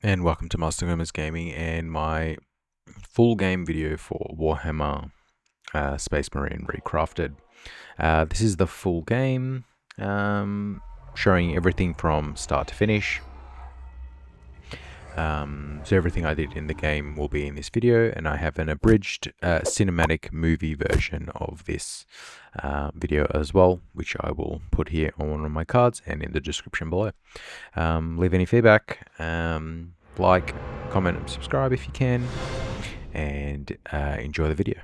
And welcome to Master Gamers Gaming and my full game video for Warhammer Space Marine Recrafted. This is the full game, showing everything from start to finish. So everything I did in the game will be in this video, and I have an abridged cinematic movie version of this video as well, which I will put here on one of my cards and in the description below. Leave any feedback, like, comment and subscribe if you can, and enjoy the video.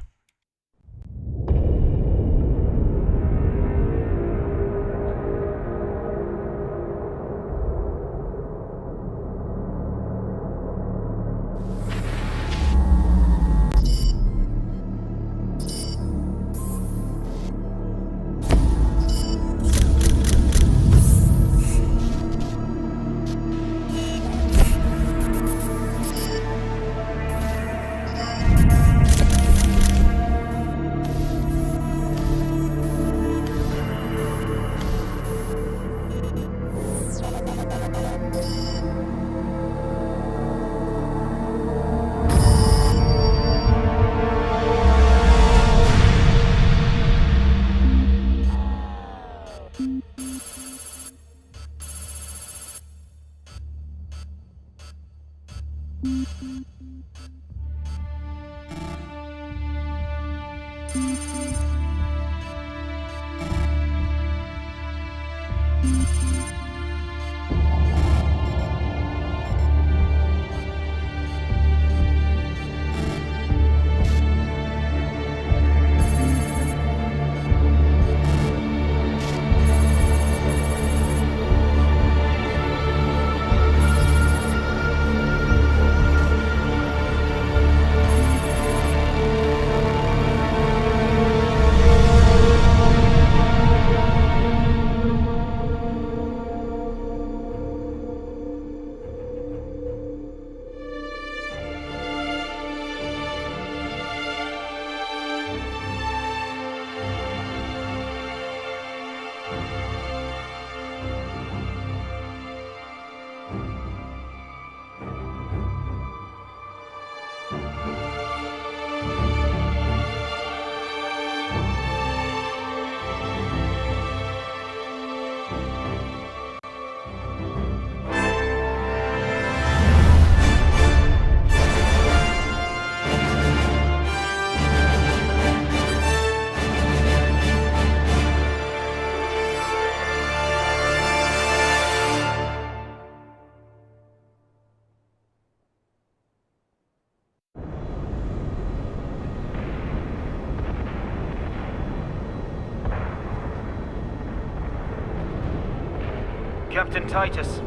Captain Titus,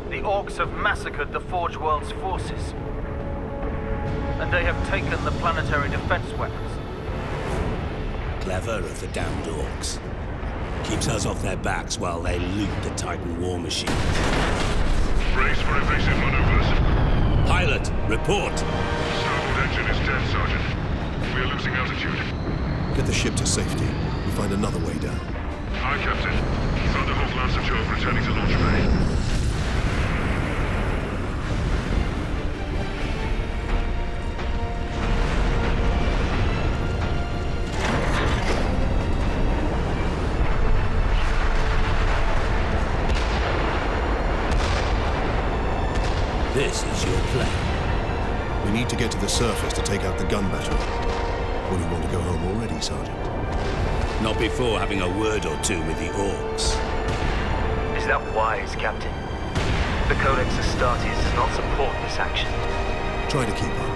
the Orcs have massacred the Forge World's forces, and they have taken the planetary defense weapons. Clever of the damned Orcs. Keeps us off their backs while they loot the Titan war machine. Brace for evasive maneuvers. Pilot, report! Starboard engine is dead, Sergeant. We are losing altitude. Get the ship to safety. We'll find another way down. Aye, Captain. Thunderhawk Lancer Jove returning to launch bay. This is your plan. We need to get to the surface to take out the gun battery. When you want to go home already, Sergeant? Not before having a word or two with the Orcs. Is that wise, Captain? The Codex Astartes does not support this action. Try to keep up.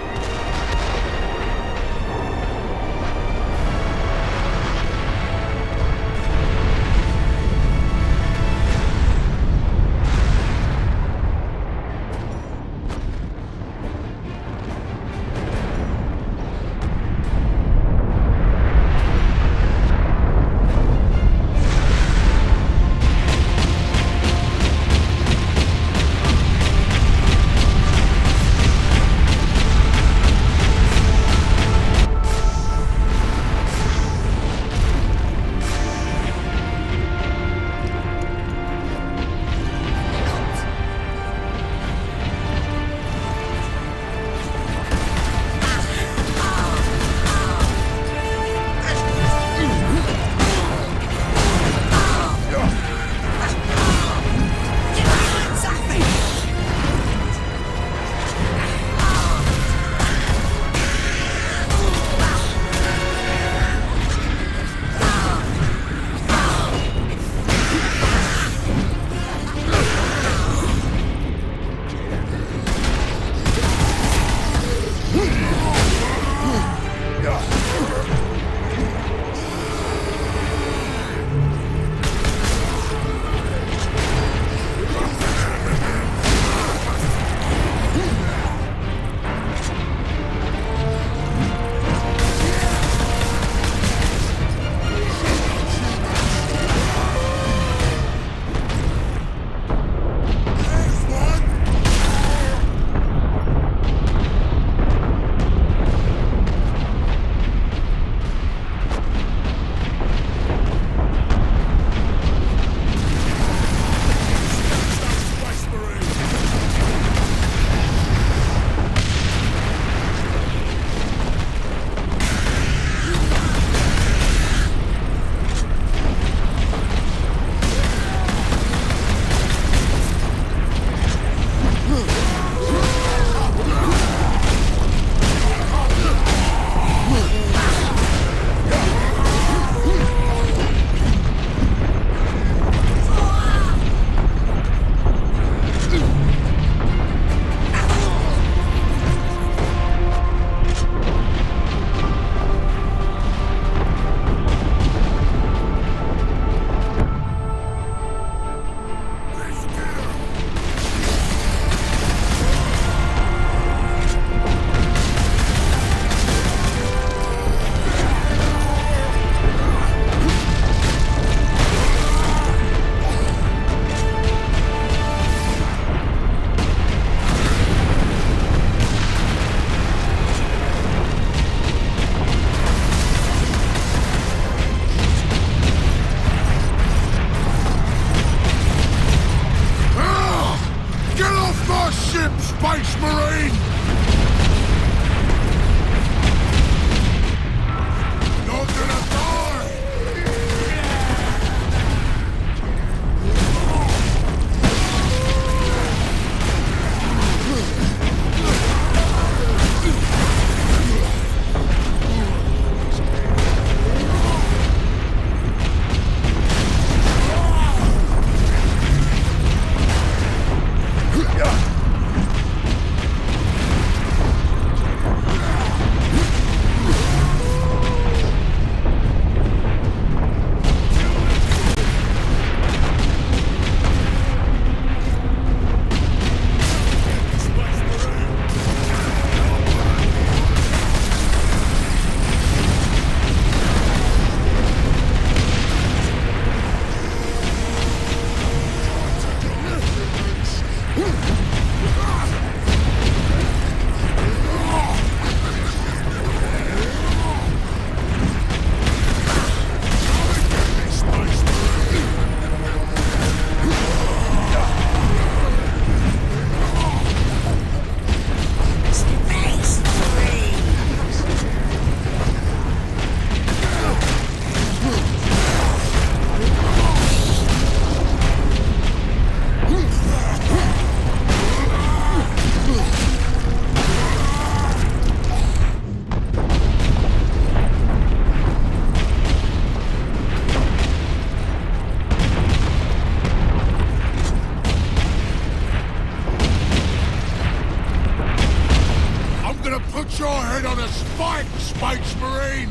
ship, Space Marine! You're gonna die! Put your head on a spike, Space Marine!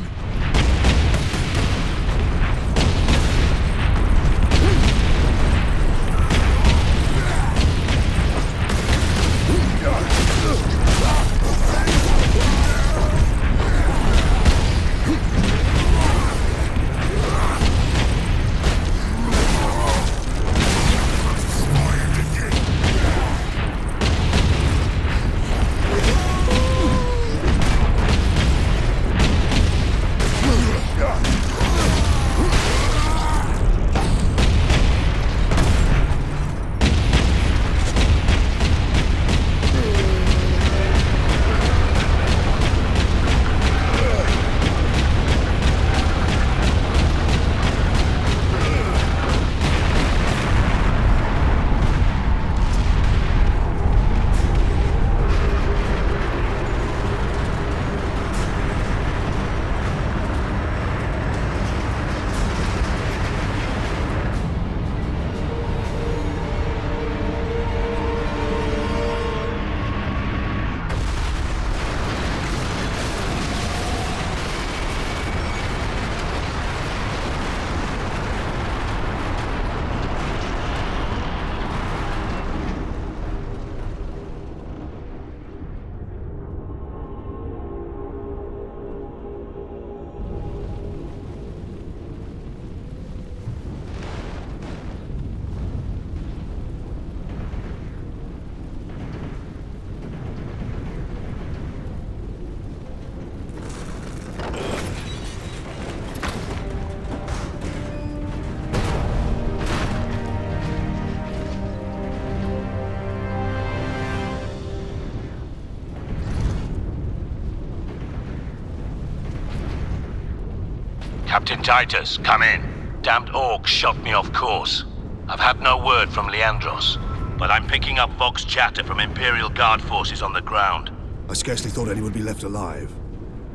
Captain Titus, come in. Damned orcs shot me off course. I've had no word from Leandros, but I'm picking up Vox chatter from Imperial Guard forces on the ground. I scarcely thought any would be left alive,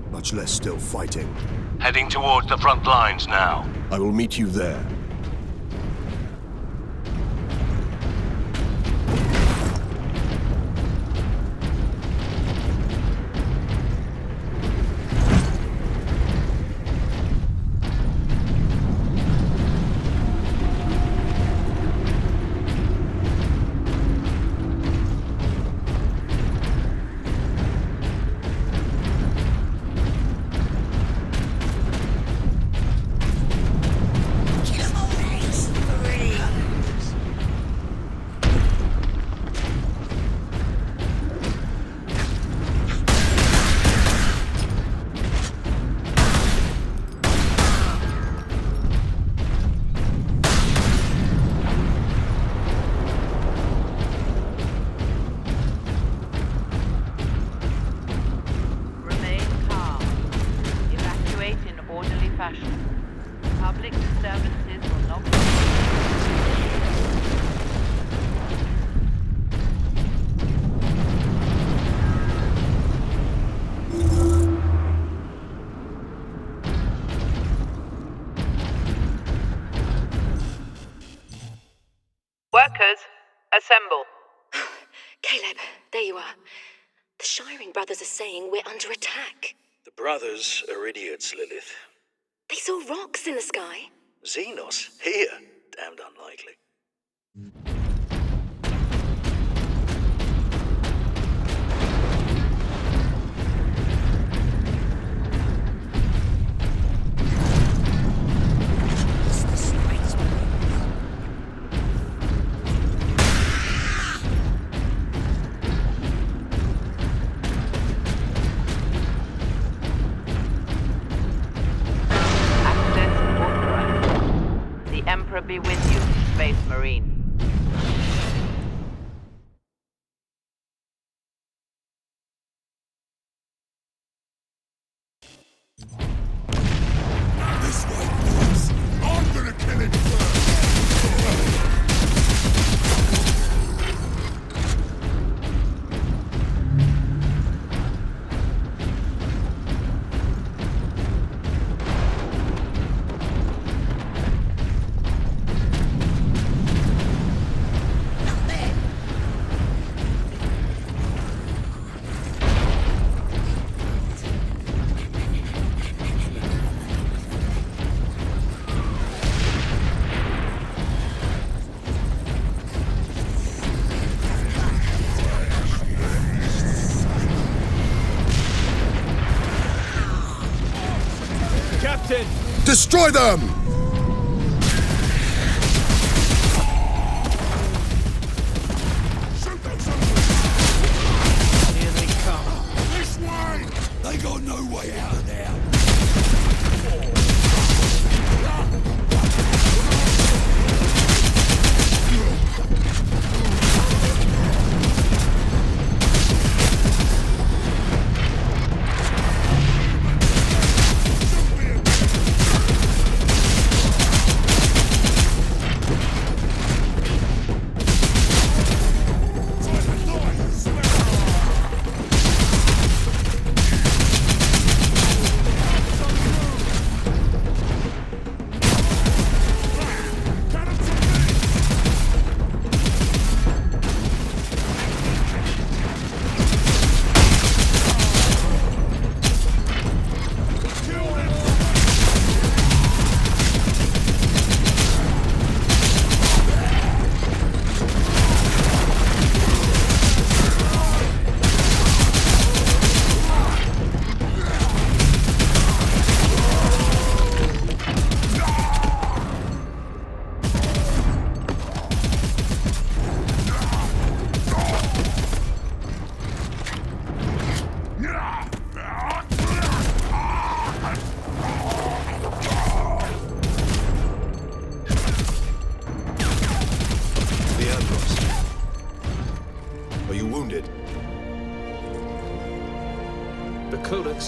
much less still fighting. Heading towards the front lines now. I will meet you there. Get him you are. The Shiring brothers are saying we're under attack. The brothers are idiots, Lilith. They saw rocks in the sky. Xenos? Here? Damned unlikely. Be with you, Space Marine. This way, boys. I'm gonna kill it first. Destroy them! Shoot those Here they come. This way! They got no way out of there.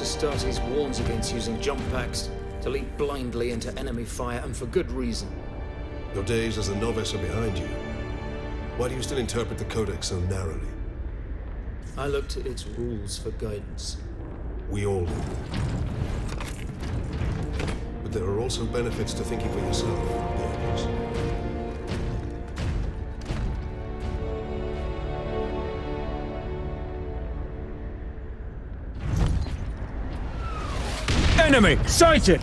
Astartes warns against using jump packs to leap blindly into enemy fire, and for good reason. Your days as a novice are behind you. Why do you still interpret the Codex so narrowly? I look to its rules for guidance. We all do. But there are also benefits to thinking for yourself, Daniels. Enemy sighted!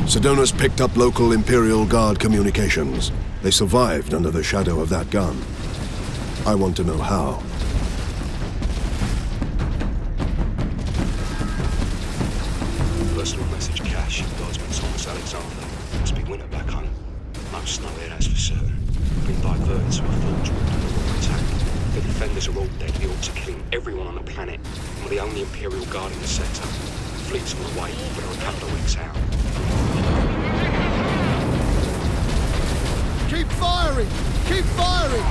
Sedona's picked up local Imperial Guard communications. They survived under the shadow of that gun. I want to know how. Personal message cache. Guardsman Thomas Alexander. Must be winter back home. No snow here, that's for certain. Been diverted to a forge wound under attack. defenders are all dead, the Orcs are killing everyone on the planet, and we're the only Imperial Guard in the sector. Fleet's on the way, but are a couple of weeks out. Keep firing! Keep firing!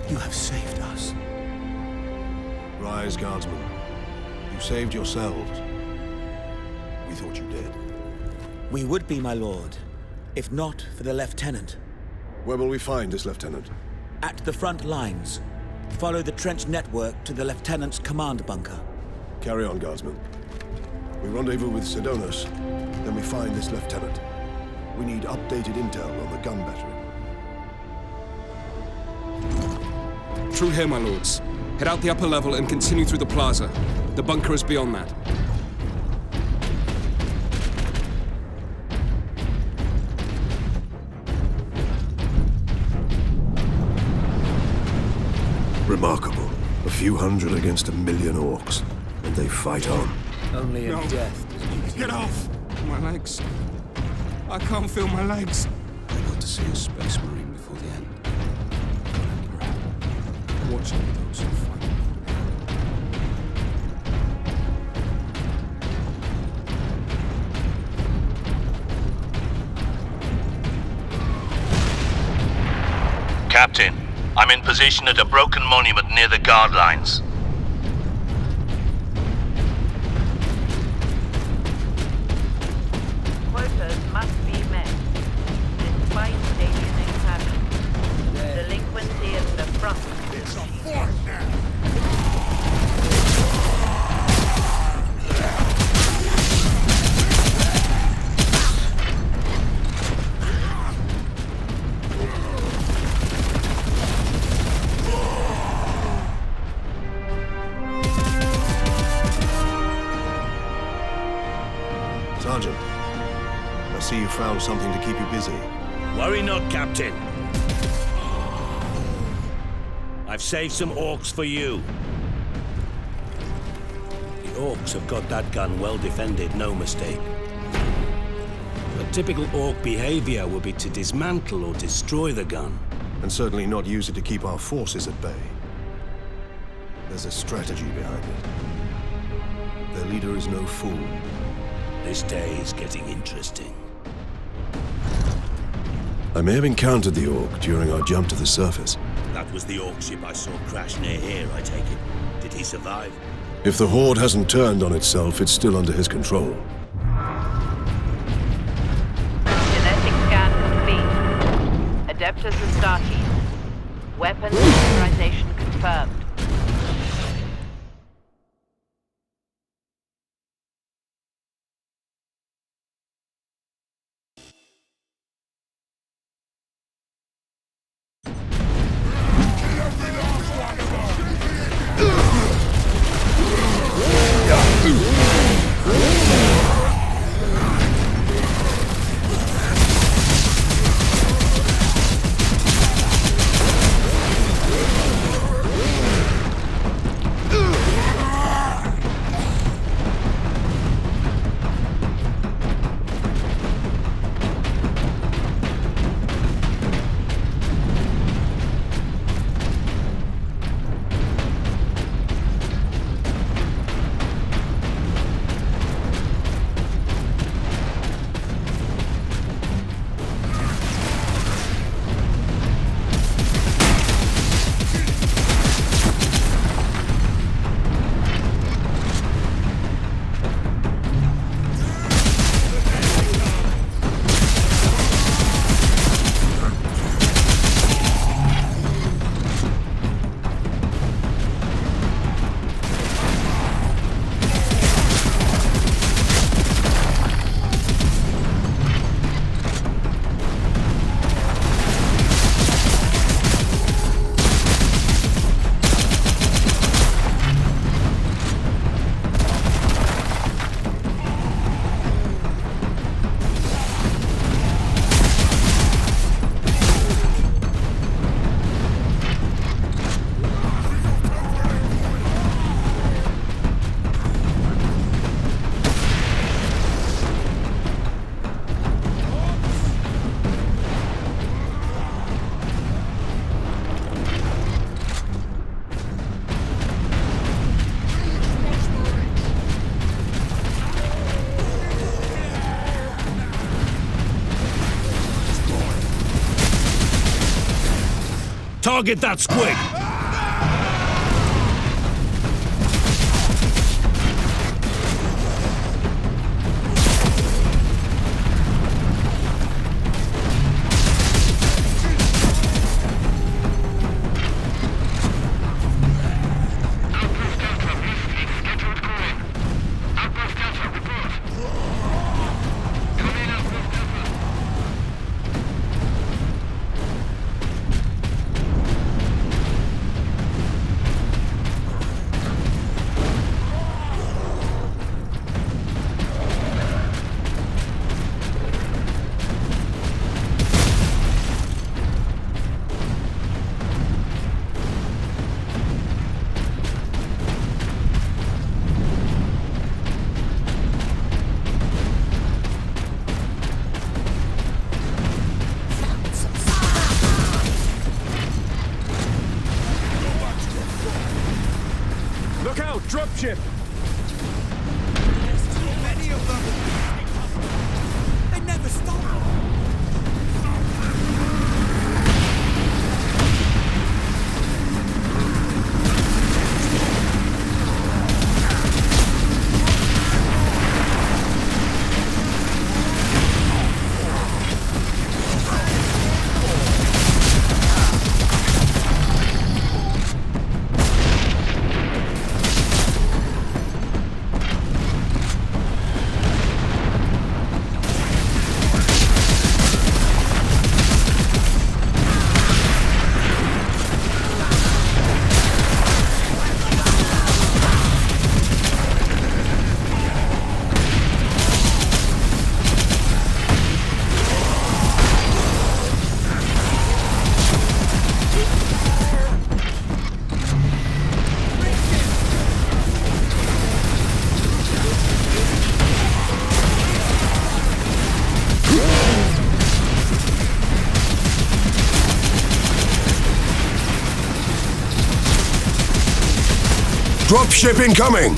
You have saved us. Rise, Guardsmen. You saved yourselves. We thought you dead. We would be, my lord, if not for the lieutenant. Where will we find this lieutenant? At the front lines. Follow the trench network to the lieutenant's command bunker. Carry on, Guardsmen. We rendezvous with Sidonus, then we find this lieutenant. We need updated intel on the gun battery. Through here, my lords. Head out the upper level and continue through the plaza. The bunker is beyond that. Remarkable. A few hundred against 1 million orcs. And they fight on. Only in death. Get off! My legs. I can't feel my legs. I got to see a space marine before the end. Watch out for those who fight. Captain, I'm in position at a broken monument near the guard lines. Quotas must be met. Despite alien examine. Delinquency at the front. It's a fort now! Sergeant, I see you found something to keep you busy. Worry not, Captain. I've saved some orcs for you. The orcs have got that gun well defended, no mistake. But typical orc behavior would be to dismantle or destroy the gun. And certainly not use it to keep our forces at bay. There's a strategy behind it. Their leader is no fool. This day is getting interesting. I may have encountered the orc during our jump to the surface. That was the orc ship I saw crash near here, I take it. Did he survive? If the Horde hasn't turned on itself, it's still under his control. Genetic scan complete. Adeptus Astartes. Weapons authorization confirmed. Target that squig! Look out! Dropship! There's too many of them! They never stop! Dropship incoming!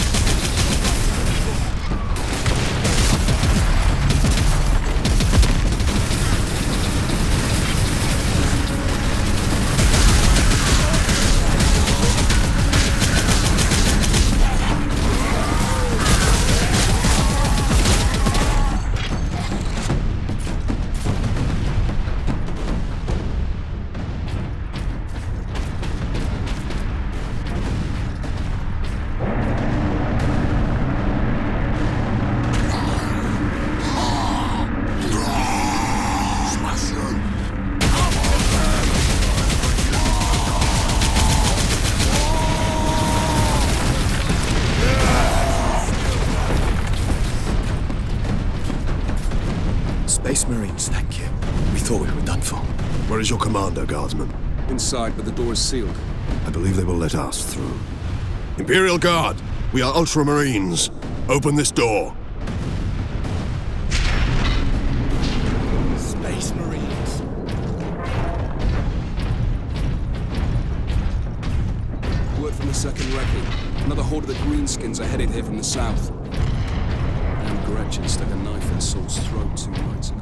Space Marines, thank you. We thought we were done for. Where is your commander, Guardsman? Inside, but the door is sealed. I believe they will let us through. Imperial Guard, we are Ultramarines. Open this door. Space Marines. Word from the second wrecking. Another horde of the Greenskins are headed here from the south. And Gretchen stuck a knife in Saul's throat 2 nights ago.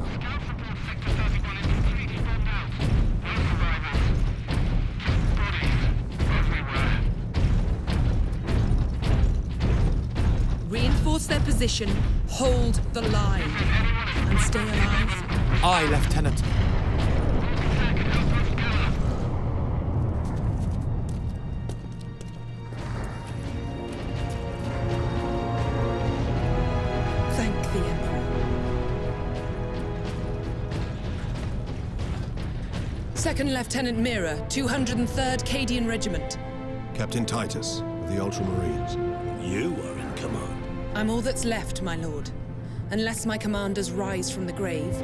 Reinforce their position, hold the line, and stay alive. Aye, Lieutenant. Thank the Emperor. Second Lieutenant Mira, 203rd Cadian Regiment. Captain Titus, of the Ultramarines. You are in command. I'm all that's left, my lord. Unless my commanders rise from the grave.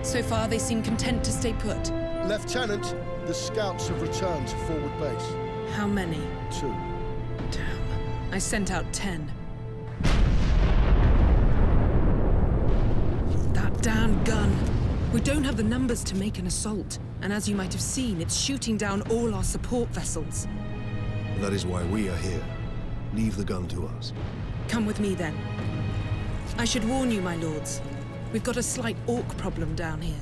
So far, they seem content to stay put. Lieutenant, the scouts have returned to forward base. How many? 2. Damn. I sent out 10. That damn gun. We don't have the numbers to make an assault. And as you might have seen, it's shooting down all our support vessels. That is why we are here. Leave the gun to us. Come with me, then. I should warn you, my lords. We've got a slight orc problem down here.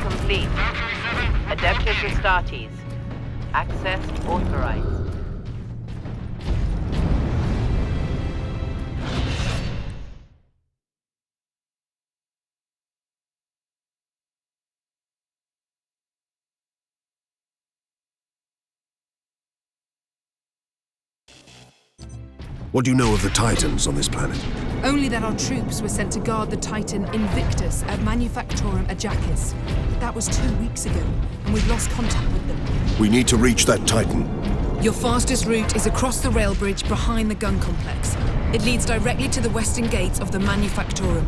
complete. Adeptus Astartes. Access authorized. What do you know of the Titans on this planet? Only that our troops were sent to guard the Titan Invictus at Manufactorum Ajakis. That was 2 weeks ago, and we've lost contact with them. We need to reach that Titan. Your fastest route is across the rail bridge behind the gun complex. It leads directly to the western gates of the Manufactorum.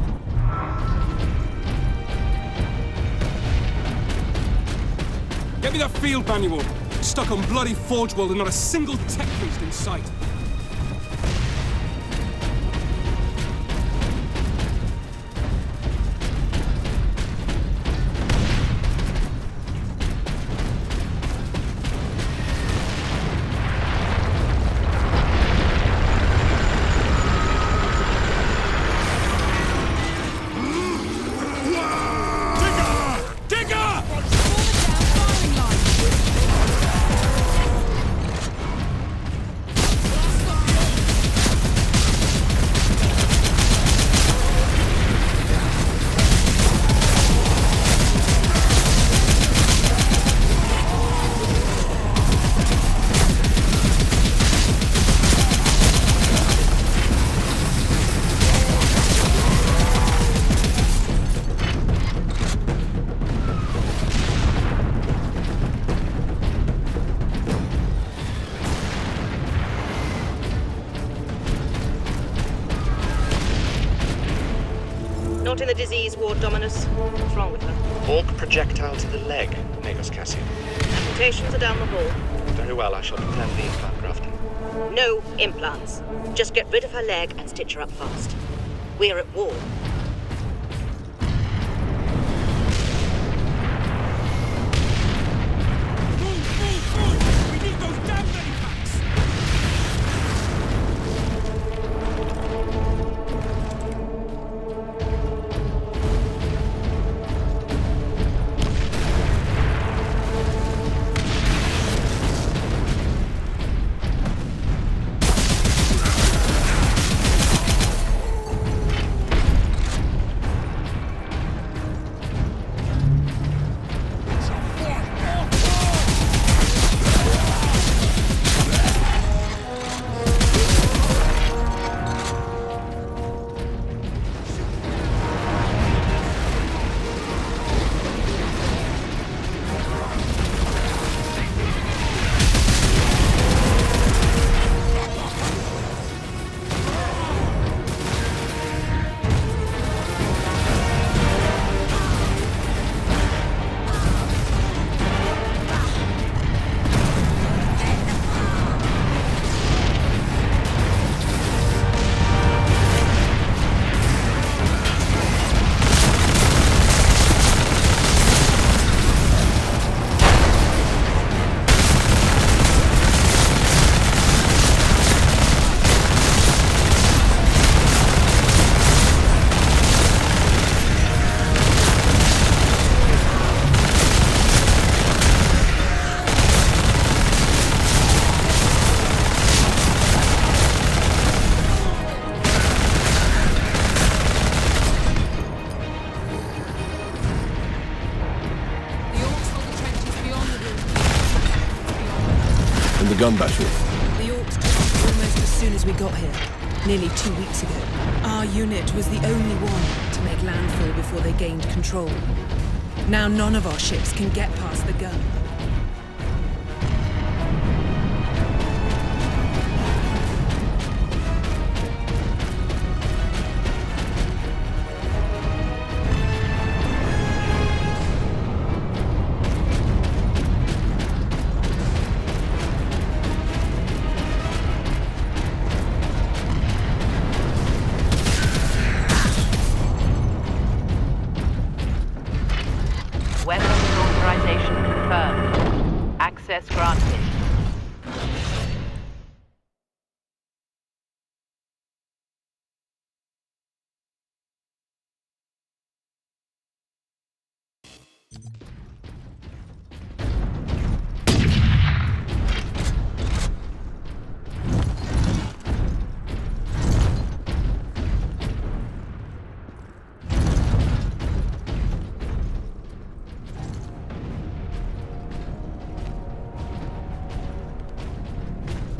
Get me that field manual. Stuck on bloody Forge World and not a single tech beast in sight. Not in the disease ward, Dominus. What's wrong with her? Orc projectile to the leg, Magos Cassian. Amputations are down the hall. Very well, I shall pretend the implant grafting. No implants. Just get rid of her leg and stitch her up fast. We're at war. Gun battery. The Orcs took us almost as soon as we got here, nearly 2 weeks ago. Our unit was the only one to make landfall before they gained control. Now none of our ships can get past the gun. Weapons authorization confirmed. Access granted.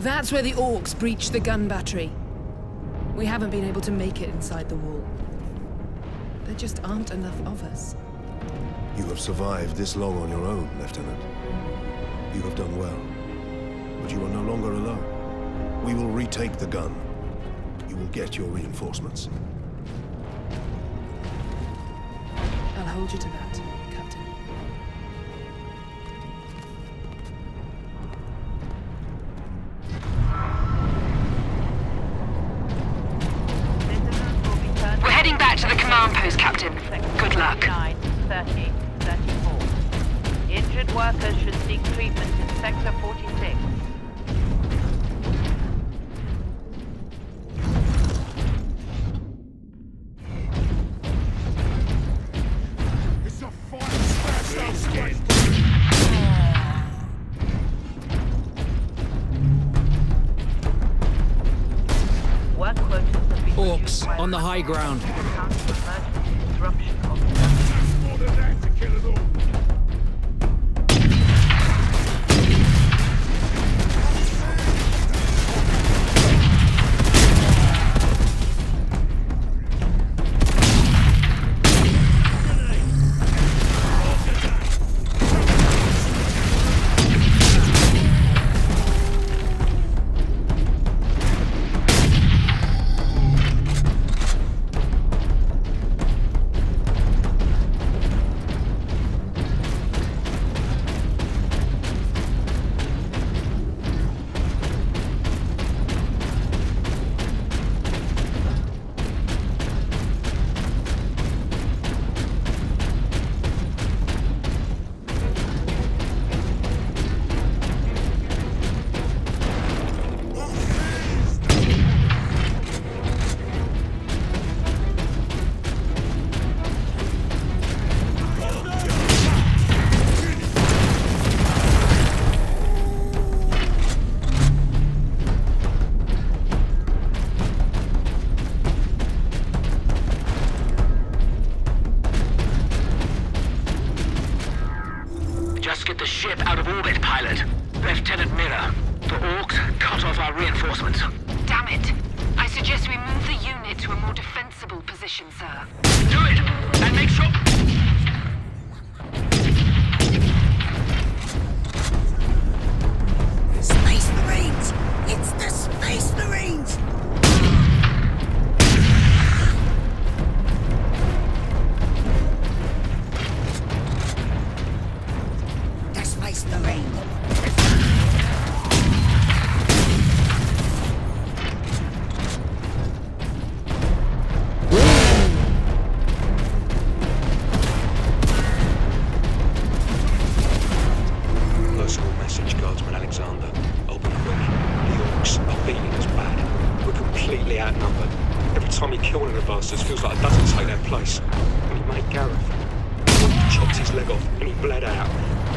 That's where the orcs breached the gun battery. We haven't been able to make it inside the wall. There just aren't enough of us. You have survived this long on your own, Lieutenant. You have done well. But you are no longer alone. We will retake the gun. You will get your reinforcements. I'll hold you to that, Captain. We're heading back to the command post, Captain. Good luck. 30, 34. Injured workers should seek treatment in Sector 46. It's a fight. Work quotas have been Orcs on the high ground. disruption of More than that to kill it all. Just get the ship out of orbit, pilot. Lieutenant Miller, the orcs cut off our reinforcements. Damn it. I suggest we move the unit to a more defensible position, sir. Do it! And make sure... Space Marines! It's the Space Marines! The Space Marines! Personal message, Guardsman Alexander. Open quick. The orcs are beating us bad. We're completely outnumbered. Every time you kill one of the bastards, feels like a dozen take their place. When he made Gareth, he chopped his leg off and he bled out.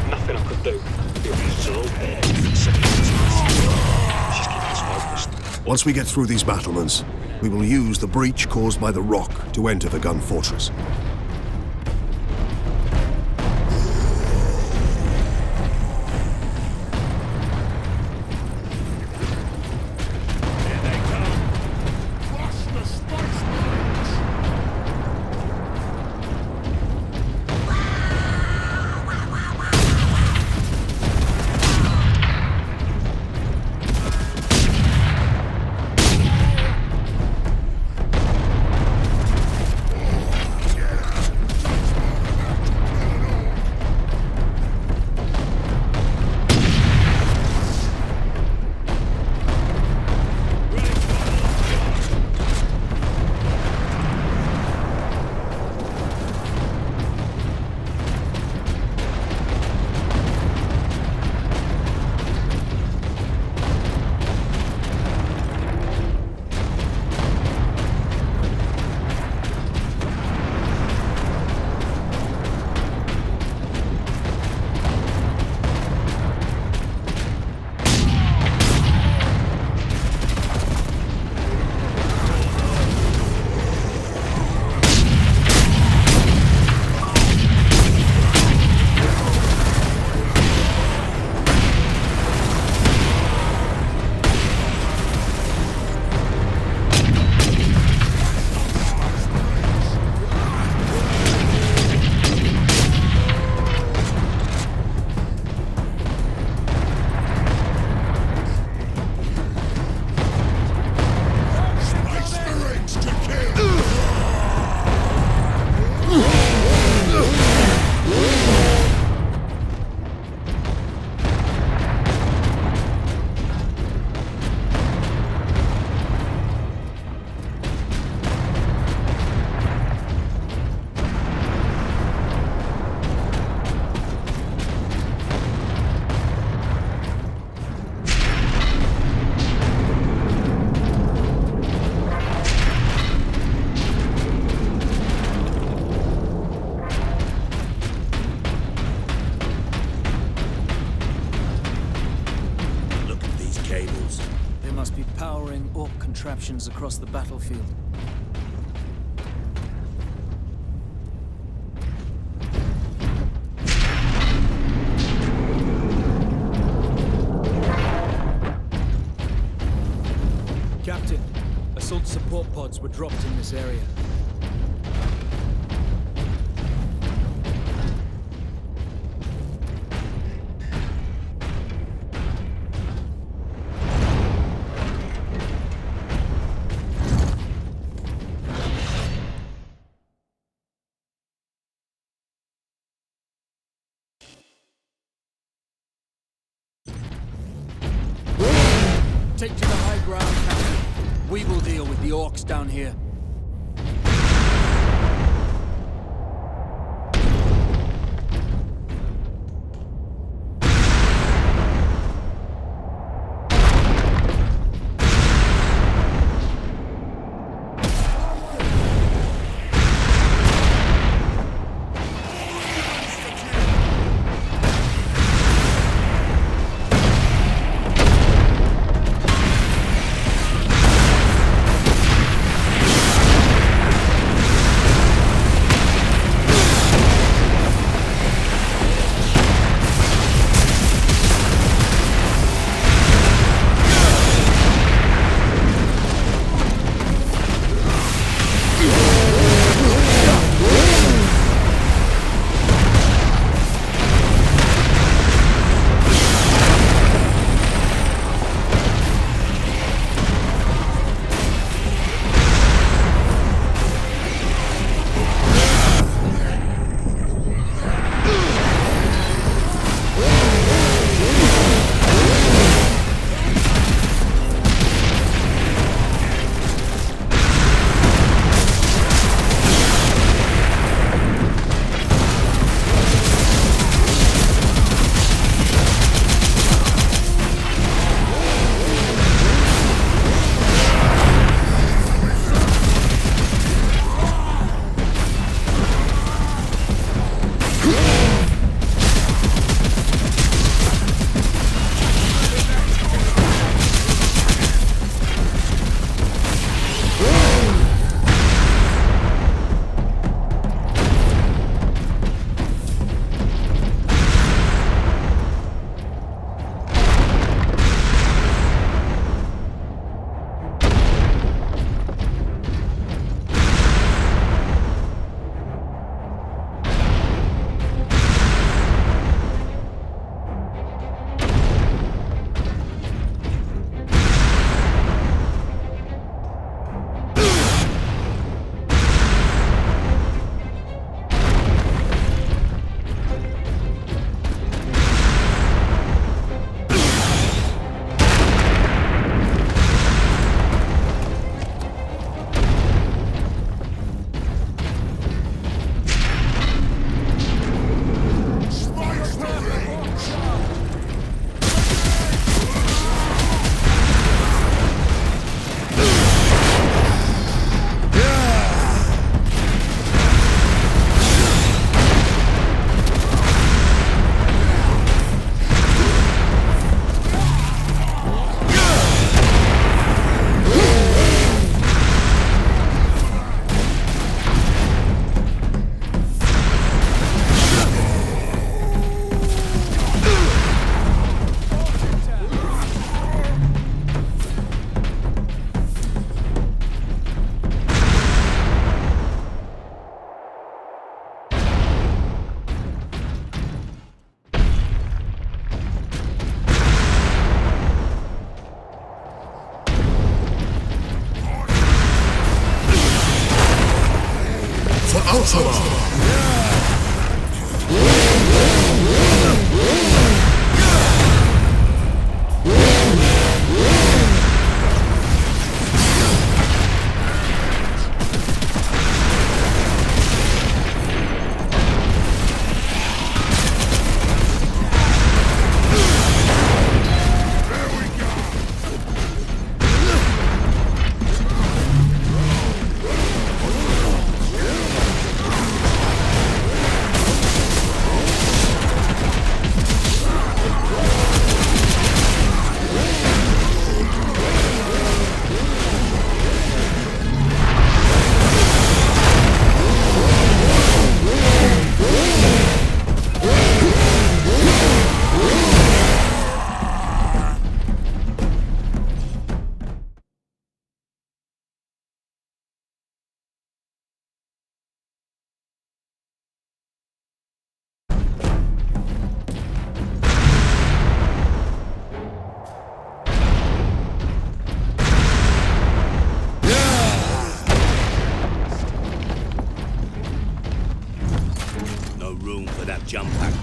Nothing I could do. The officers are all dead. Just keep us focused. Once we get through these battlements, we will use the breach caused by the rock to enter the gun fortress. powering Orc contraptions across the battlefield. Captain, assault support pods were dropped in this area. Take to the high ground, Captain. We will deal with the orcs down here.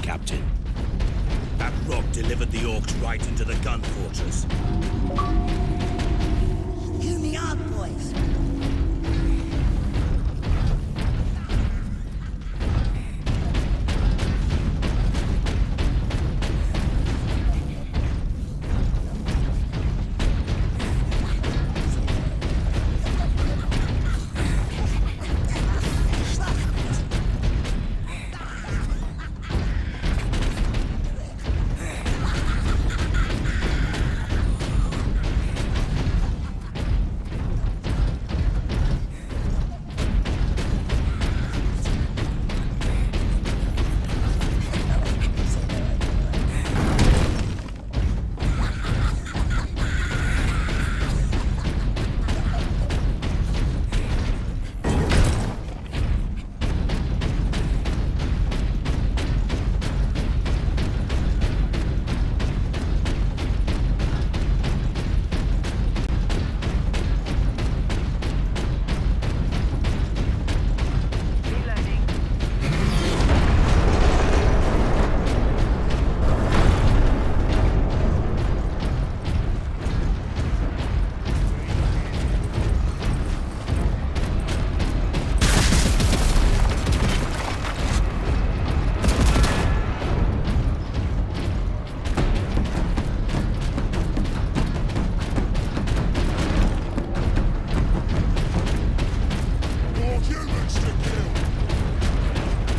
Captain. That rock delivered the orcs right into the gun fortress. Hear me out, boys.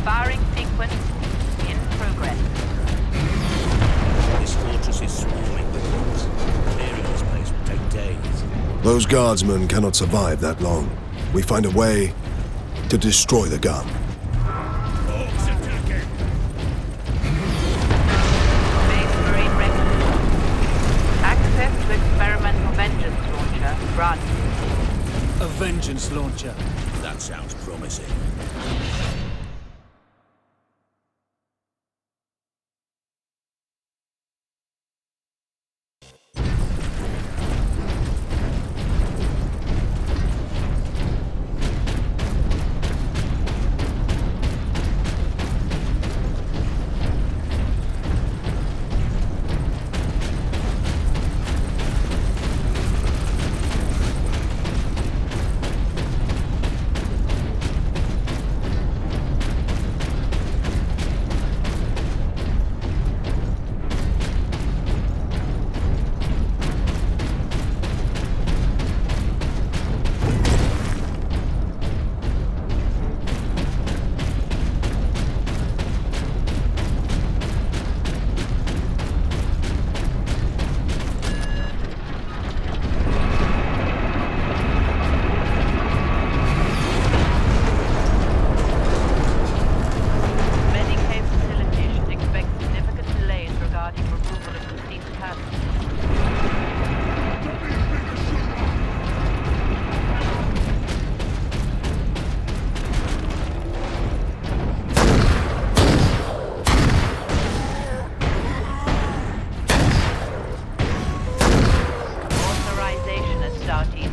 Firing sequence in progress. This fortress is swarming with orcs. Clearing this place will take days. Those guardsmen cannot survive that long. We find a way to destroy the gun. Orcs attacking! Base Marine record. Access to experimental vengeance launcher granted. A vengeance launcher. That sounds promising.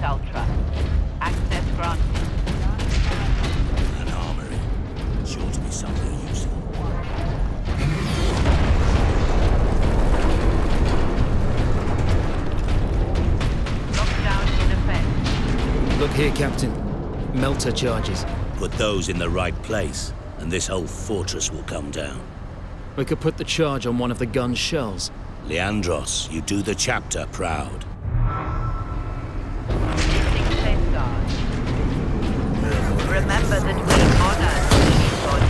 Ultra. Access granted. An armory. Sure to be something useful. Lockdown in effect. Look here, Captain. Melter charges. Put those in the right place, and this whole fortress will come down. We could put the charge on one of the gun's shells. Leandros, you do the chapter proud. Remember that we honor the God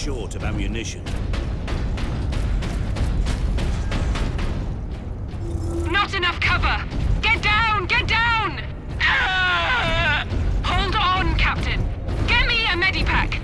short of ammunition. Not enough cover! Get down! Get down! Ah! Hold on, Captain! Get me a medipack!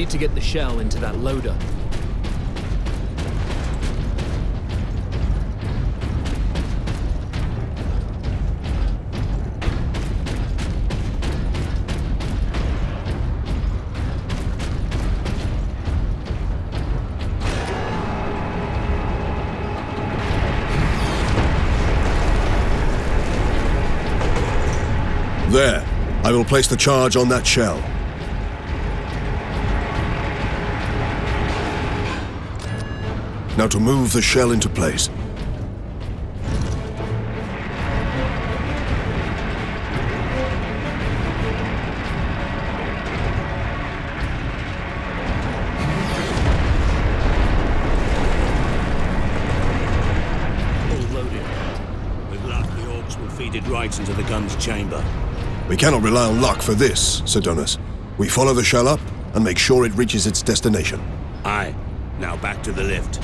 To get the shell into that loader. There. I will place the charge on that shell. Now to move the shell into place. All loaded. With luck, the orcs will feed it right into the gun's chamber. We cannot rely on luck for this, Sidonus. We follow the shell up and make sure it reaches its destination. Aye. Now back to the lift.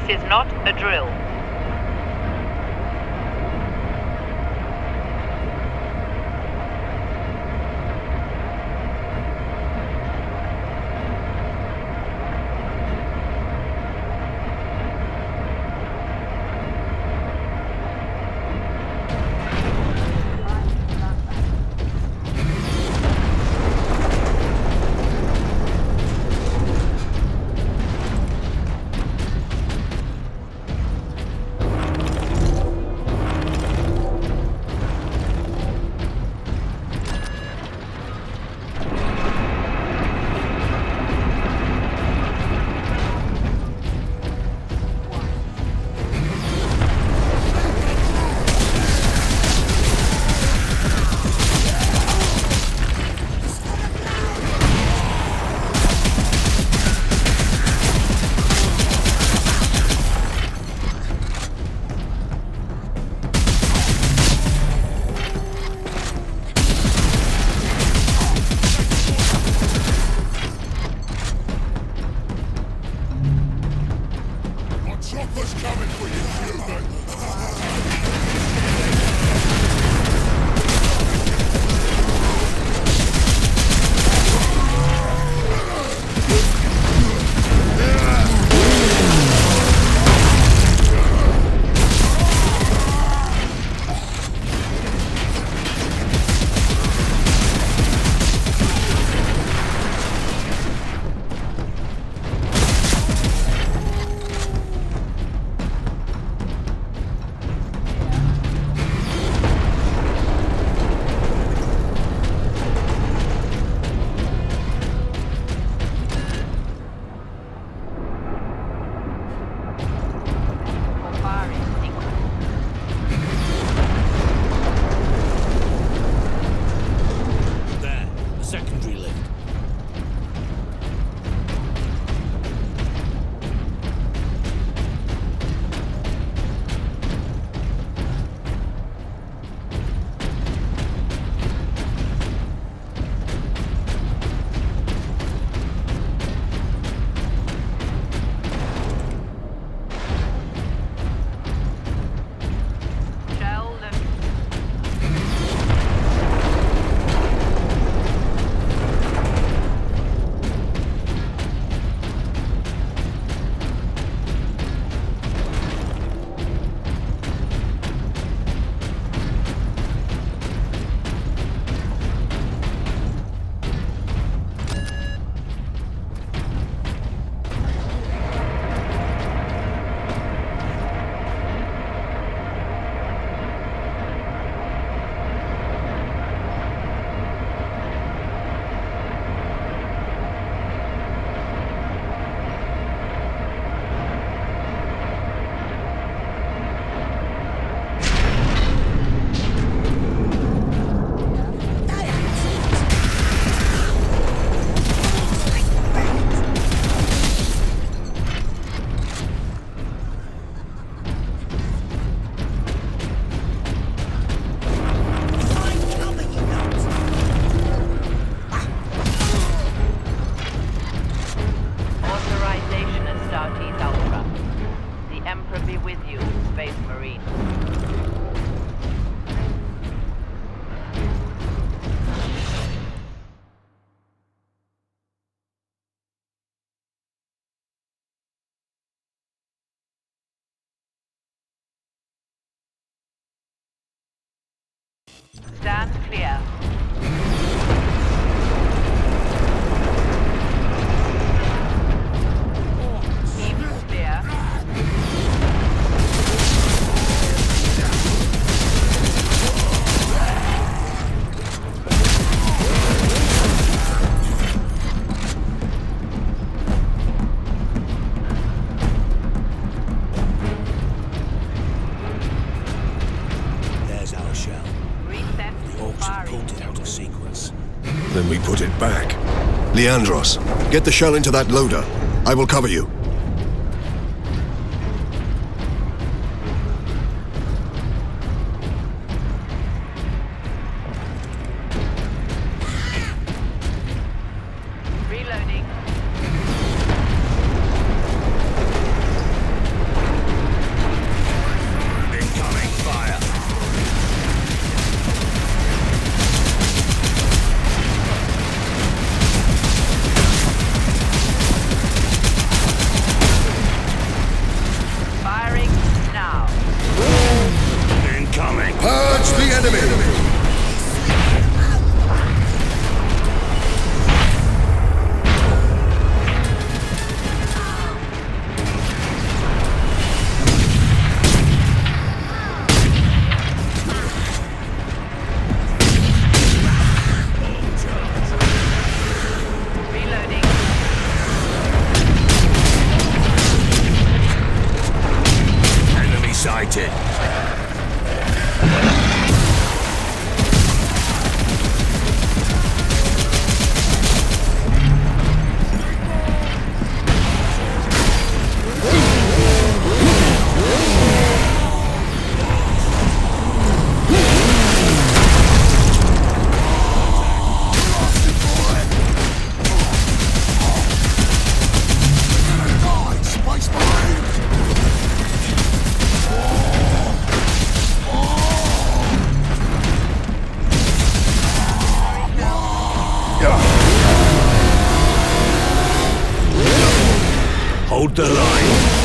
This is not a drill. Stand clear. Keep clear. There's our shell. The orcs have pulled it out of sequence. Then we put it back. Leandros, get the shell into that loader. I will cover you. Reloading. Incoming fire. Firing now. Incoming. Purge the enemy! Reloading. Enemy sighted. Hold the line.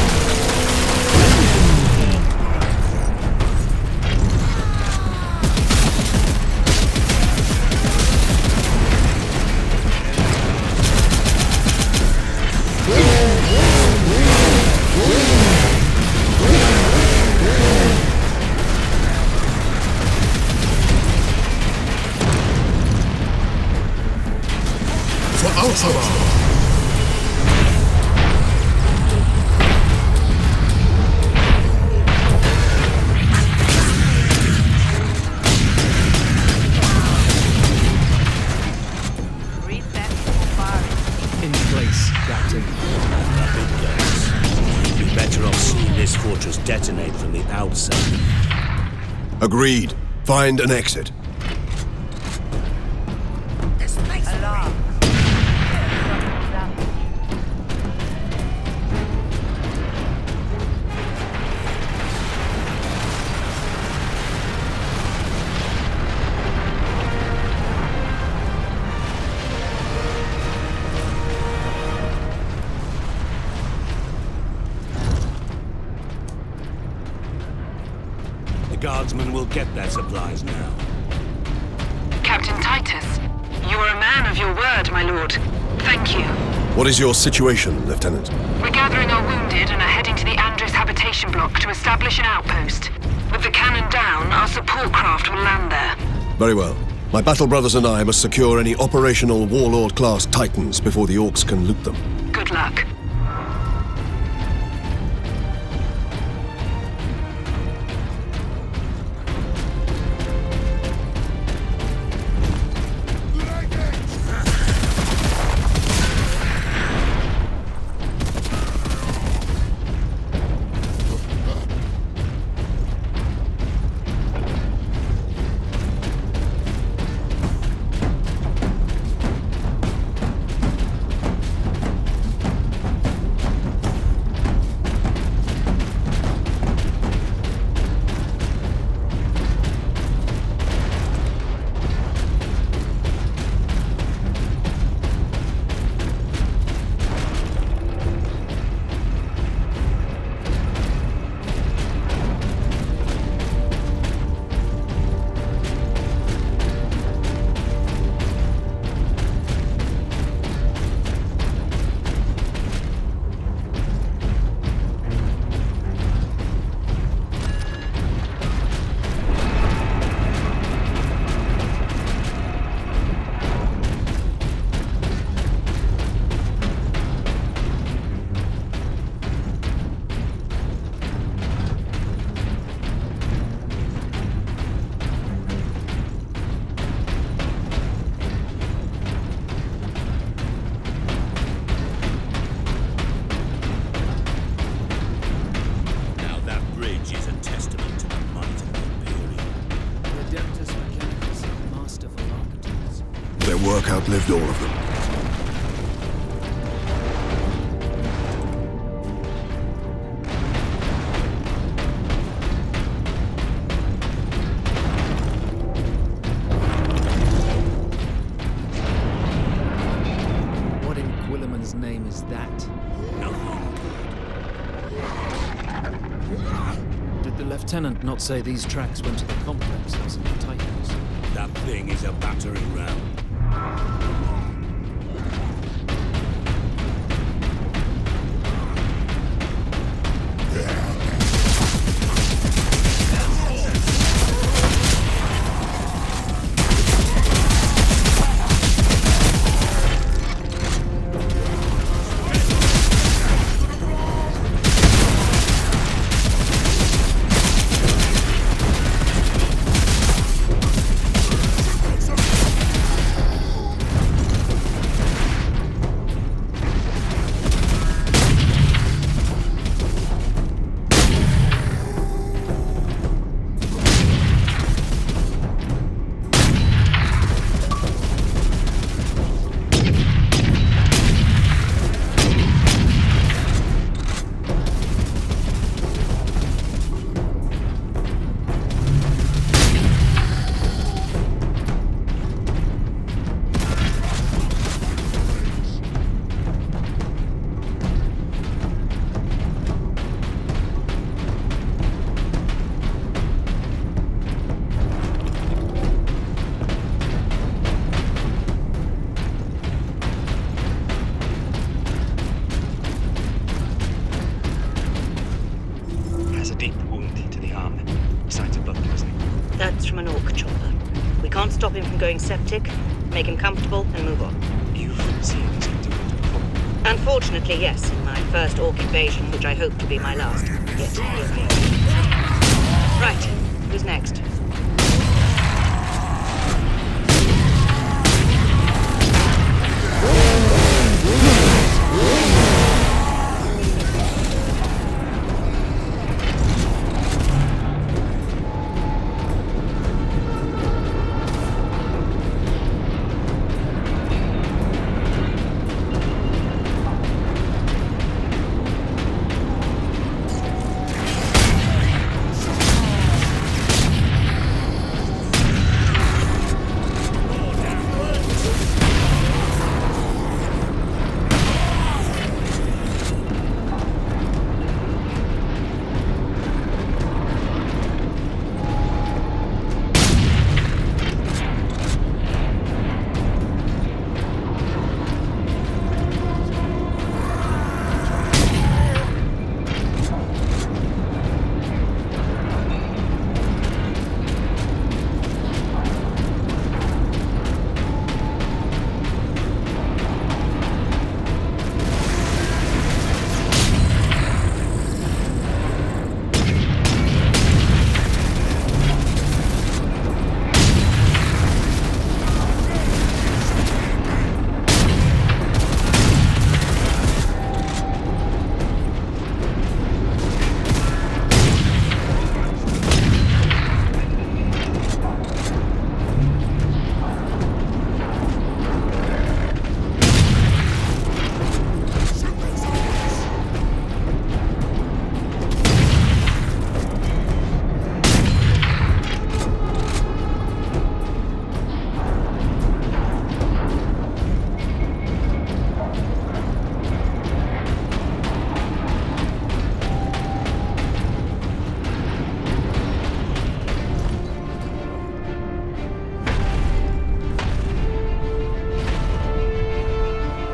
For ultrawide! Reset for firing. In place, Captain. Rapid place. You'd be better off seeing this fortress detonate from the outside. Agreed. Find an exit. Alarm. The guardsmen will get their supplies now. Captain Titus, you are a man of your word, my lord. Thank you. What is your situation, Lieutenant? We're gathering our wounded and are heading to the Andres habitation block to establish an outpost. With the cannon down, our support craft will land there. Very well. My battle brothers and I must secure any operational Warlord-class Titans before the Orcs can loot them. Good luck. Orc outlived all of them. What in Quilliman's name is that? Did the lieutenant not say these tracks went to the complexes and the Titans? That thing is a battering ram. Stop him from going septic, make him comfortable, and move on. You've seen this Interrupted before? Unfortunately, yes, in my first Orc invasion, which I hope to be my last. Yet to hear me. Right, who's next?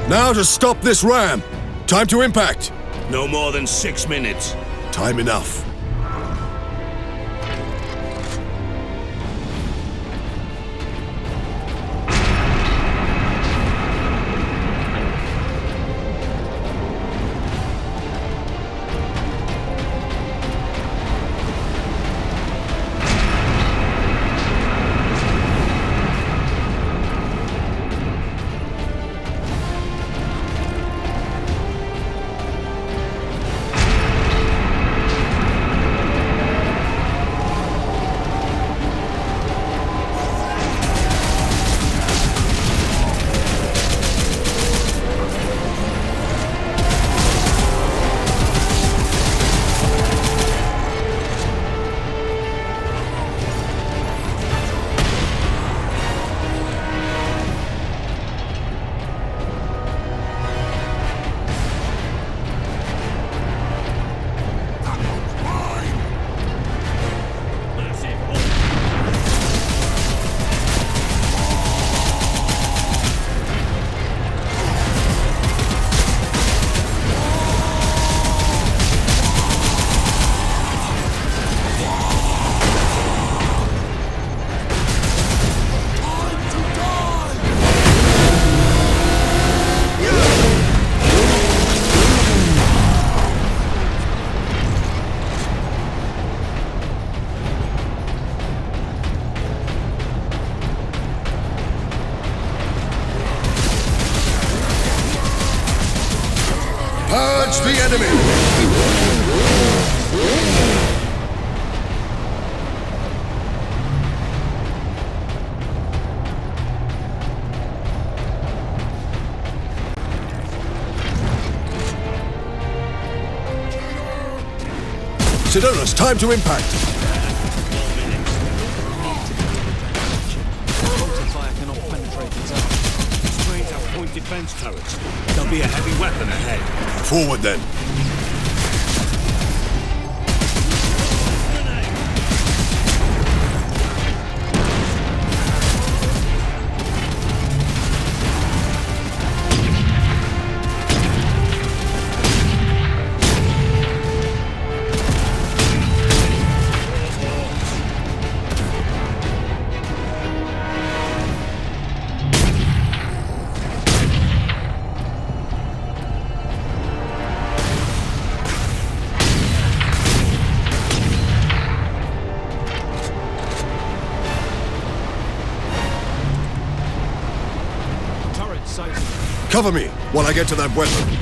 Now to stop this ram! Time to impact! No more than 6 minutes. Time enough. Purge the enemy! Sidonus, time to impact! Screens have point defense turrets. There'll be a heavy weapon ahead. Forward then. Cover me while I get to that weapon.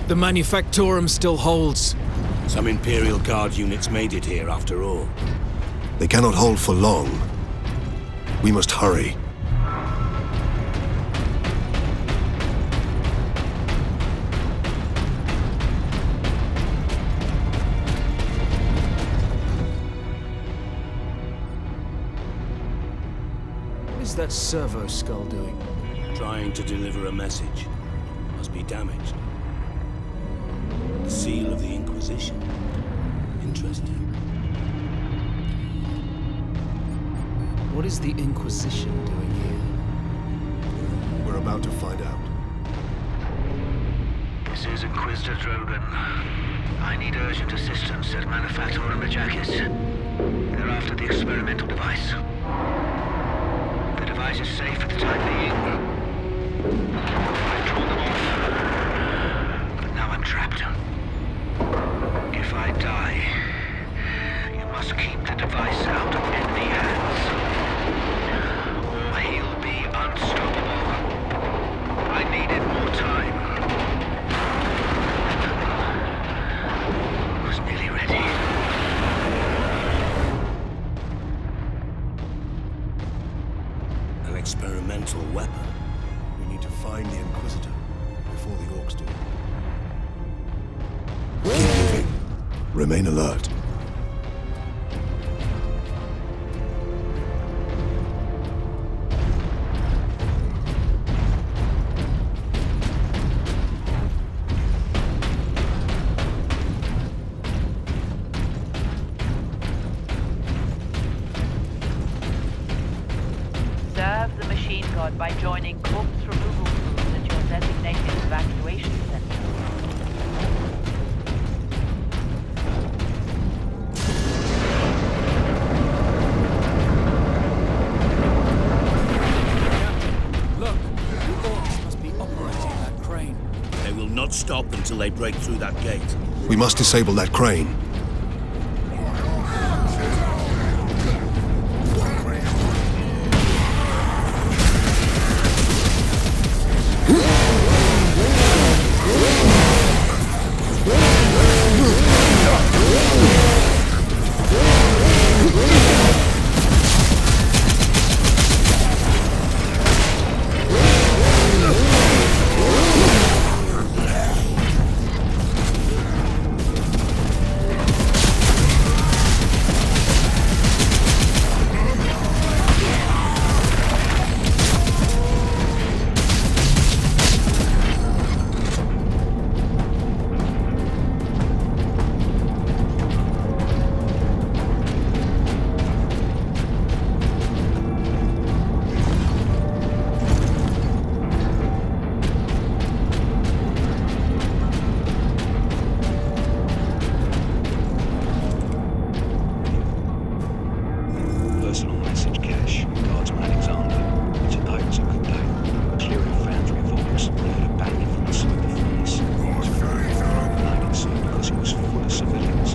The Manufactorum still holds. Some Imperial Guard units made it here after all. They cannot hold for long. We must hurry. What is that servo skull doing? Trying to deliver a message. Must be damaged. The seal of the Inquisition. Interesting. What is the Inquisition doing here? We're about to find out. This is Inquisitor Drogan. I need urgent assistance at Manufacturer Majakis. They're after the experimental device. The device is safe at the time being. I've drawn them off. But now I'm trapped. If I die, you must keep the device out of enemy hands. Or he'll be unstoppable. I needed more time. I was nearly ready. An experimental weapon. We need to find the Inquisitor before the Orcs do. Keep moving. Remain alert. Serve the machine god by joining corpse removal crews at your designated evacuation center. Look, the Orcs must be operating that crane. They will not stop until they break through that gate. We must disable that crane. Personal message cache. Guardsman Alexander. Tonight was a good day. Clearing foundry vaults. They heard a banging from inside the furnace. I can see because it was full of civilians.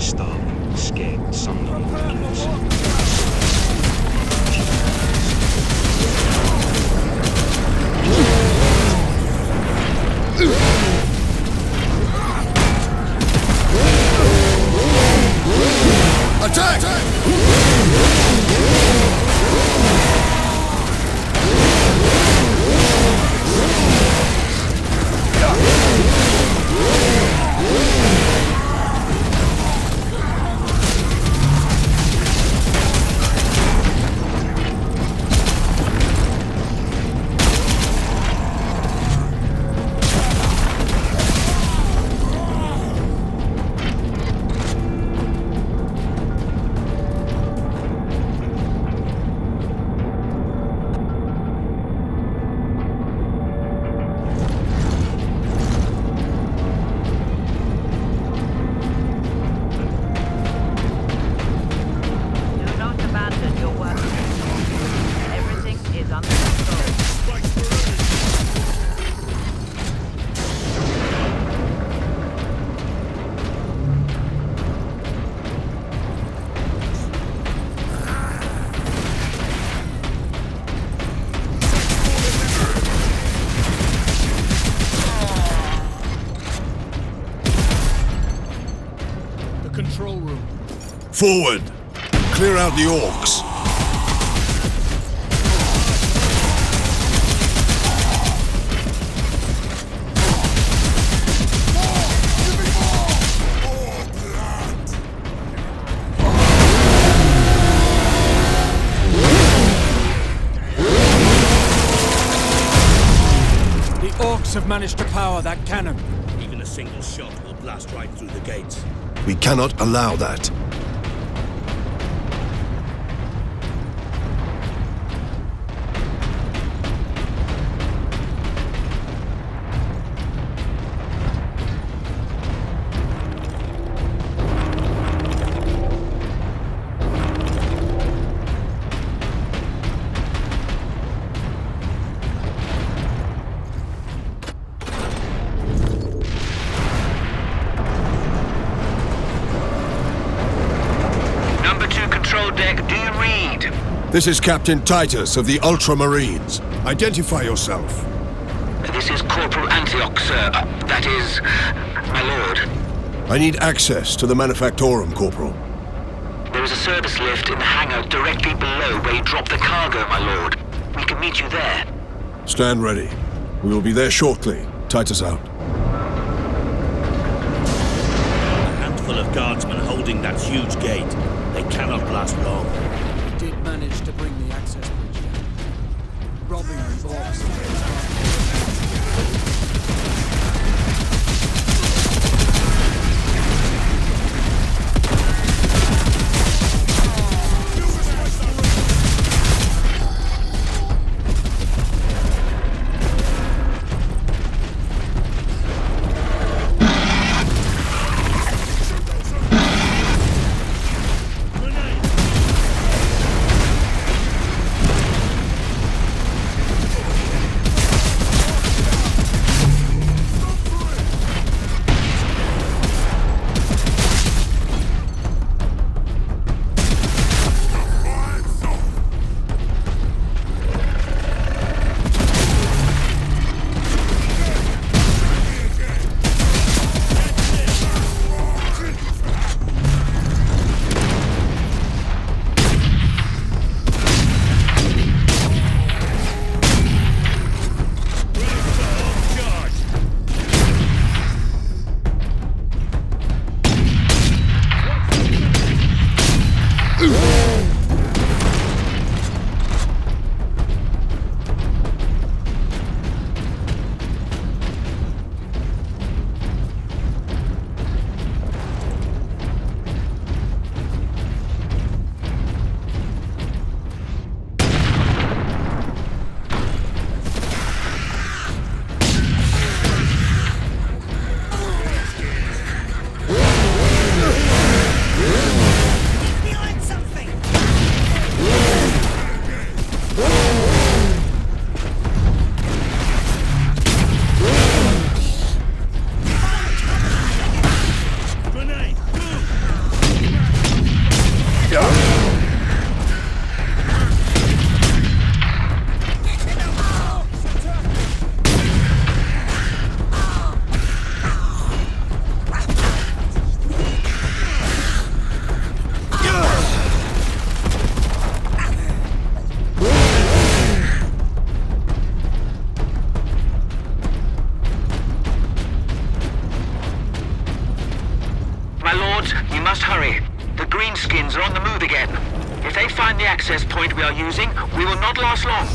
Starving, scared, some not incredulous. Attack! Do not abandon your work. Everything is under control. The control room. Forward! Clear out the Orcs! have managed to power that cannon. Even a single shot will blast right through the gates. We cannot allow that. This is Captain Titus of the Ultramarines. Identify yourself. This is Corporal Antioch, sir. That is, my lord. I need access to the Manufactorum, Corporal. There is a service lift in the hangar directly below where you drop the cargo, my lord. We can meet you there. Stand ready. We will be there shortly. Titus out. A handful of guardsmen holding that huge gate. They cannot last long. We did manage to bring the access bridge down. Robbing the box. Find the access point we are using. We will not last long.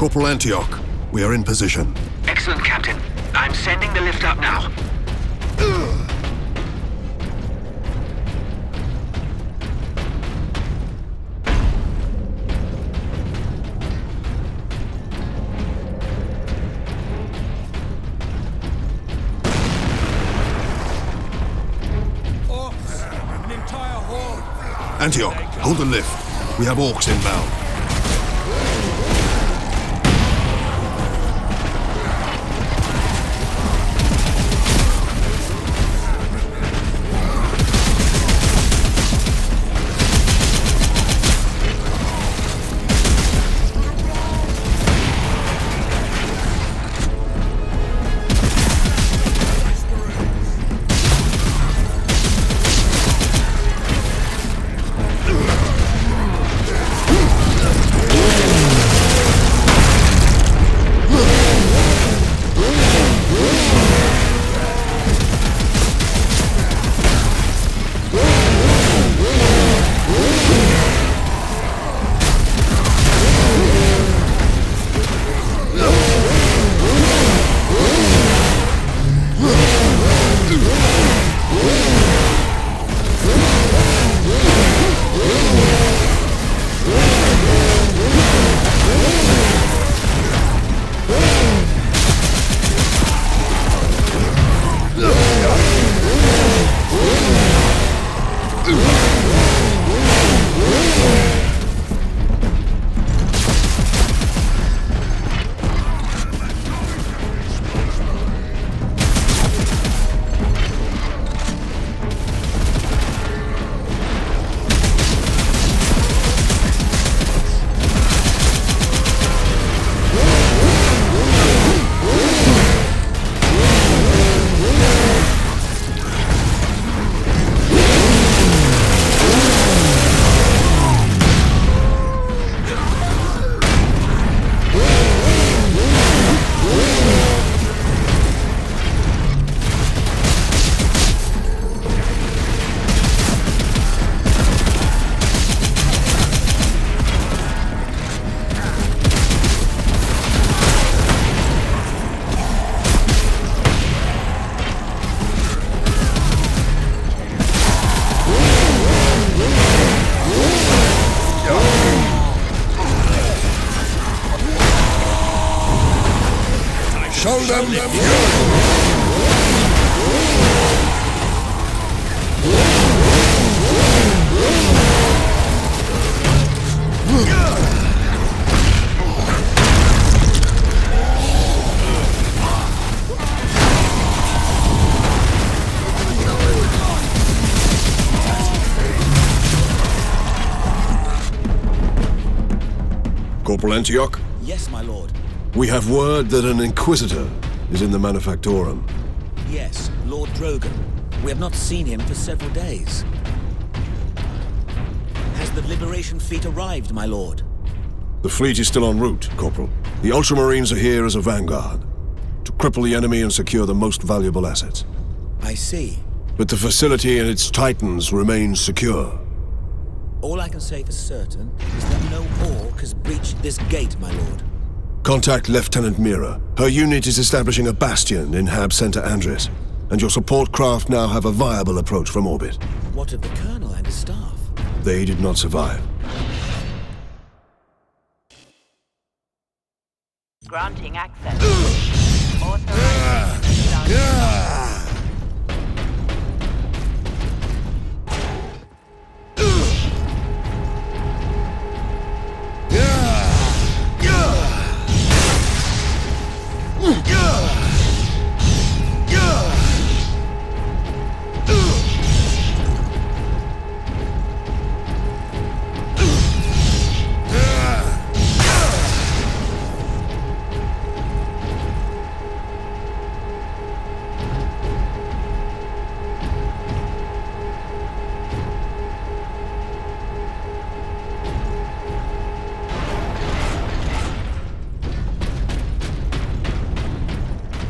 Corporal Antioch, we are in position. Excellent, Captain. I'm sending the lift up now. Orcs! An entire horde! Antioch, hold the lift. We have orcs inbound. Show them the Corporal Antioch? Yes, my lord. We have word that an Inquisitor is in the Manufactorum. Yes, Lord Drogon. We have not seen him for several days. Has the Liberation Fleet arrived, my lord? The fleet is still en route, Corporal. The Ultramarines are here as a vanguard, to cripple the enemy and secure the most valuable assets. I see. But the facility and its titans remain secure. All I can say for certain is that no orc has breached this gate, my lord. Contact Lieutenant Mira. Her unit is establishing a bastion in Hab Center Andres, and your support craft now have a viable approach from orbit. What of the Colonel and his staff? They did not survive. Granting access. Authorized.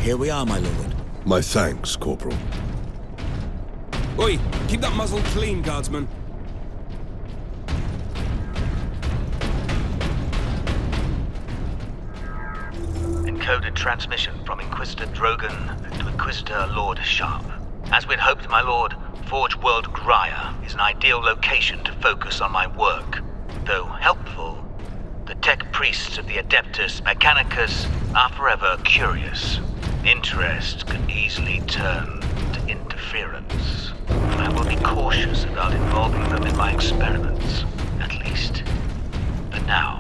Here we are, my lord. My thanks, Corporal. Oi, keep that muzzle clean, guardsman. encoded transmission from Inquisitor Drogon to Inquisitor Lord Sharp. As we'd hoped, my lord, Forge World Graia is an ideal location to focus on my work. Though helpful, the tech priests of the Adeptus Mechanicus are forever curious. Interest can easily turn to interference. I will be cautious about involving them in my experiments, at least for now.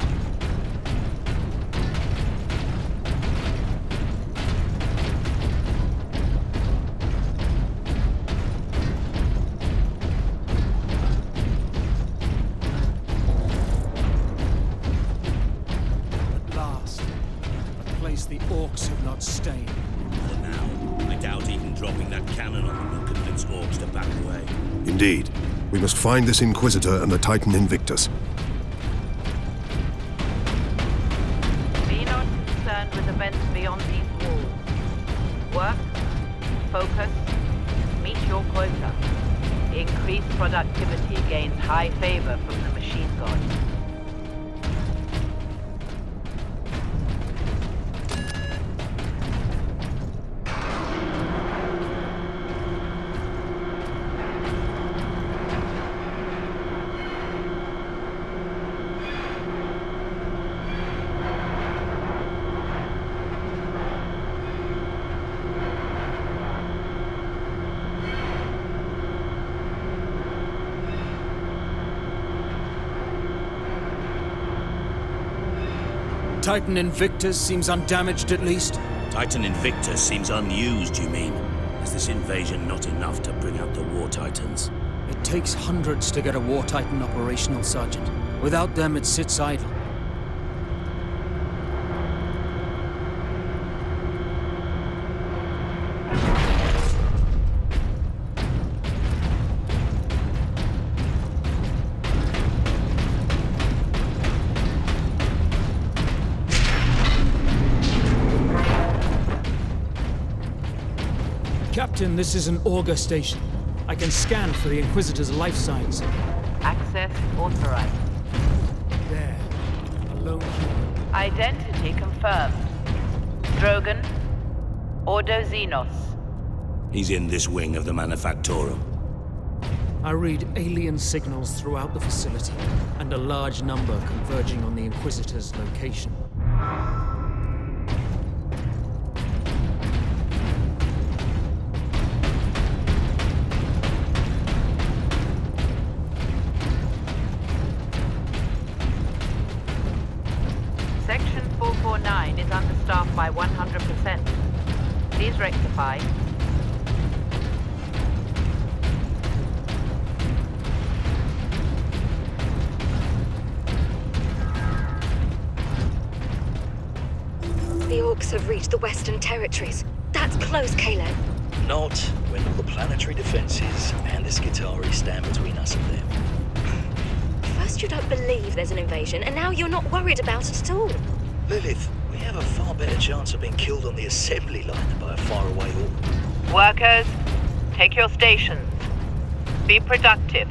At last, a place the orcs have not stained. For now, I doubt even dropping that cannon on them will convince orcs to back away. Indeed. We must find this Inquisitor and the Titan Invictus. Be not concerned with events beyond these walls. Work, focus, meet your quota. Increased productivity gains high favor from the machine god. Titan Invictus seems undamaged at least. Titan Invictus seems unused, you mean? Is this invasion not enough to bring out the War Titans? It takes hundreds to get a War Titan operational, Sergeant. Without them, it sits idle. Captain, this is an auger station. I can scan for the Inquisitor's life signs. Access authorized. There. A lone human. Identity confirmed. Drogon. Ordo Xenos. He's in this wing of the Manufactorum. I read alien signals throughout the facility, and a large number converging on the Inquisitor's location. Section 449 is understaffed by 100%. Please rectify. The orcs have reached the Western Territories. That's close, Caleb. Not when all the planetary defenses and the Skitarii stand between us and them. First you don't believe there's an invasion, and now you're not worried about it at all. Lilith, we have a far better chance of being killed on the assembly line than by a faraway orc. Workers, take your stations. Be productive.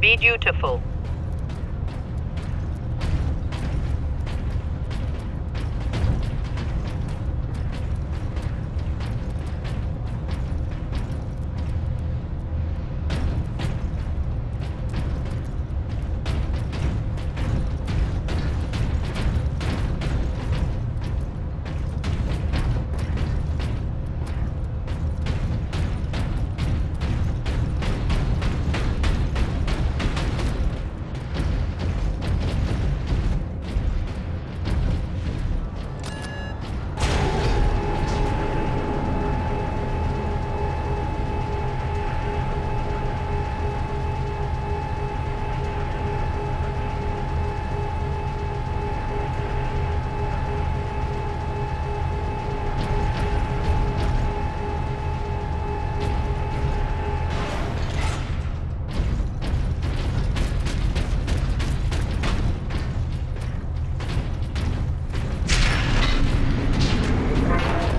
Be dutiful.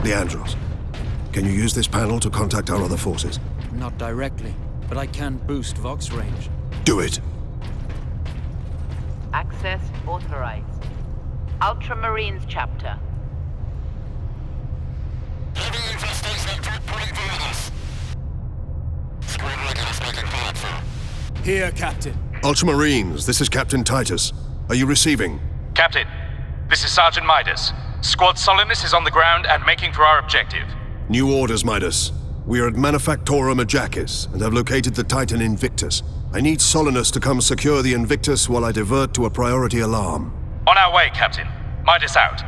Leandros, can you use this panel to contact our other forces? Not directly, but I can boost Vox range. Do it! Access authorized. Ultramarines chapter. Here, Captain. Ultramarines, this is Captain Titus. Are you receiving? Captain, this is Sergeant Midas. Squad Solinus is on the ground and making for our objective. New orders, Midas. We are at Manufactorum Ajakis and have located the Titan Invictus. I need Solinus to come secure the Invictus while I divert to a priority alarm. On our way, Captain. Midas out.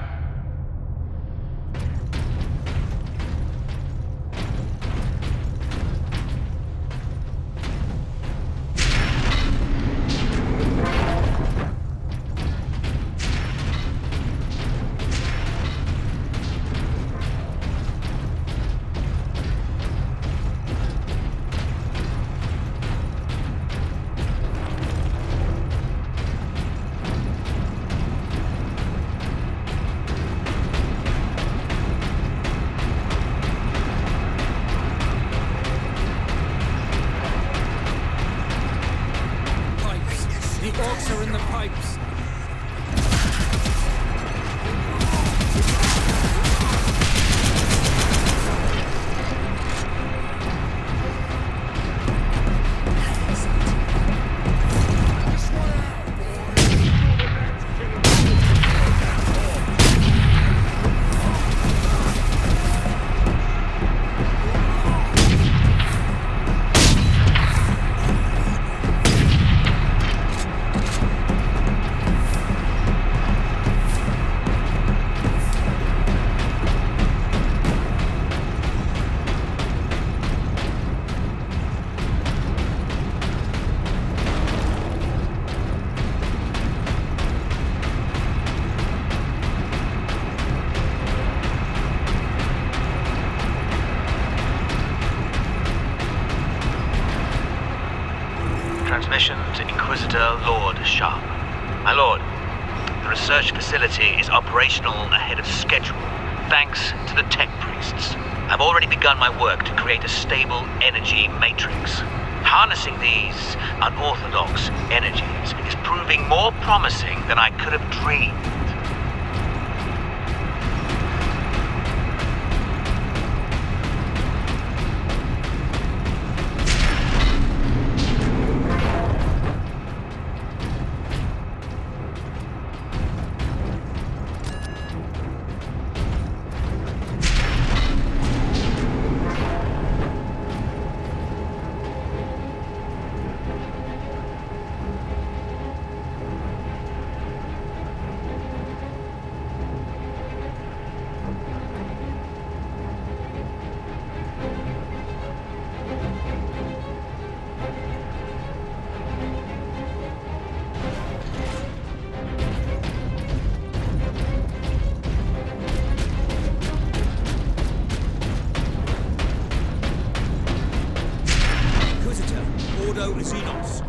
The orcs are in the pipes. Transmission to Inquisitor Lord Sharp. My lord, the research facility is operational ahead of schedule, thanks to the tech priests. I've already begun my work to create a stable energy matrix. Harnessing these unorthodox energies is proving more promising than I could have dreamed.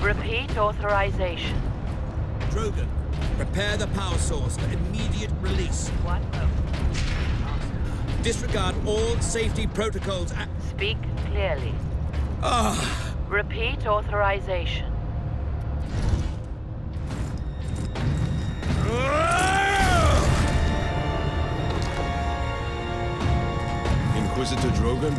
Repeat authorization. Drogan, prepare the power source for immediate release. What? Disregard all safety protocols. Speak clearly. Repeat authorization. Inquisitor Drogan?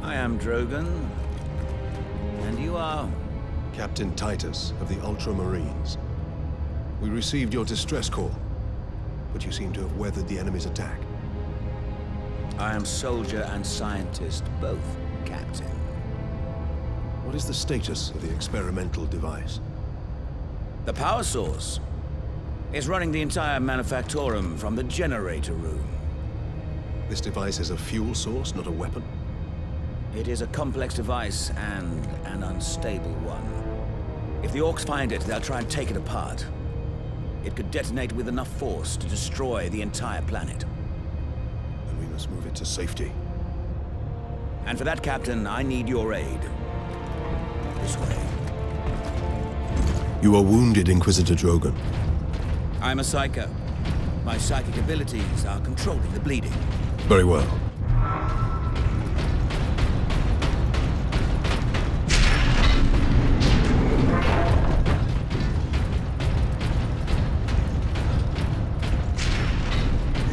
I am Drogan. And you are? Captain Titus of the Ultramarines. We received your distress call, but you seem to have weathered the enemy's attack. I am soldier and scientist, both, Captain. What is the status of the experimental device? The power source is running the entire Manufactorum from the generator room. This device is a fuel source, not a weapon? It is a complex device and an unstable one. If the orcs find it, they'll try and take it apart. It could detonate with enough force to destroy the entire planet. Then we must move it to safety. And for that, Captain, I need your aid. This way. You are wounded, Inquisitor Drogan. I'm a psycho. My psychic abilities are controlling the bleeding. Very well.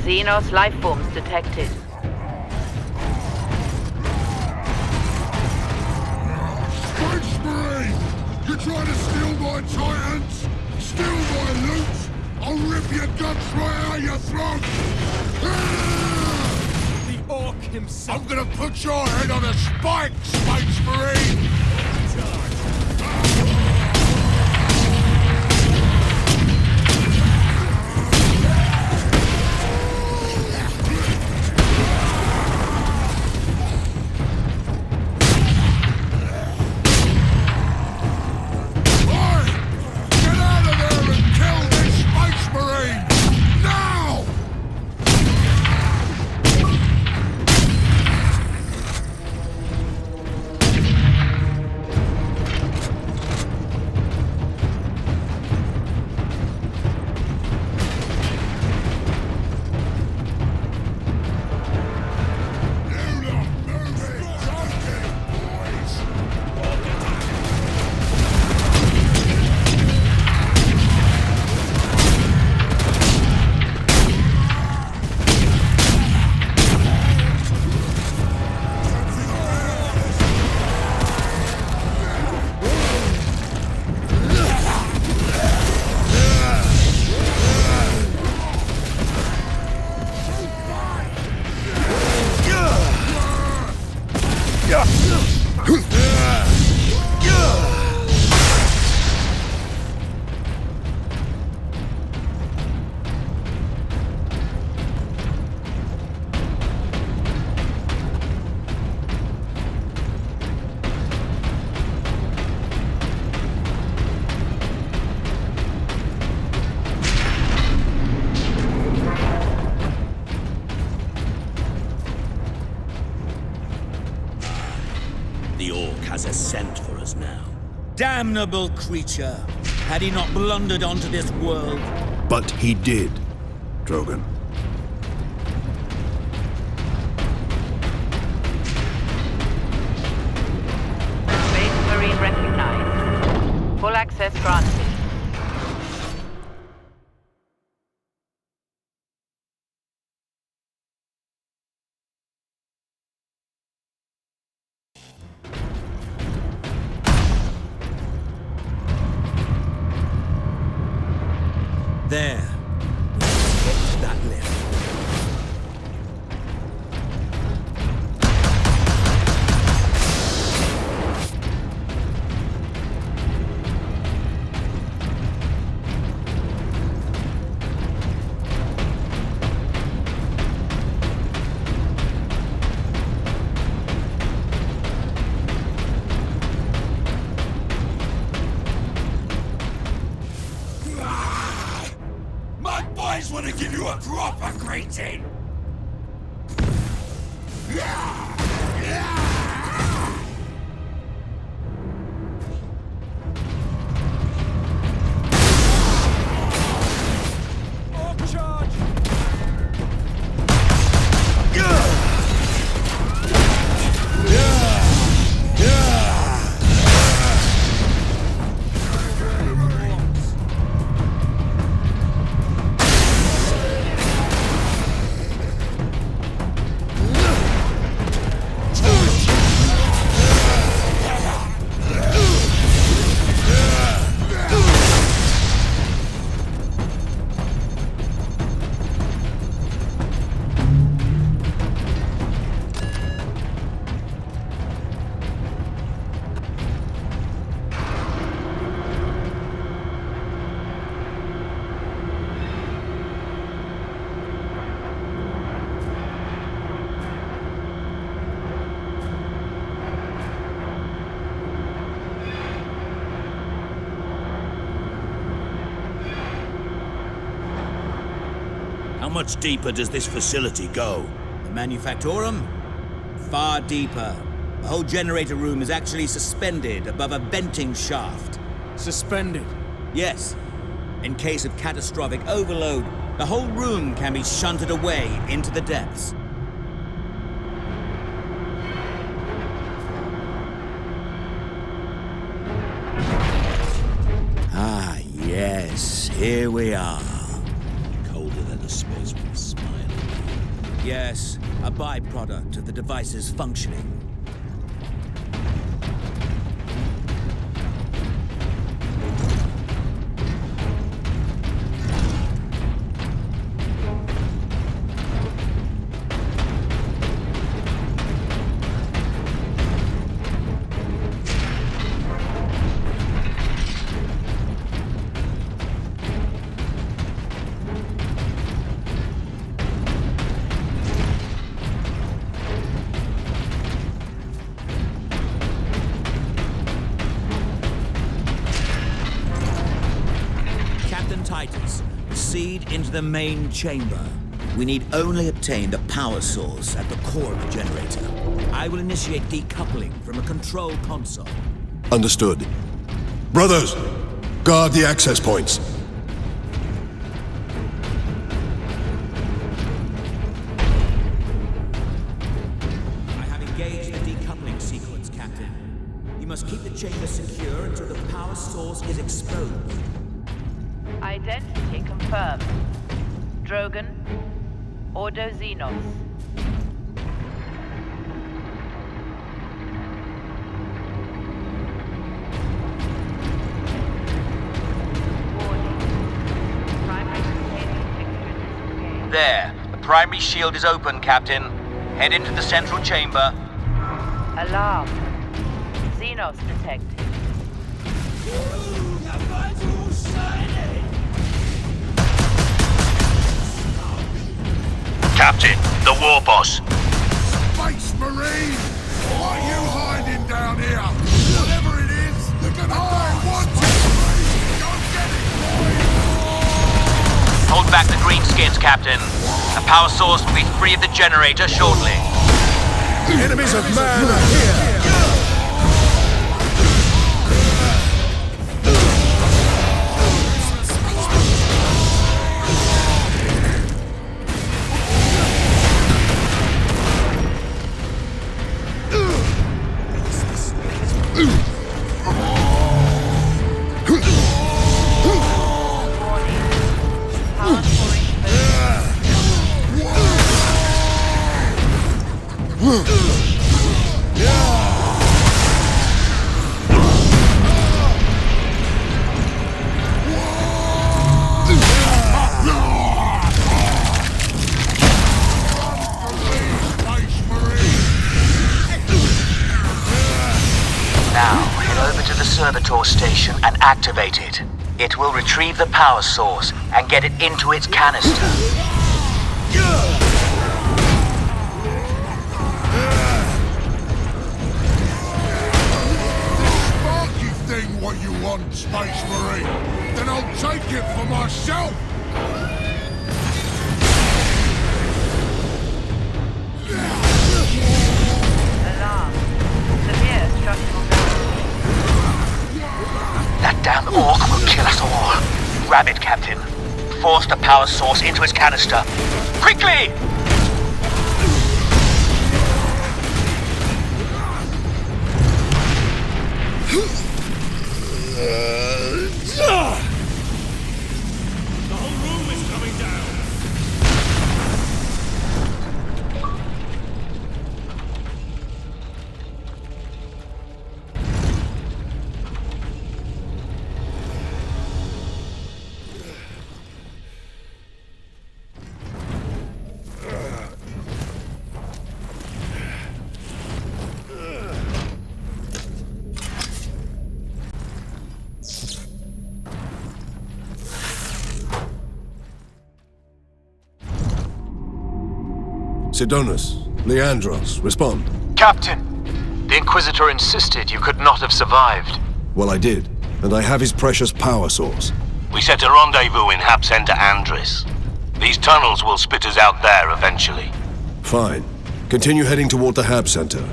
Xenos life forms detected. try to steal my Titans? Steal my loot? I'll rip your guts right out your throat! The Orc himself. I'm gonna put your head on a spike, Space Marine! Has a scent for us now. Damnable creature! Had he not blundered onto this world? But he did, Drogon. Space Marine recognized. Full access granted. There. Get to that lift. I just want to give you a proper greeting! How much deeper does this facility go? The Manufactorum? Far deeper. The whole generator room is actually suspended above a venting shaft. Suspended? Yes. In case of catastrophic overload, the whole room can be shunted away into the depths. Ah, yes, here we are. Colder than a spaceman's smile. Yes, a byproduct of the device's functioning. Titus. Proceed into the main chamber. We need only obtain the power source at the core of the generator. I will initiate decoupling from a control console. Understood. Brothers, guard the access points. I have engaged the decoupling sequence, Captain. You must keep the chamber secure until the power source is exposed. Identity confirmed. Drogon, Ordo Xenos. There. The primary shield is open, Captain. Head into the central chamber. Alarm. Xenos detected. Captain, the war boss. Space Marine! What are you hiding down here? Whatever it is, they're gonna die wanting! Go get it, Hold back the greenskins, Captain. The power source will be free of the generator shortly. Enemies of man are here! Servitor station and activate it. It will retrieve the power source and get it into its canister. Sparky thing what you want, Space Marine. Then I'll take it for myself. Alarm. Severe structural damage. That damn orc will kill us all. Grab it, Captain. Force the power source into its canister. Quickly! The whole room is coming down. Sidonus, Leandros, respond. Captain, the Inquisitor insisted you could not have survived. Well, I did, and I have his precious power source. We set a rendezvous in Hab Center Andris. These tunnels will spit us out there eventually. Fine. Continue heading toward the Hab Center.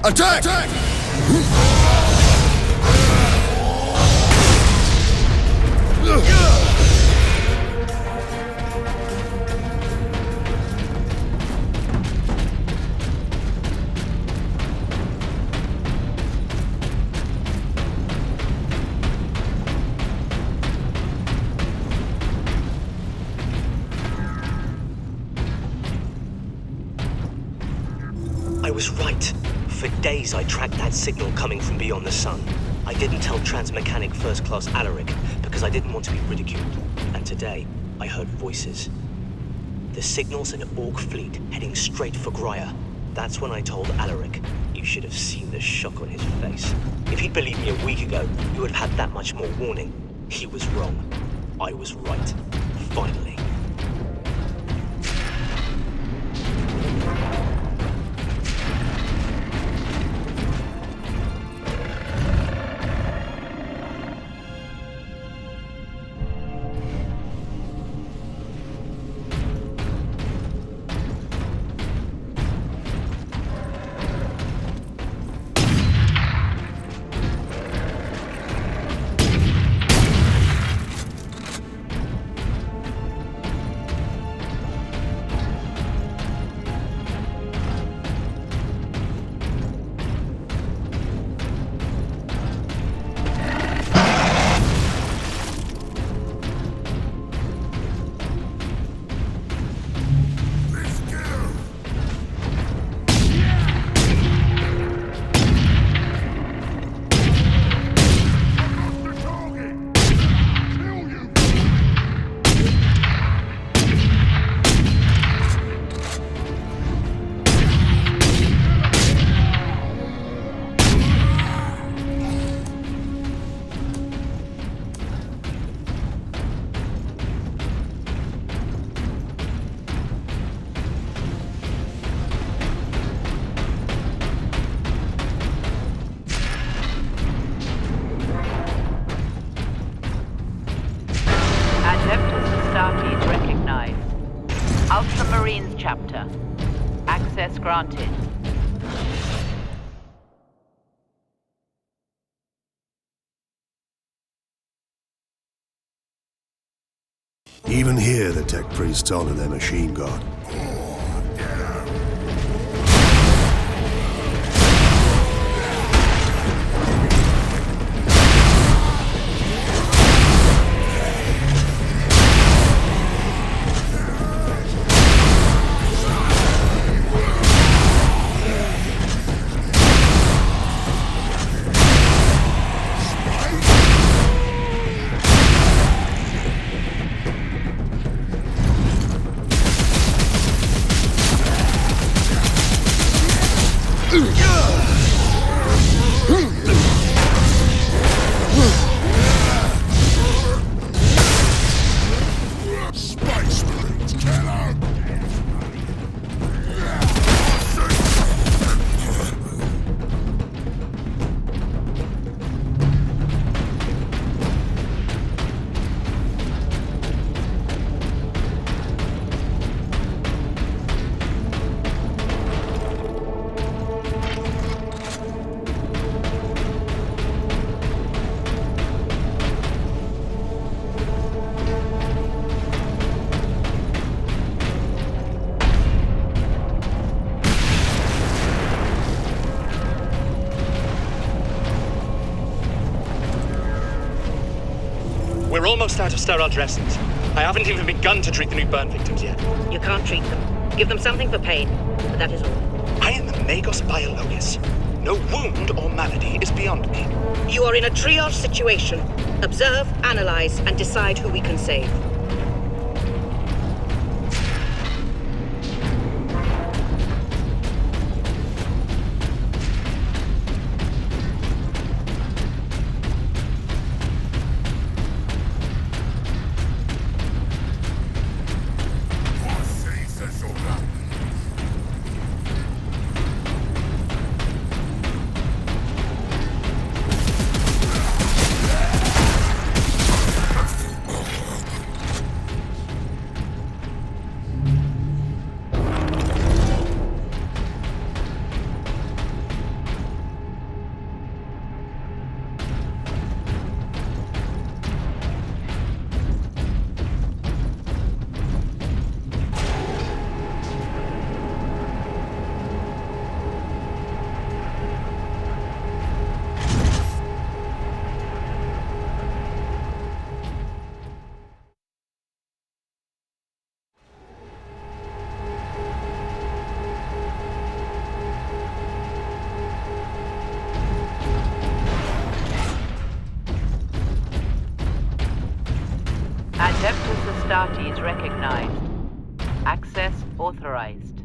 Attack! I was right. For days I tracked that signal coming from beyond the sun. I didn't tell Transmechanic First Class Alaric because I didn't want to be ridiculed. And today, I heard voices. The signal's an Orc fleet heading straight for Grya. That's when I told Alaric, You should have seen the shock on his face. If he'd believed me a week ago, you would have had that much more warning. He was wrong. I was right. Finally. Ultramarines chapter. Access granted. Even here, the tech priests honor their machine god. We're almost out of sterile dressings. I haven't even begun to treat the new burn victims yet. You can't treat them. Give them something for pain, but that is all. I am the Magos Biologis. No wound or malady is beyond me. You are in a triage situation. Observe, analyze, and decide who we can save. Adeptus Astartes recognized. Access authorized.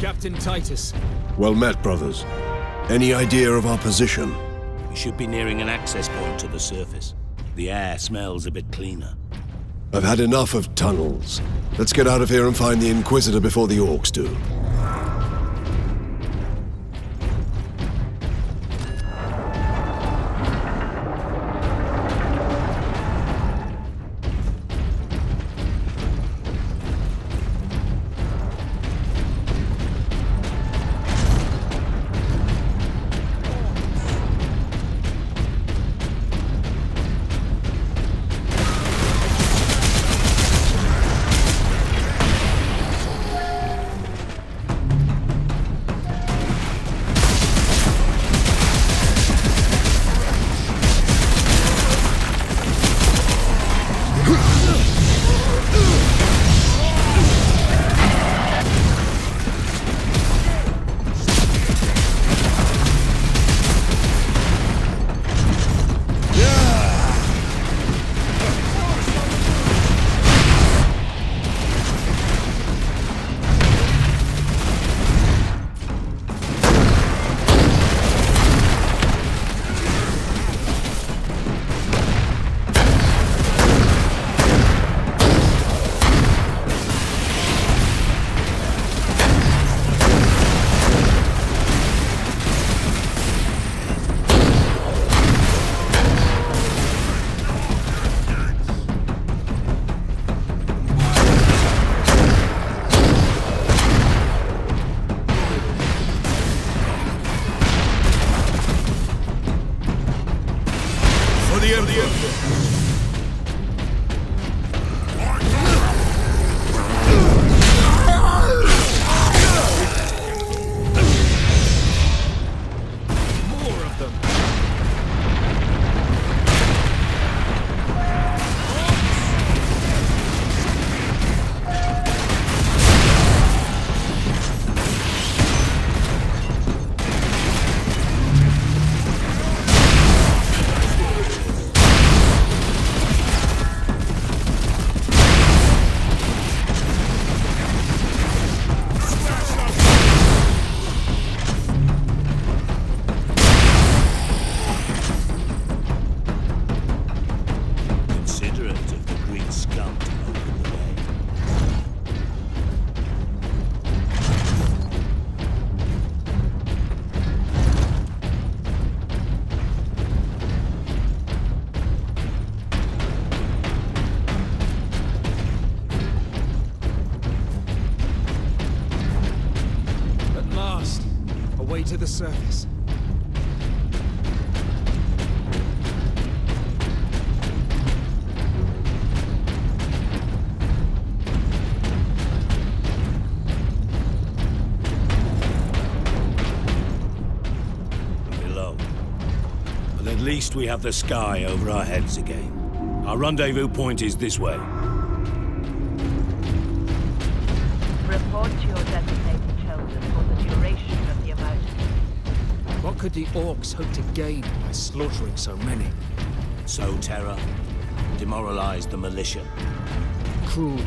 Captain Titus. Well met, brothers. Any idea of our position? We should be nearing an access point to the surface. The air smells a bit cleaner. I've had enough of tunnels. Let's get out of here and find the Inquisitor before the Orcs do. To the surface. Below. But at least we have the sky over our heads again. Our rendezvous point is this way. Report to your designated shelters for the duration of the emergency. What could the Orcs hope to gain by slaughtering so many? Sow terror, demoralize the militia. Cruel,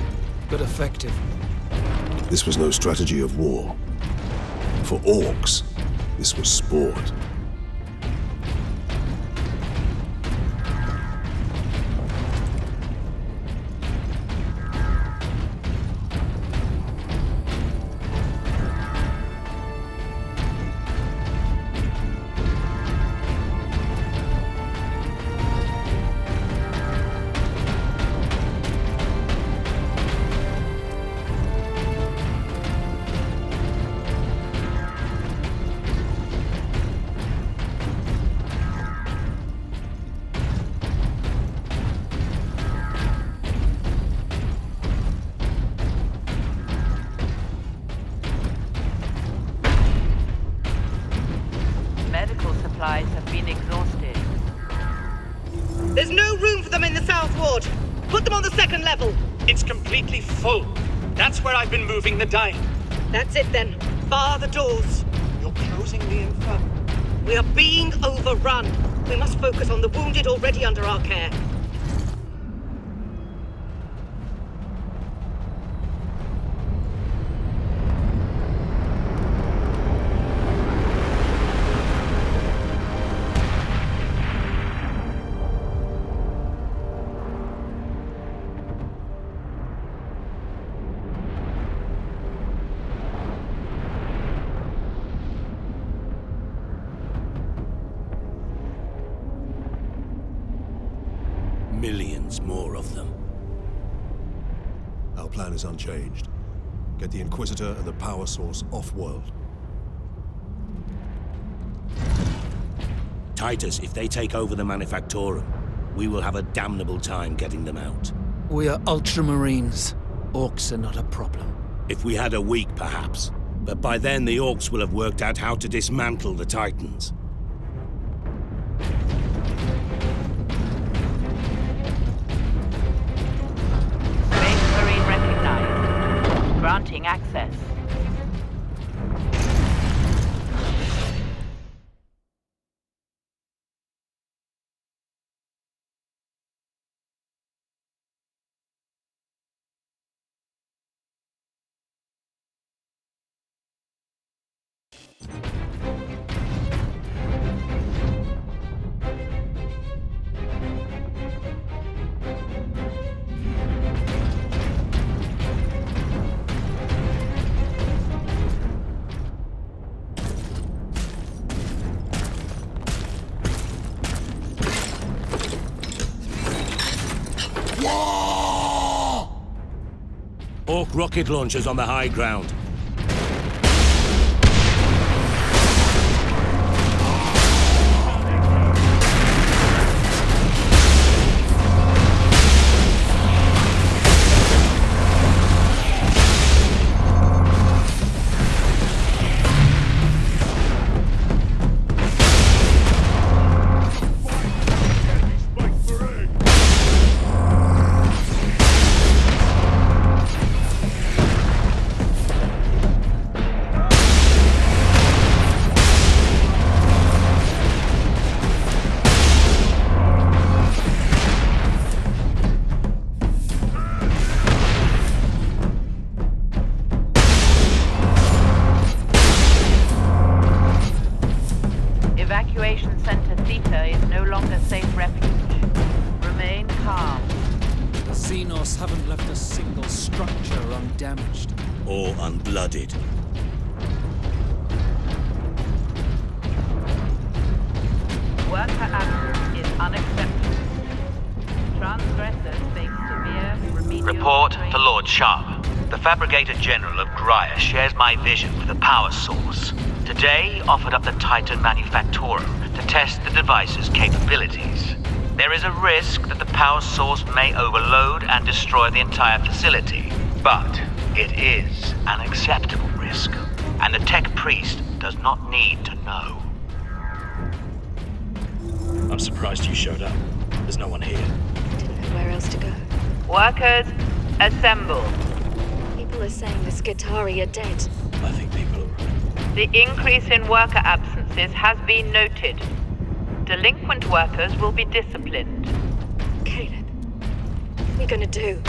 but effective. This was no strategy of war. For Orcs, this was sport. Supplies have been exhausted. There's no room for them in the South Ward. Put them on the second level. It's completely full. That's where I've been moving the dying. That's it then. Bar the doors. You're closing the Inferno. We are being overrun. We must focus on the wounded already under our care. Millions more of them. Our plan is unchanged. Get the Inquisitor and the power source off-world. Titus, if they take over the Manufactorum, we will have a damnable time getting them out. We are Ultramarines. Orcs are not a problem. If we had a week, perhaps. But by then, the Orcs will have worked out how to dismantle the Titans. Space Marine recognized. Granting access. Orc rocket launchers on the high ground. Evacuation Center Theta is no longer safe refuge. Remain calm. The Xenos haven't left a single structure undamaged. Or unblooded. Worker absence is unacceptable. Transgressors face severe remedial... Report to Lord Sharp. The Fabricator General of Graya shares my vision for the power source. Today, offered up the Titan Manufactorum to test the device's capabilities. There is a risk that the power source may overload and destroy the entire facility. But it is an acceptable risk. And the Tech Priest does not need to know. I'm surprised you showed up. There's no one here. Didn't know where else to go. Workers, assemble. People are saying the Skitarii are dead. I think people are right. The increase in worker absences has been noted. Delinquent workers will be disciplined. Caleb, what are we gonna do?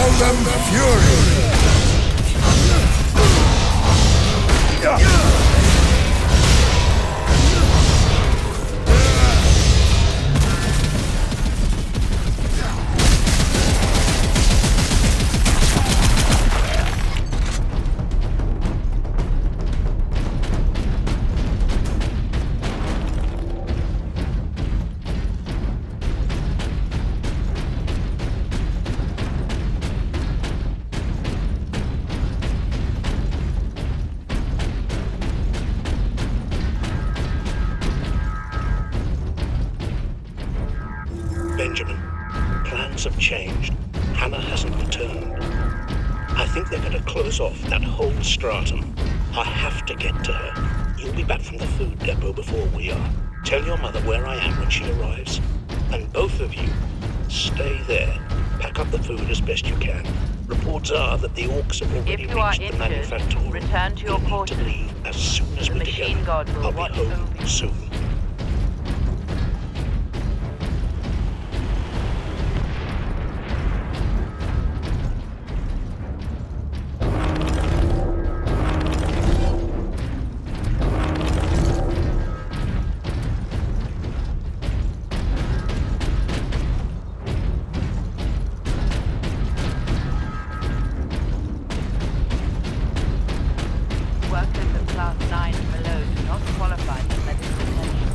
Show them fury! Benjamin, plans have changed. Hannah hasn't returned. I think they're going to close off that whole stratum. I have to get to her. You'll be back from the food depot before we are. Tell your mother where I am when she arrives. And both of you, stay there. Pack up the food as best you can. Reports are that the orcs have already reached the manufactory. Return to your quarters. To leave as soon as we're together. I'll be home soon. Workers of Class 9 and below do not qualify for medical attention.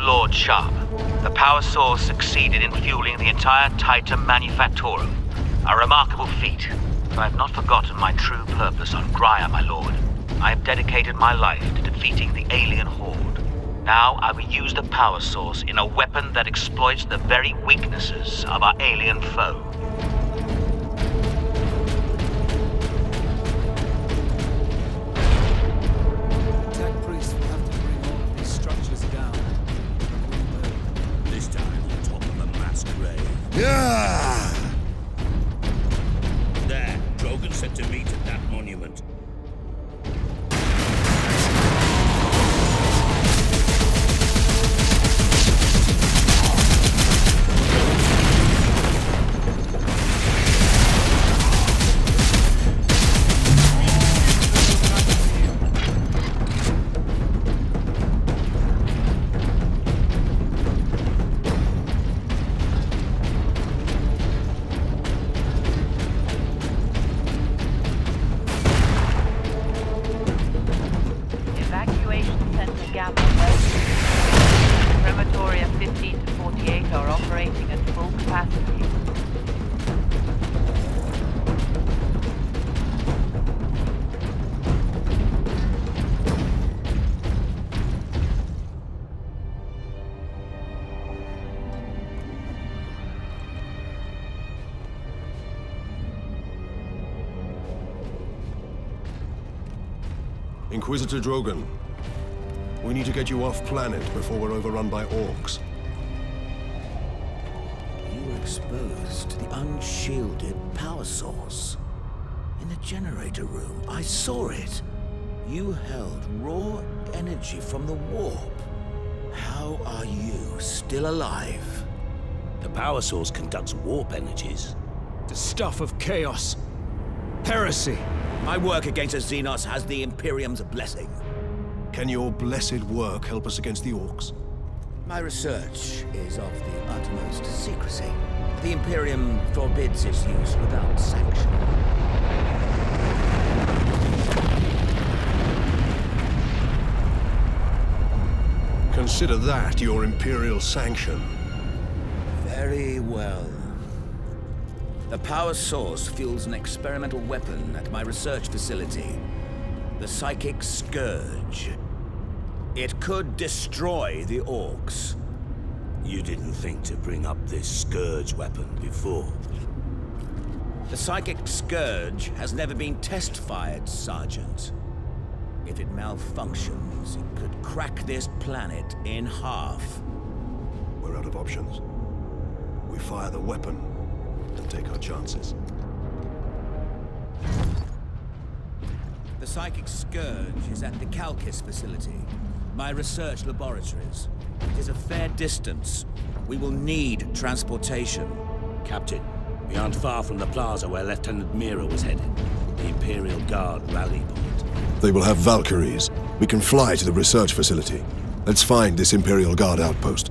Lord Sharp. The power source succeeded in fueling the entire Titan Manufactorum. A remarkable feat, but I have not forgotten my true purpose on Graia, my lord. I have dedicated my life to defeating the alien horde. Now I will use the power source in a weapon that exploits the very weaknesses of our alien foe. Yeah! There, Drogon said to meet at that monument. operating at full capacity. Inquisitor Drogon, we need to get you off planet before we're overrun by orcs. You were exposed to the unshielded power source. In the generator room, I saw it. You held raw energy from the warp. How are you still alive? The power source conducts warp energies. The stuff of chaos. Heresy. My work against the Xenos has the Imperium's blessing. Can your blessed work help us against the orcs? My research is of the utmost secrecy. The Imperium forbids its use without sanction. Consider that your Imperial sanction. Very well. The power source fuels an experimental weapon at my research facility. The Psychic Scourge. It could destroy the orcs. You didn't think to bring up this Scourge weapon before. The Psychic Scourge has never been test-fired, Sergeant. If it malfunctions, it could crack this planet in half. We're out of options. We fire the weapon and take our chances. The Psychic Scourge is at the Calkis facility, my research laboratories. It is a fair distance. We will need transportation. Captain, we aren't far from the plaza where Lieutenant Mira was headed. The Imperial Guard rally point. They will have Valkyries. We can fly to the research facility. Let's find this Imperial Guard outpost.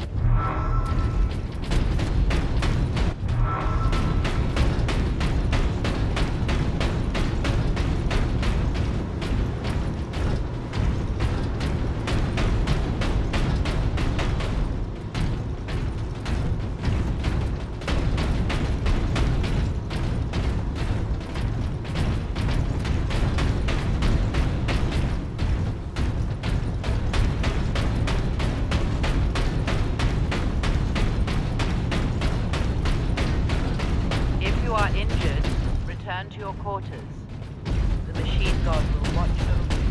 To your quarters. The machine god will watch over you.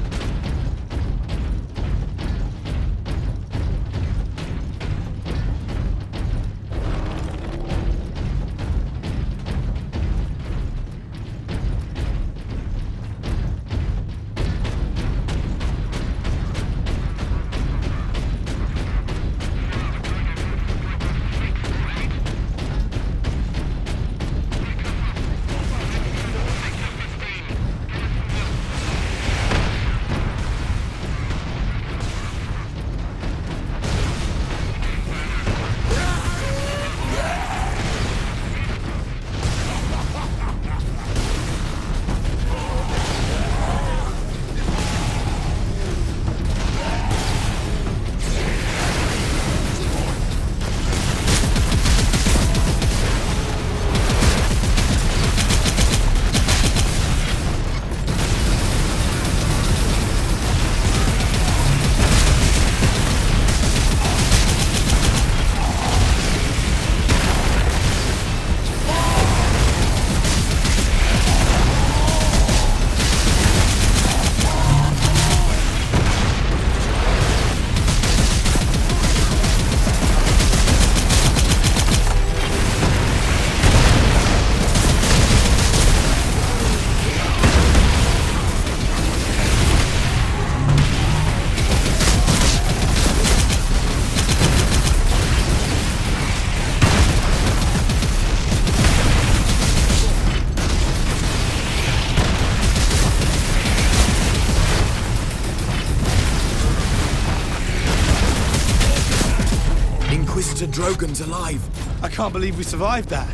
Inquisitor Drogon's alive. I can't believe we survived that.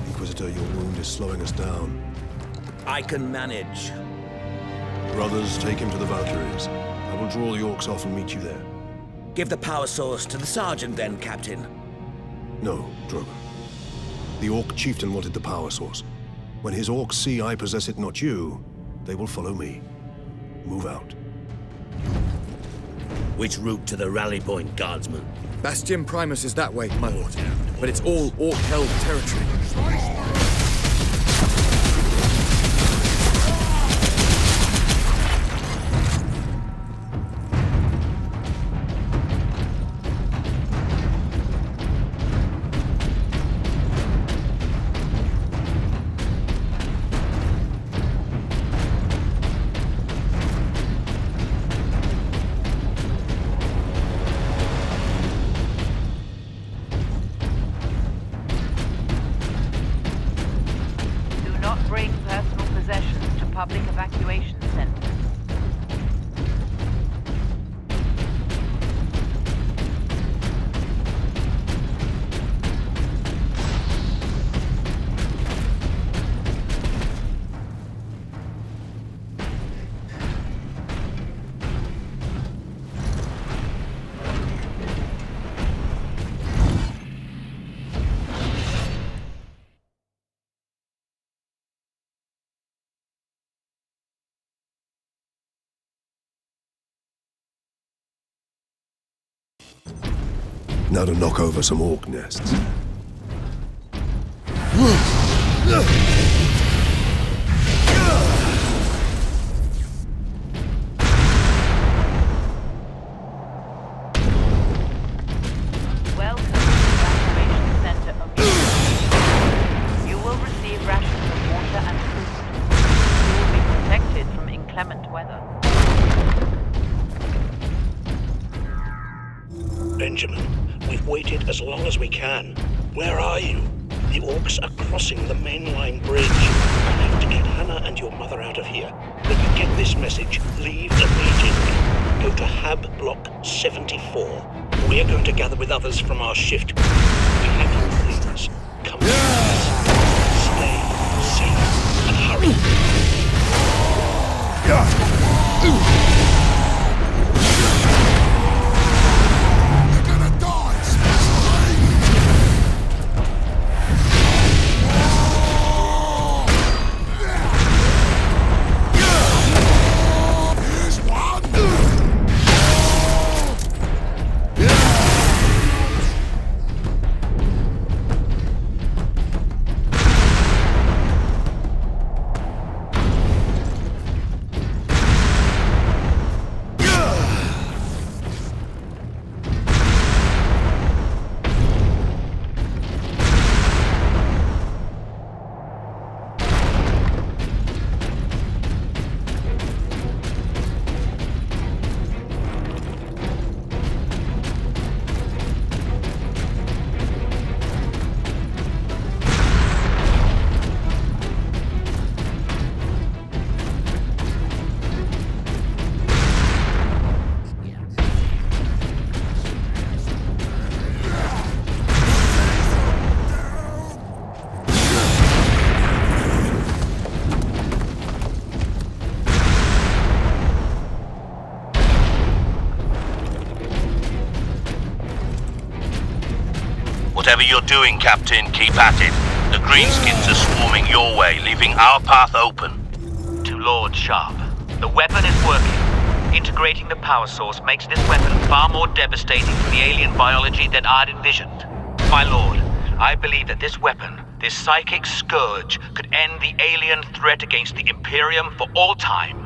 Inquisitor, your wound is slowing us down. I can manage. Brothers, take him to the Valkyries. I will draw the orcs off and meet you there. Give the power source to the sergeant then, Captain. No, Drogon. The orc chieftain wanted the power source. When his orcs see I possess it, not you, they will follow me. Move out. Which route to the rally point, guardsman? Bastion Primus is that way, my lord. But it's all orc-held territory. Bring personal possessions to public evacuation centers. Now to knock over some orc nests. Welcome to the evacuation center of You will receive rations of water and food. You will be protected from inclement weather. Benjamin, we've waited as long as we can. Where are you? The orcs are crossing the mainline bridge. I have to get Hannah and your mother out of here. When you get this message, leave immediately. Go to Hab Block 74. We are going to gather with others from our shift. We have your things. Come with us. Stay safe and hurry. Whatever you're doing, Captain, keep at it. The Greenskins are swarming your way, leaving our path open. To Lord Sharp, the weapon is working. Integrating the power source makes this weapon far more devastating to the alien biology than I'd envisioned. My lord, I believe that this weapon, this psychic scourge, could end the alien threat against the Imperium for all time.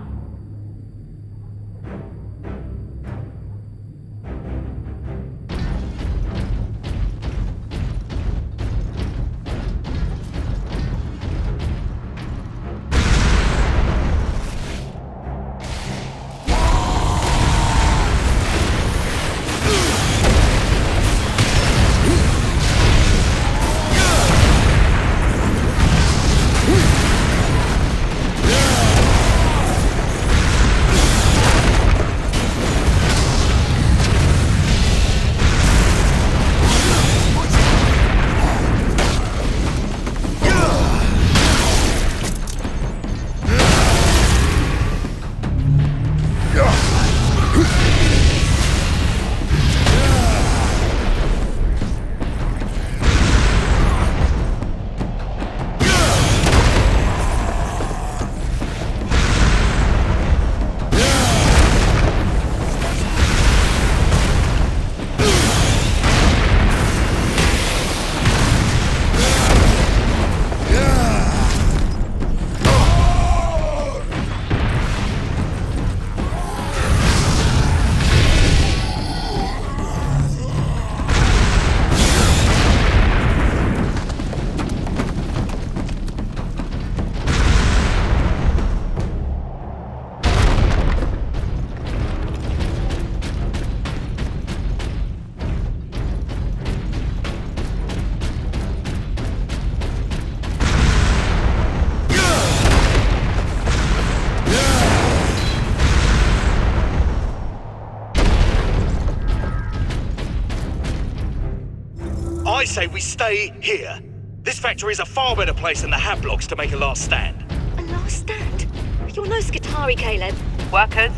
say we stay here. This factory is a far better place than the Hat Blocks to make a last stand. A last stand? You're no Skitari, Caleb. Workers,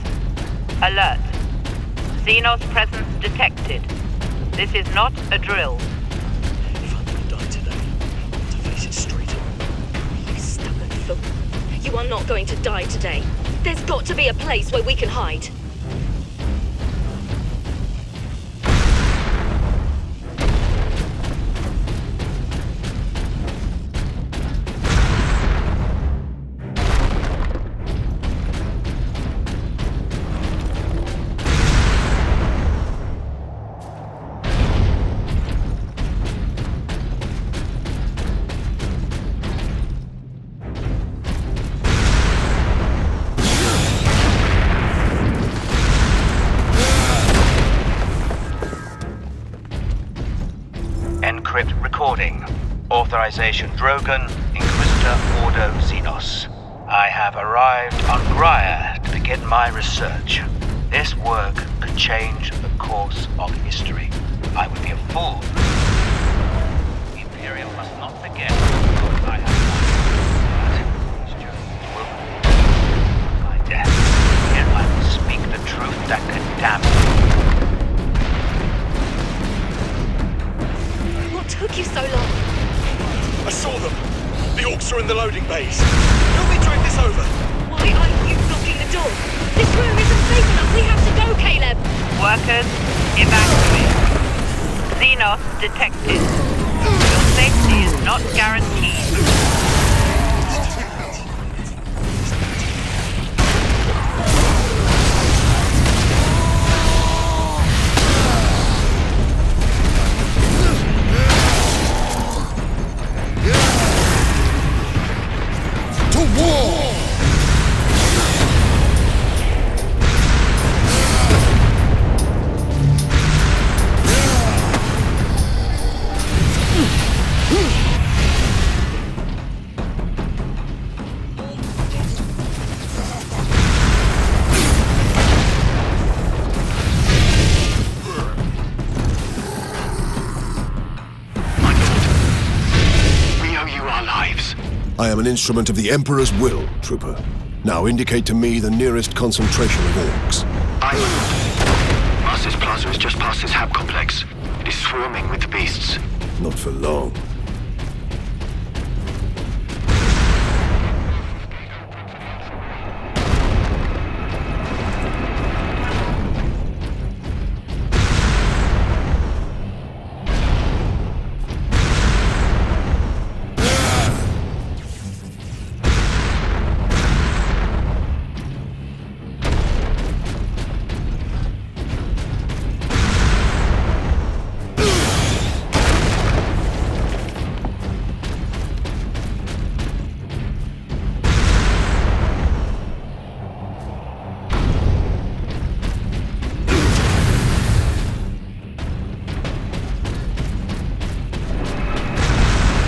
alert. Xenos presence detected. This is not a drill. If I'm gonna die today, I want to face it straight on. You stubborn fool. You are not going to die today. There's got to be a place where we can hide. Encrypt recording. Authorization Drogon, Inquisitor Ordo Xenos. I have arrived on Graia to begin my research. This work could change the course of history. I would be a fool. The Imperium must not forget what I have done. But these journeys will end my death. Yet I will speak the truth that condemn me. What took you so long? I saw them. The Orcs are in the loading bays. Help me drag this over. Why are you blocking the door? This room isn't safe enough. We have to go, Caleb. Workers, evacuate. Xenos detected. Your safety is not guaranteed. I am an instrument of the Emperor's will, Trooper. Now indicate to me the nearest concentration of orcs. Master's Plaza is just past this hab complex. It is swarming with the beasts. Not for long.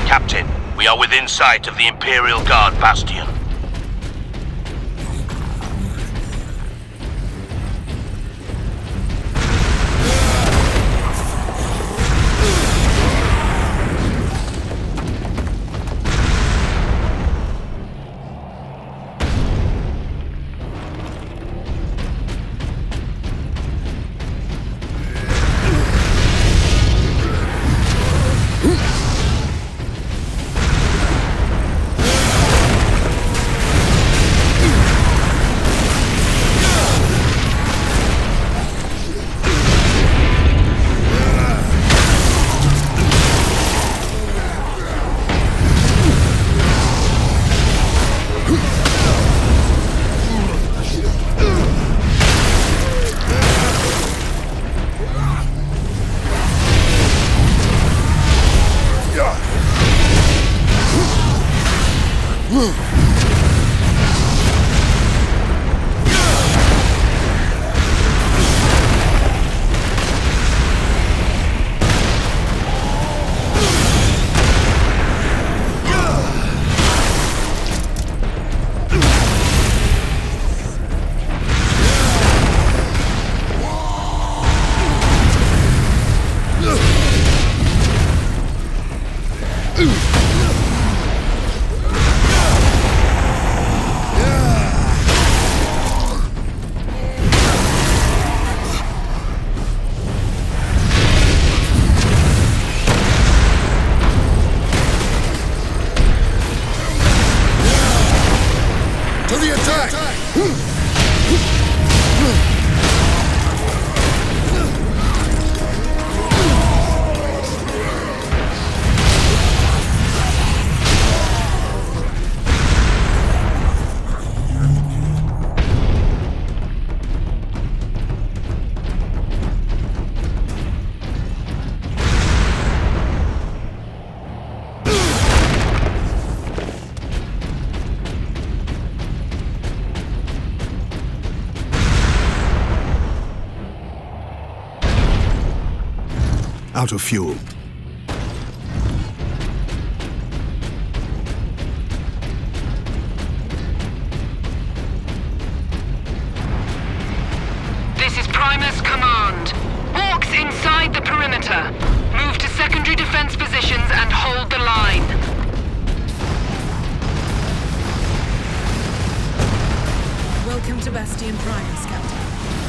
Captain, we are within sight of the Imperial Guard Bastion. Out of fuel. This is Primus Command. Orcs inside the perimeter. Move to secondary defense positions and hold the line. Welcome to Bastion Primus, Captain.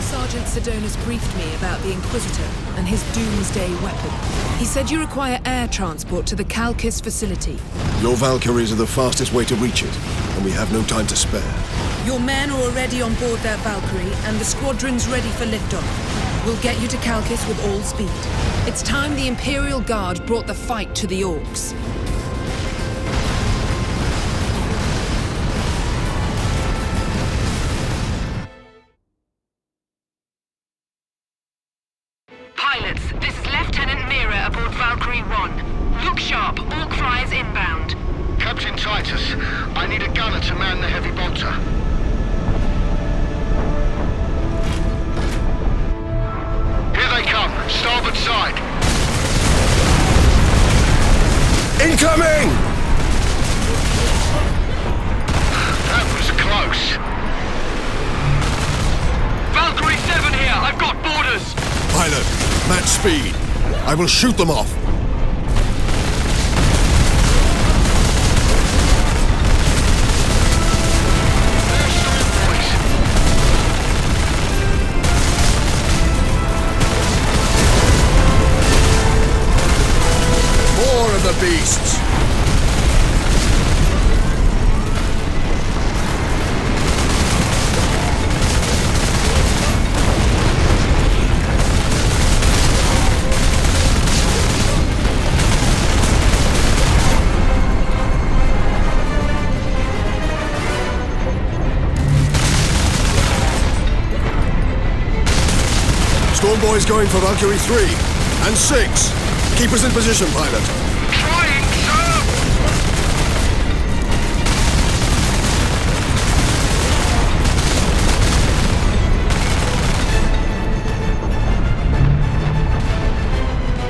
Sergeant Sedonis briefed me about the Inquisitor and his doomsday weapon. He said you require air transport to the Calcis facility. Your Valkyries are the fastest way to reach it, and we have no time to spare. Your men are already on board their Valkyrie, and the squadron's ready for liftoff. We'll get you to Calcis with all speed. It's time the Imperial Guard brought the fight to the Orcs. Pilots, this is Lieutenant Mira aboard Valkyrie 1. Look sharp, Orc flyers inbound. Captain Titus, I need a gunner to man the heavy bolter. Here they come, starboard side. Incoming! That was close. Valkyrie 7 here, I've got boarders. Pilot, match speed. I will shoot them off. More of the beasts. Stormboy's going for Valkyrie 3 and 6. Keep us in position, pilot. Trying, sir!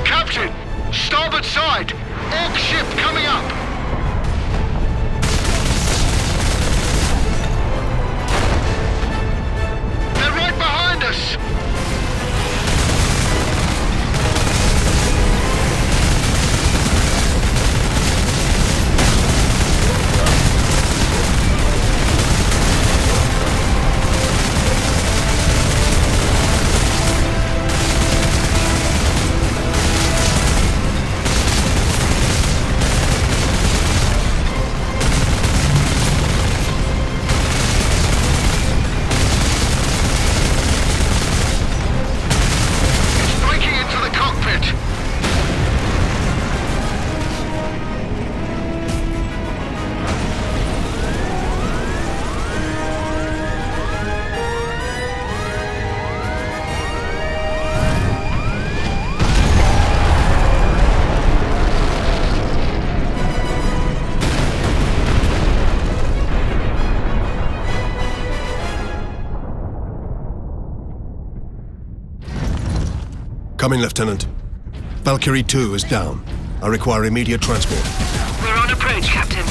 Captain! Starboard side! Orc ship coming up! They're right behind us! Coming, Lieutenant. Valkyrie 2 is down. I require immediate transport. We're on approach, Captain.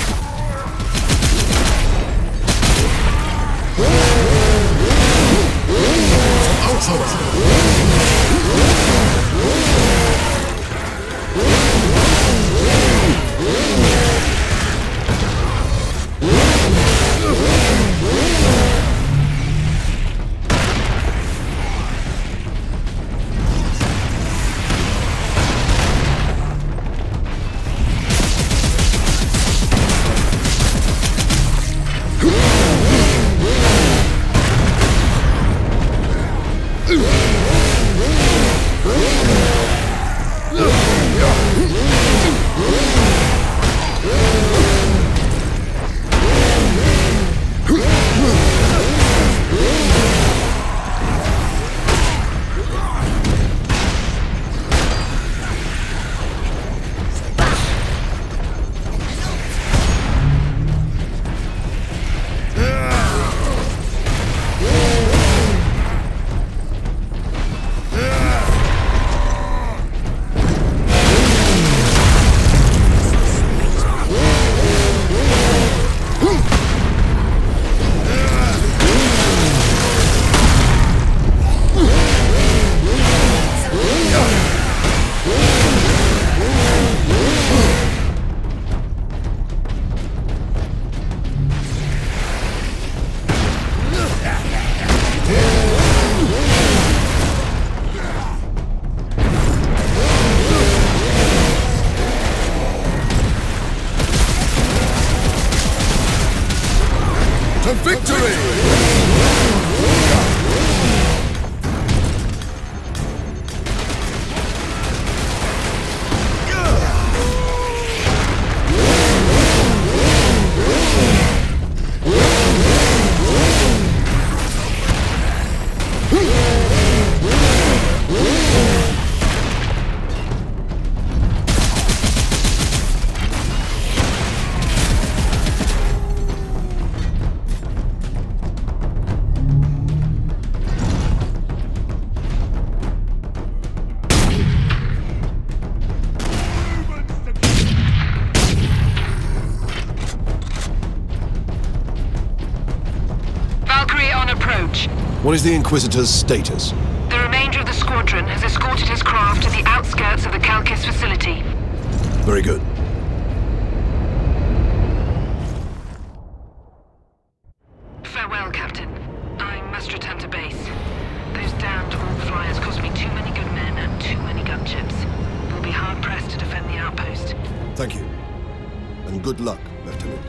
What is the Inquisitor's status? The remainder of the squadron has escorted his craft to the outskirts of the Calkis facility. Very good. Farewell, Captain. I must return to base. Those damned Orc flyers cost me too many good men and too many gunships. We'll be hard-pressed to defend the outpost. Thank you. And good luck, Lieutenant.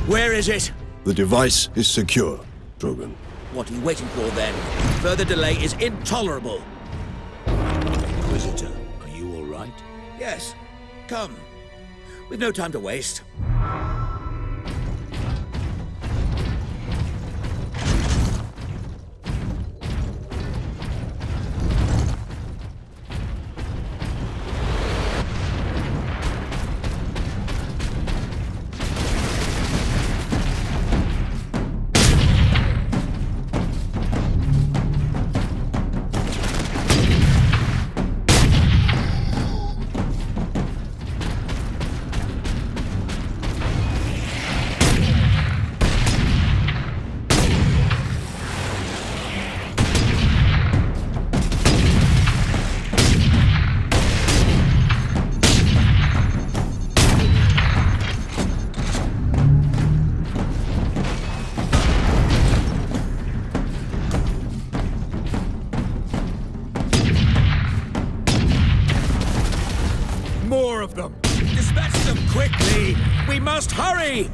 Where is it? The device is secure, Drogon. What are you waiting for, then? Further delay is intolerable. Inquisitor, are you all right? Yes. Come. We've no time to waste. More of them! Dispatch them quickly! We must hurry!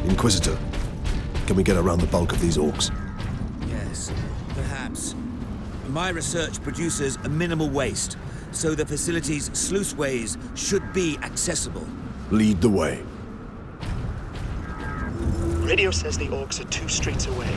Inquisitor, can we get around the bulk of these orcs? Yes, perhaps. My research produces a minimal waste, so the facility's sluiceways should be accessible. Lead the way. Radio says the orcs are 2 streets away.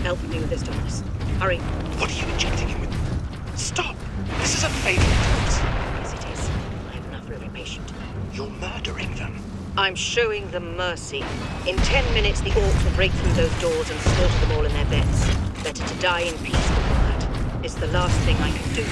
Help me with this, Thomas. Hurry. What are you injecting him with? Stop! This is a fatal dose. Yes, it is. I have enough for every patient. You're murdering them. I'm showing them mercy. In 10 minutes, the orcs will break through those doors and slaughter them all in their beds. Better to die in peace than that. It's the last thing I can do.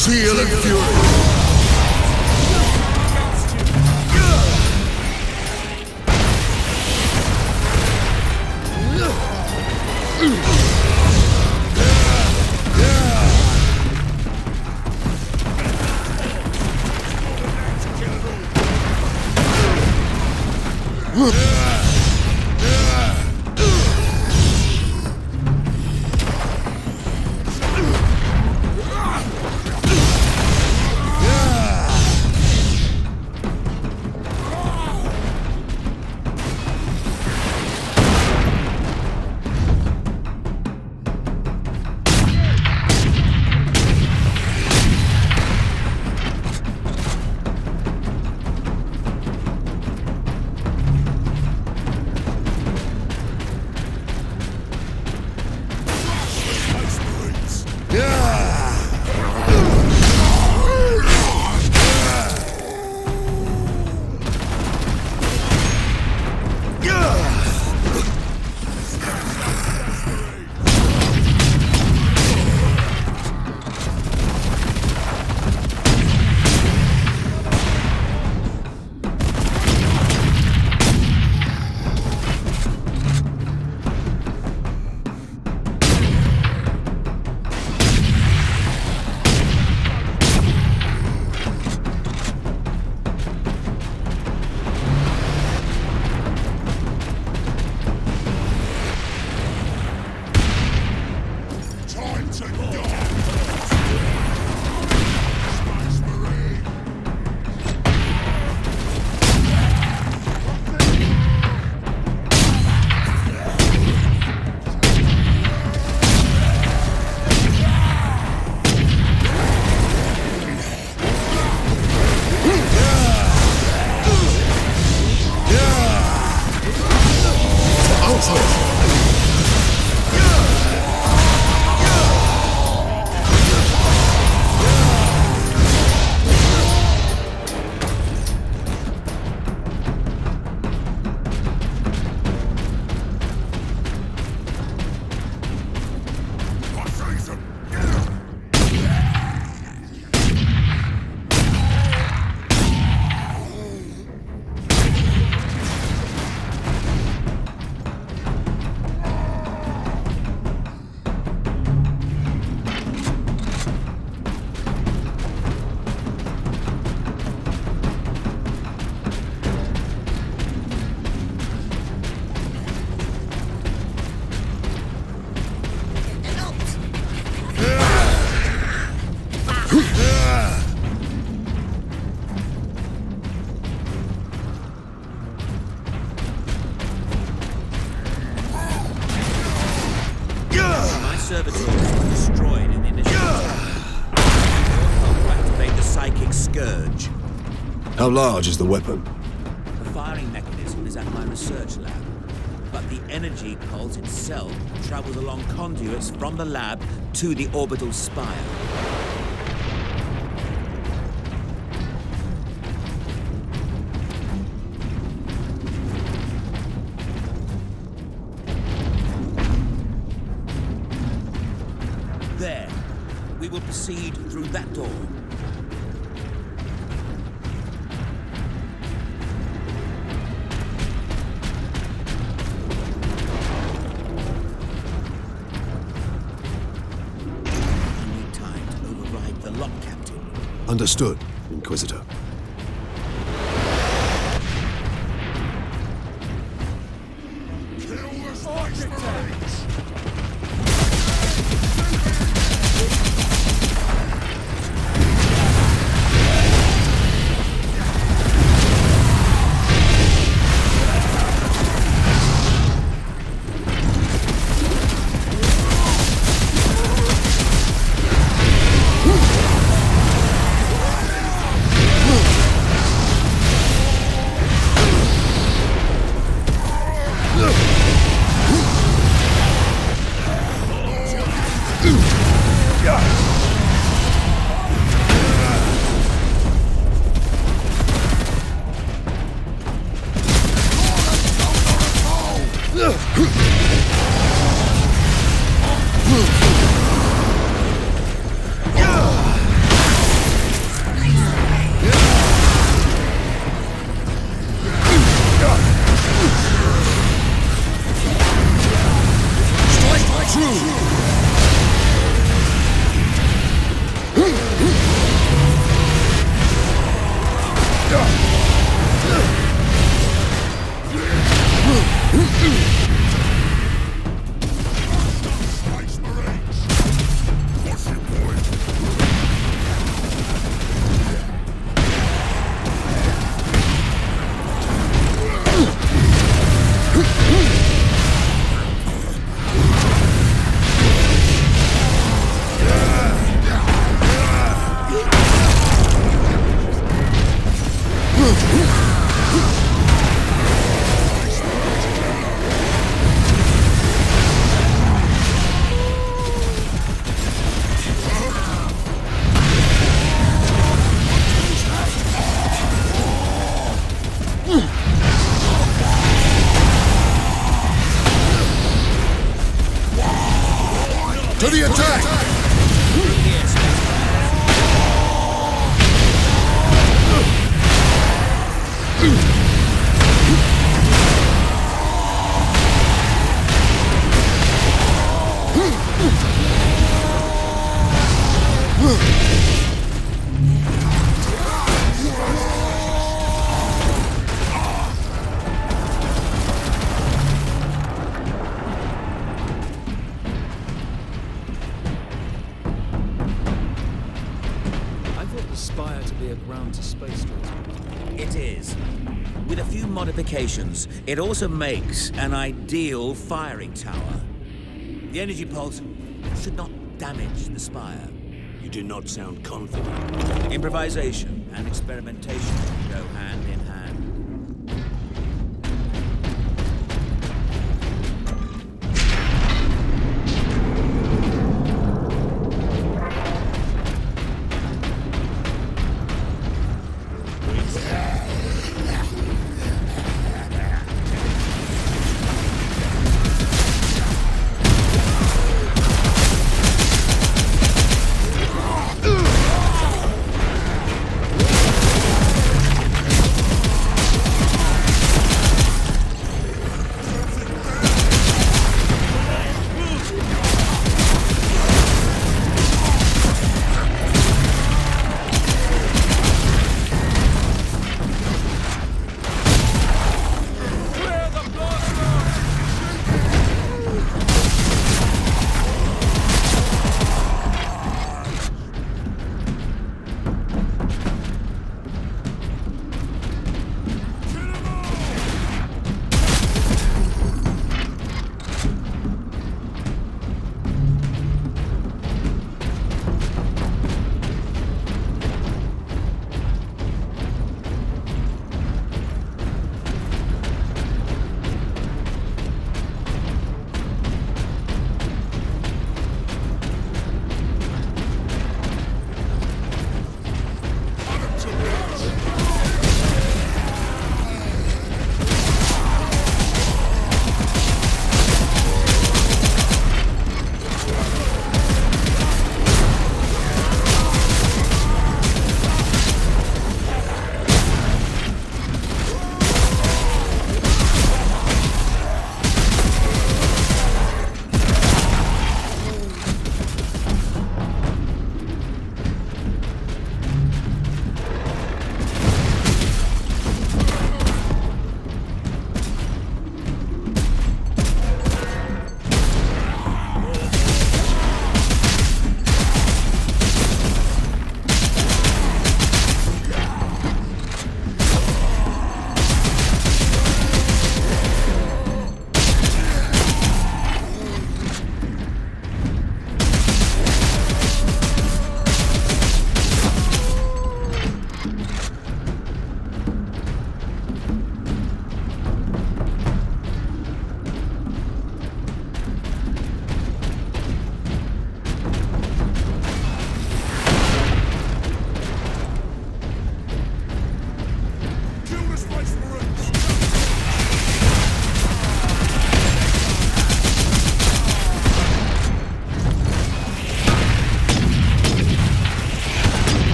Zeal and fury! Servitors were destroyed in the initial attack. Help to activate the psychic scourge. How large is the weapon? The firing mechanism is at my research lab, but the energy pulse itself travels along conduits from the lab to the orbital spire. There. We will proceed through that door. I need time to override the lock, Captain. Understood, Inquisitor. To the attack! Spire to be a ground-to-space transport. It is. With a few modifications, it also makes an ideal firing tower. The energy pulse should not damage the spire. You do not sound confident. Improvisation and experimentation go hand in hand.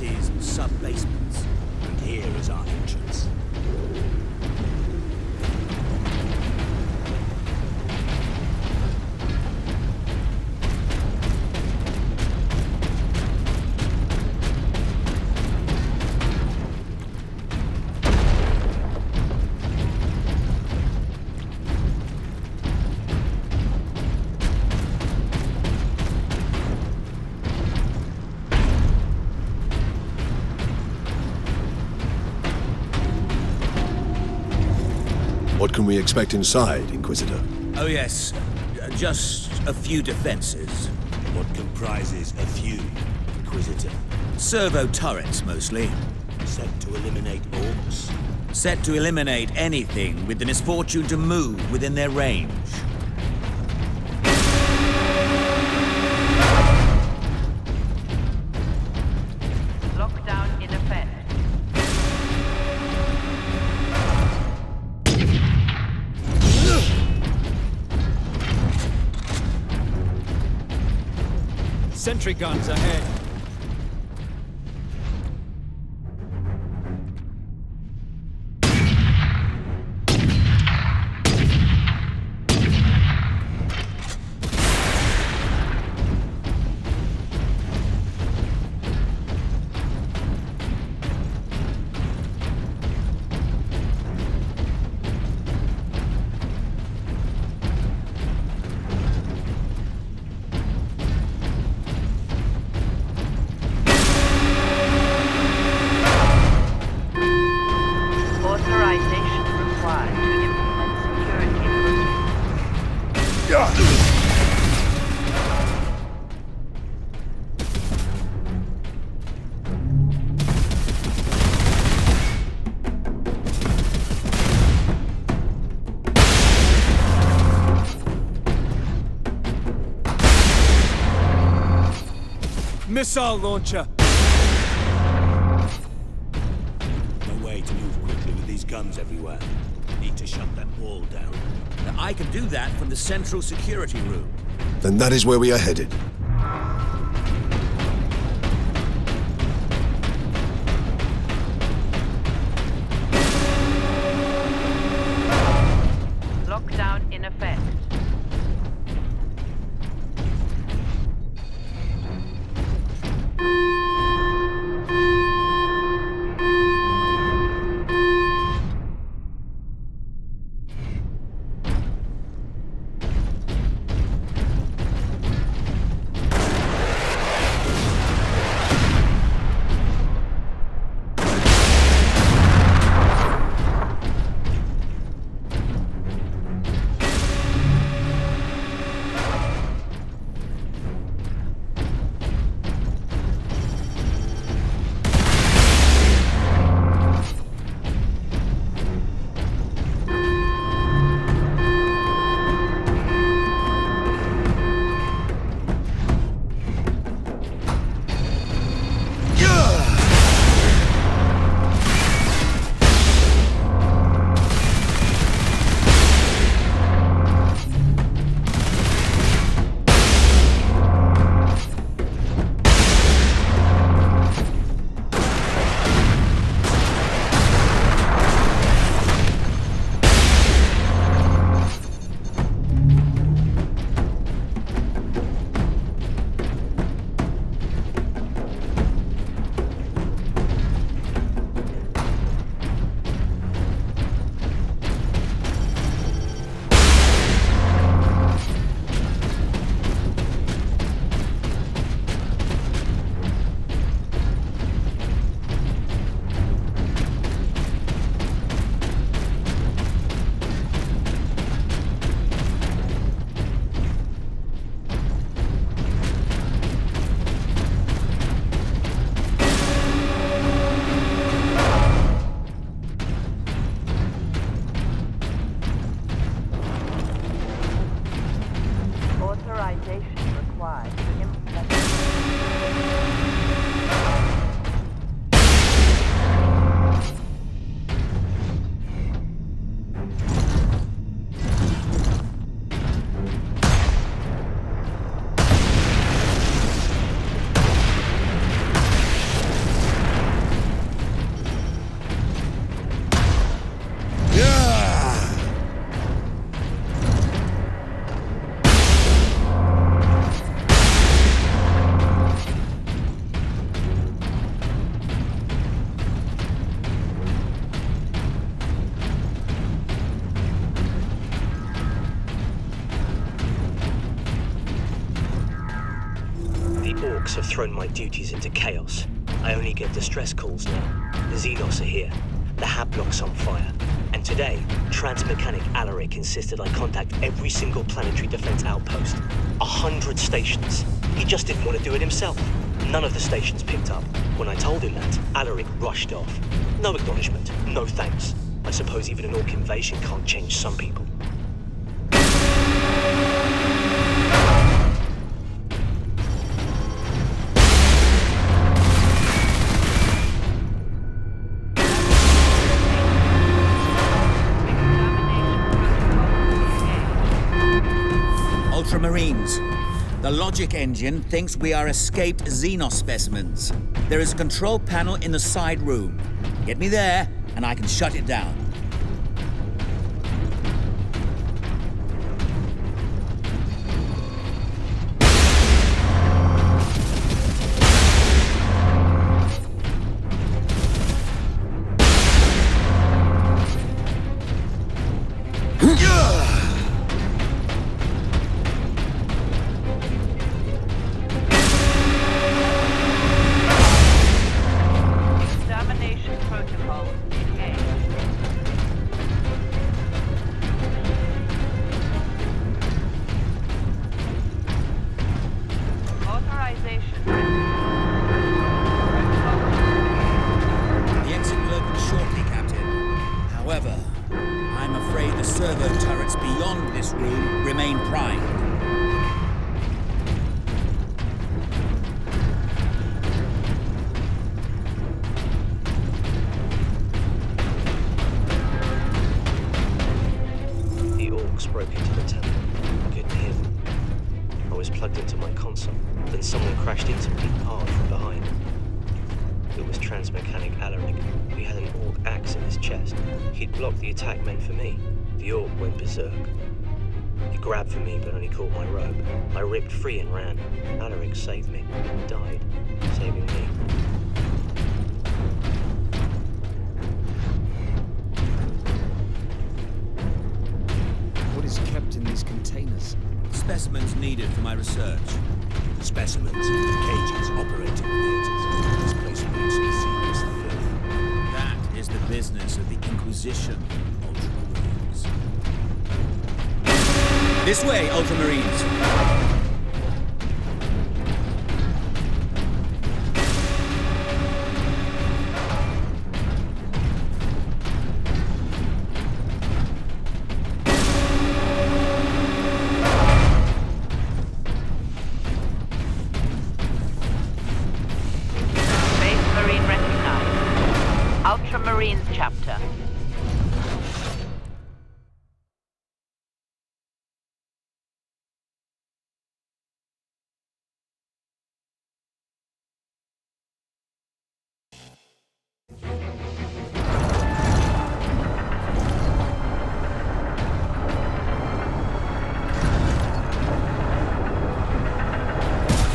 cavities and sub-basements. And here is our entrance. What can we expect inside, Inquisitor? Oh yes, just a few defenses. What comprises a few, Inquisitor? Servo turrets, mostly. Set to eliminate orcs? Set to eliminate anything with the misfortune to move within their range. Lockdown in effect. Sentry guns ahead. Authorization required to implement security protocols. Missile launcher. No way to move quickly with these guns everywhere. Need to shut them all down. Now, I can do that from the central security room. Then that is where we are headed. Lockdown in effect. have thrown my duties into chaos. I only get distress calls now. The Xenos are here. The hab block's on fire. And today, Transmechanic Alaric insisted I contact every single planetary defense outpost. 100 stations. He just didn't want to do it himself. None of the stations picked up. When I told him that, Alaric rushed off. No acknowledgement, no thanks. I suppose even an Orc invasion can't change some people. Ultramarines. The logic engine thinks we are escaped Xenos specimens. There is a control panel in the side room. Get me there, and I can shut it down. Broke into the temple. I couldn't hear them. I was plugged into my console. Then someone crashed into me hard from behind. It was Transmechanic Alaric. He had an Orc axe in his chest. He'd blocked the attack meant for me. The Orc went berserk. He grabbed for me but only caught my robe. I ripped free and ran. Alaric saved me. Died, saving me. Kept in these containers. Specimens needed for my research. Specimens, cages, operating theaters. This place reeks of serious filth. That is the business of the Inquisition, Ultramarines. This way, Ultramarines! Ultramarines chapter.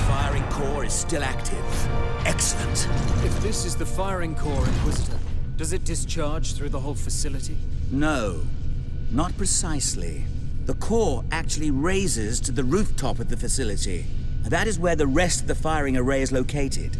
Firing core is still active. Excellent. If this is the firing core, Inquisitor, does it discharge through the whole facility? No, not precisely. The core actually raises to the rooftop of the facility. That is where the rest of the firing array is located.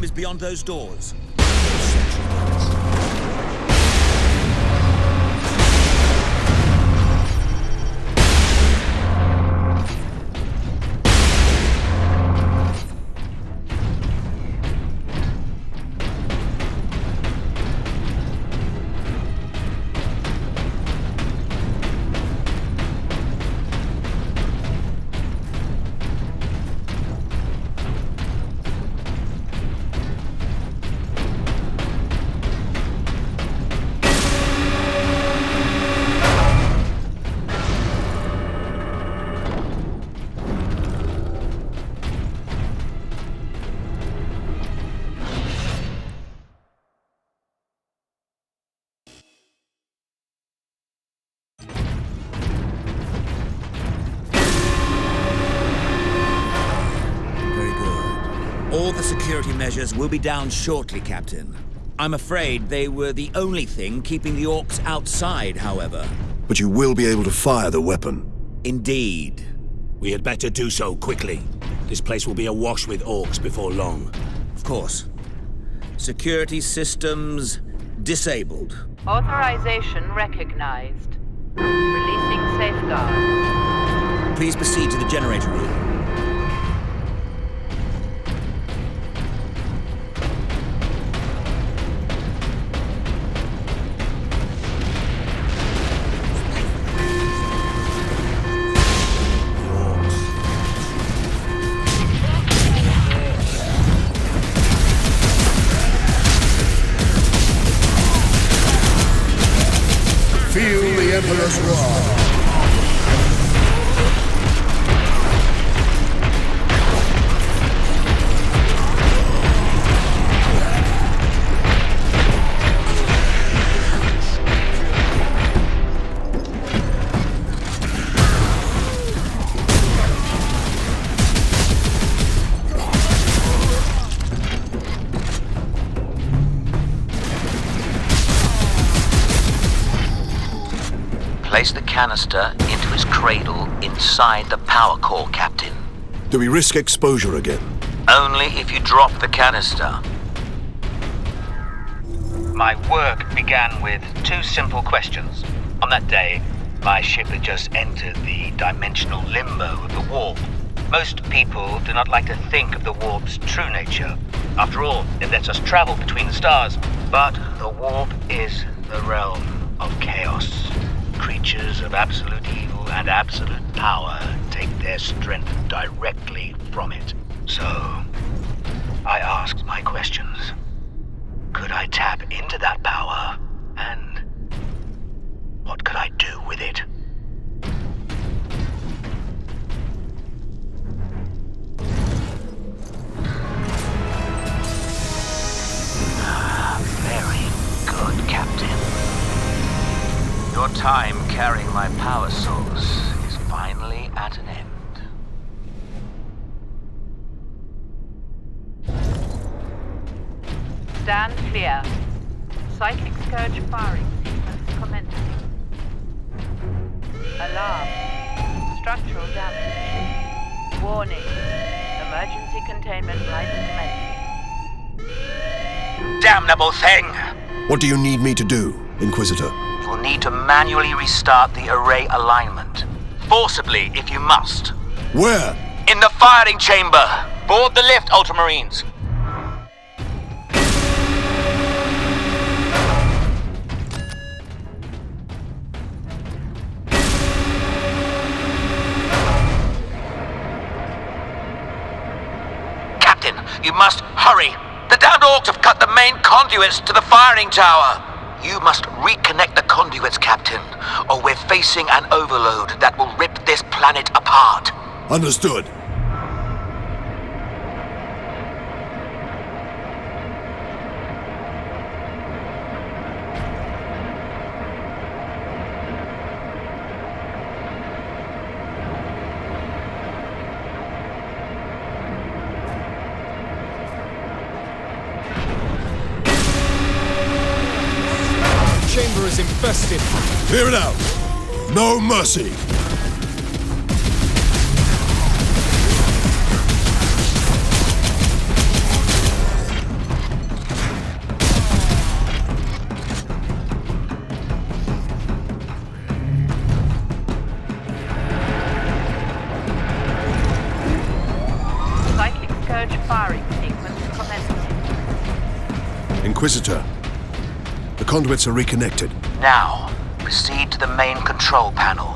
room is beyond those doors. All the security measures will be down shortly, Captain. I'm afraid they were the only thing keeping the orcs outside, however. But you will be able to fire the weapon. Indeed. We had better do so quickly. This place will be awash with orcs before long. Of course. Security systems disabled. Authorization recognized. Releasing safeguard. Please proceed to the generator room. Feel the Emperor's wrath. Place the canister into his cradle inside the power core, Captain. Do we risk exposure again? Only if you drop the canister. My work began with two simple questions. On that day, my ship had just entered the dimensional limbo of the warp. Most people do not like to think of the warp's true nature. After all, it lets us travel between the stars. But the warp is the realm of chaos. Creatures of absolute evil and absolute power take their strength directly from it. So, I asked my questions. Could I tap into that power? And what could I do with it? Very good, Captain. Your time carrying my power source is finally at an end. Stand clear. Psychic Scourge firing sequence commencing. Alarm. Structural damage. Warning. Emergency containment rights commencing. Damnable thing! What do you need me to do, Inquisitor? You will need to manually restart the array alignment. Forcibly, if you must. Where? In the firing chamber! Board the lift, Ultramarines! Captain, you must hurry! The downed orcs have cut the main conduits to the firing tower! You must reconnect the conduits, Captain, or we're facing an overload that will rip this planet apart. Understood. Chamber is infested. Clear it out. No mercy. Inquisitor. The conduits are reconnected. Now, proceed to the main control panel.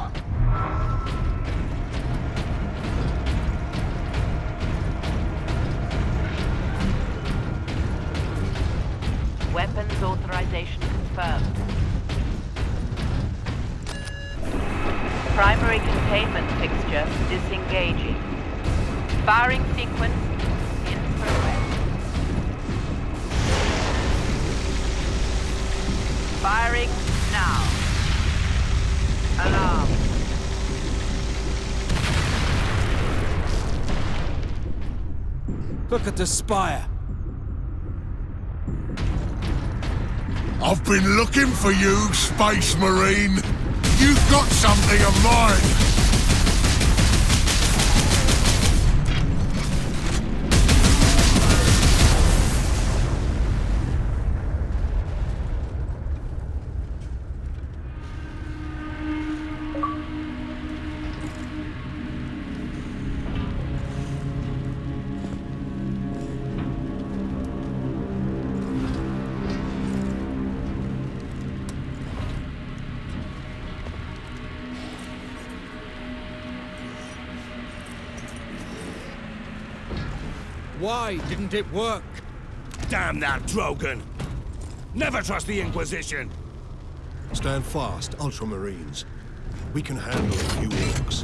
Weapons authorization confirmed. Primary containment fixture disengaging. Firing sequence in progress. Firing now. Alarm. Look at the spire. I've been looking for you, Space Marine. You've got something of mine. Why didn't it work? Damn that Drogon! Never trust the Inquisition! Stand fast, Ultramarines. We can handle a few orcs.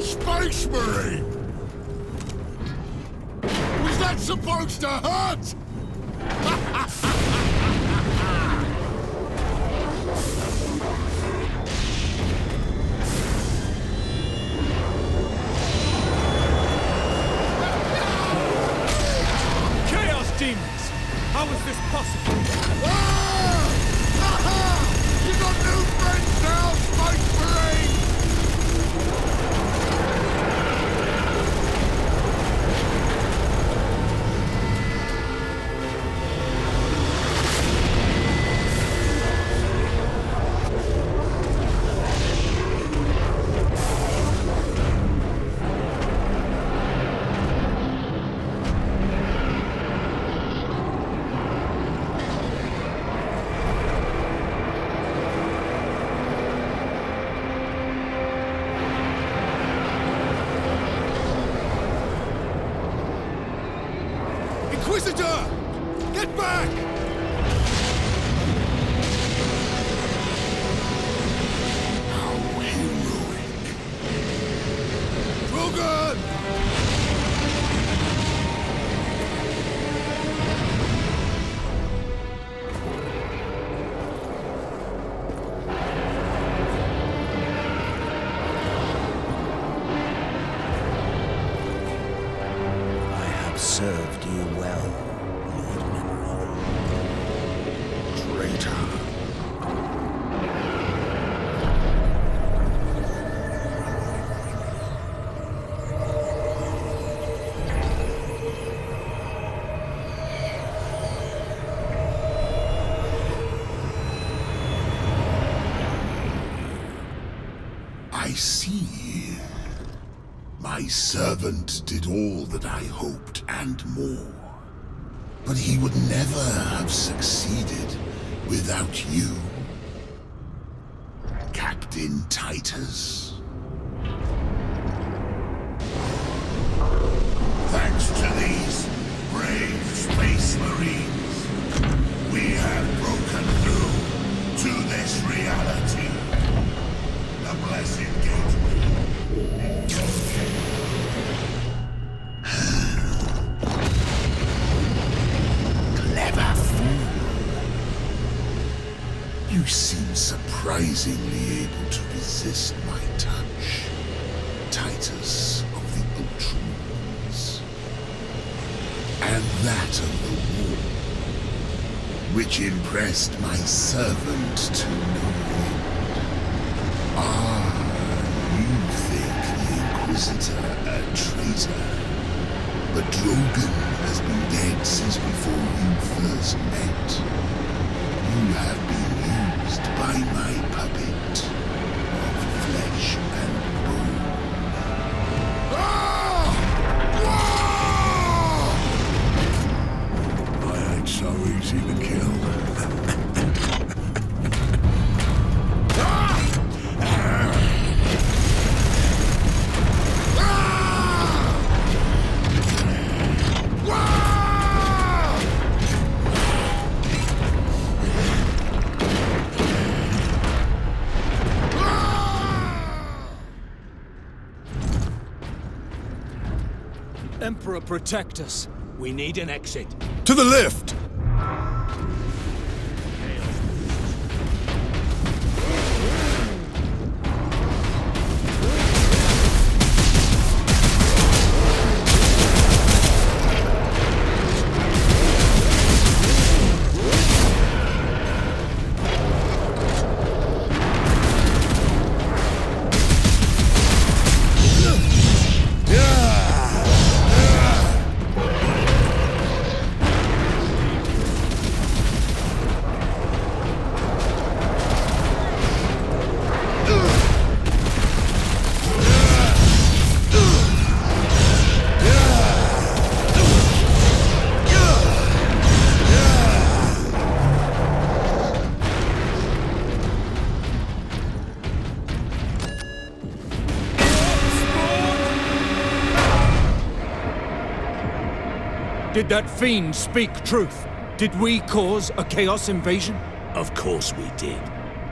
Space Marine! Was that supposed to hurt? Demons! How is this possible? You got new friends now, Space Marine! Inquisitor! Get back! How heroic. Drogon! Served you well, Lord Nimrod. Traitor. I see. My servant did all that I hoped and more. But he would never have succeeded without you, Captain Titus. Thanks to these brave Space Marines, we have broken through to this reality. The blessed gateway. Clever fool. You seem surprisingly able to resist my touch, Titus of the Ultramarines. And that of the war, which impressed my servant to no end. You think the Inquisitor a traitor, but Drogon has been dead since before you first met. You have been used by my puppet of flesh and bone. easy to kill. Emperor, protect us. We need an exit. To the lift! Did that fiend speak truth? Did we cause a Chaos invasion? Of course we did.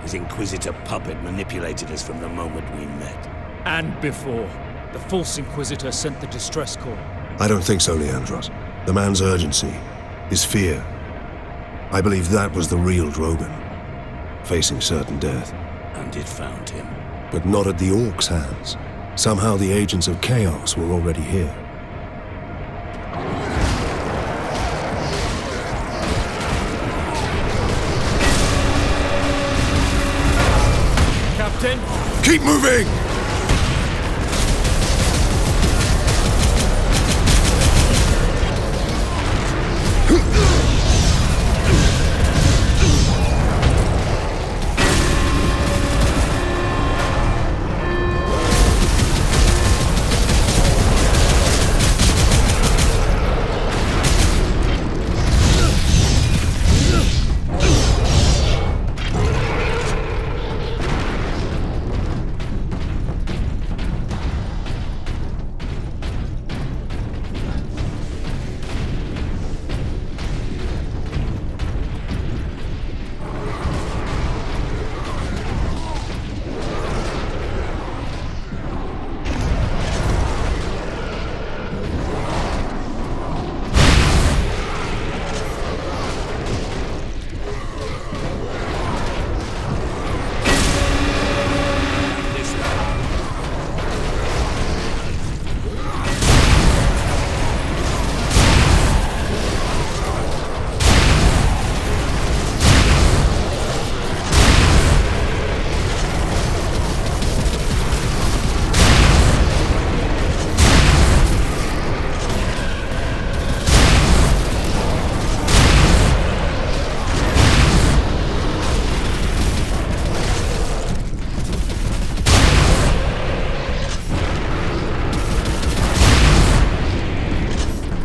His Inquisitor puppet manipulated us from the moment we met. And before. The false Inquisitor sent the distress call. I don't think so, Leandros. The man's urgency, his fear. I believe that was the real Drogon, facing certain death. And it found him. But not at the Orcs' hands. Somehow the agents of Chaos were already here. Captain? Keep moving!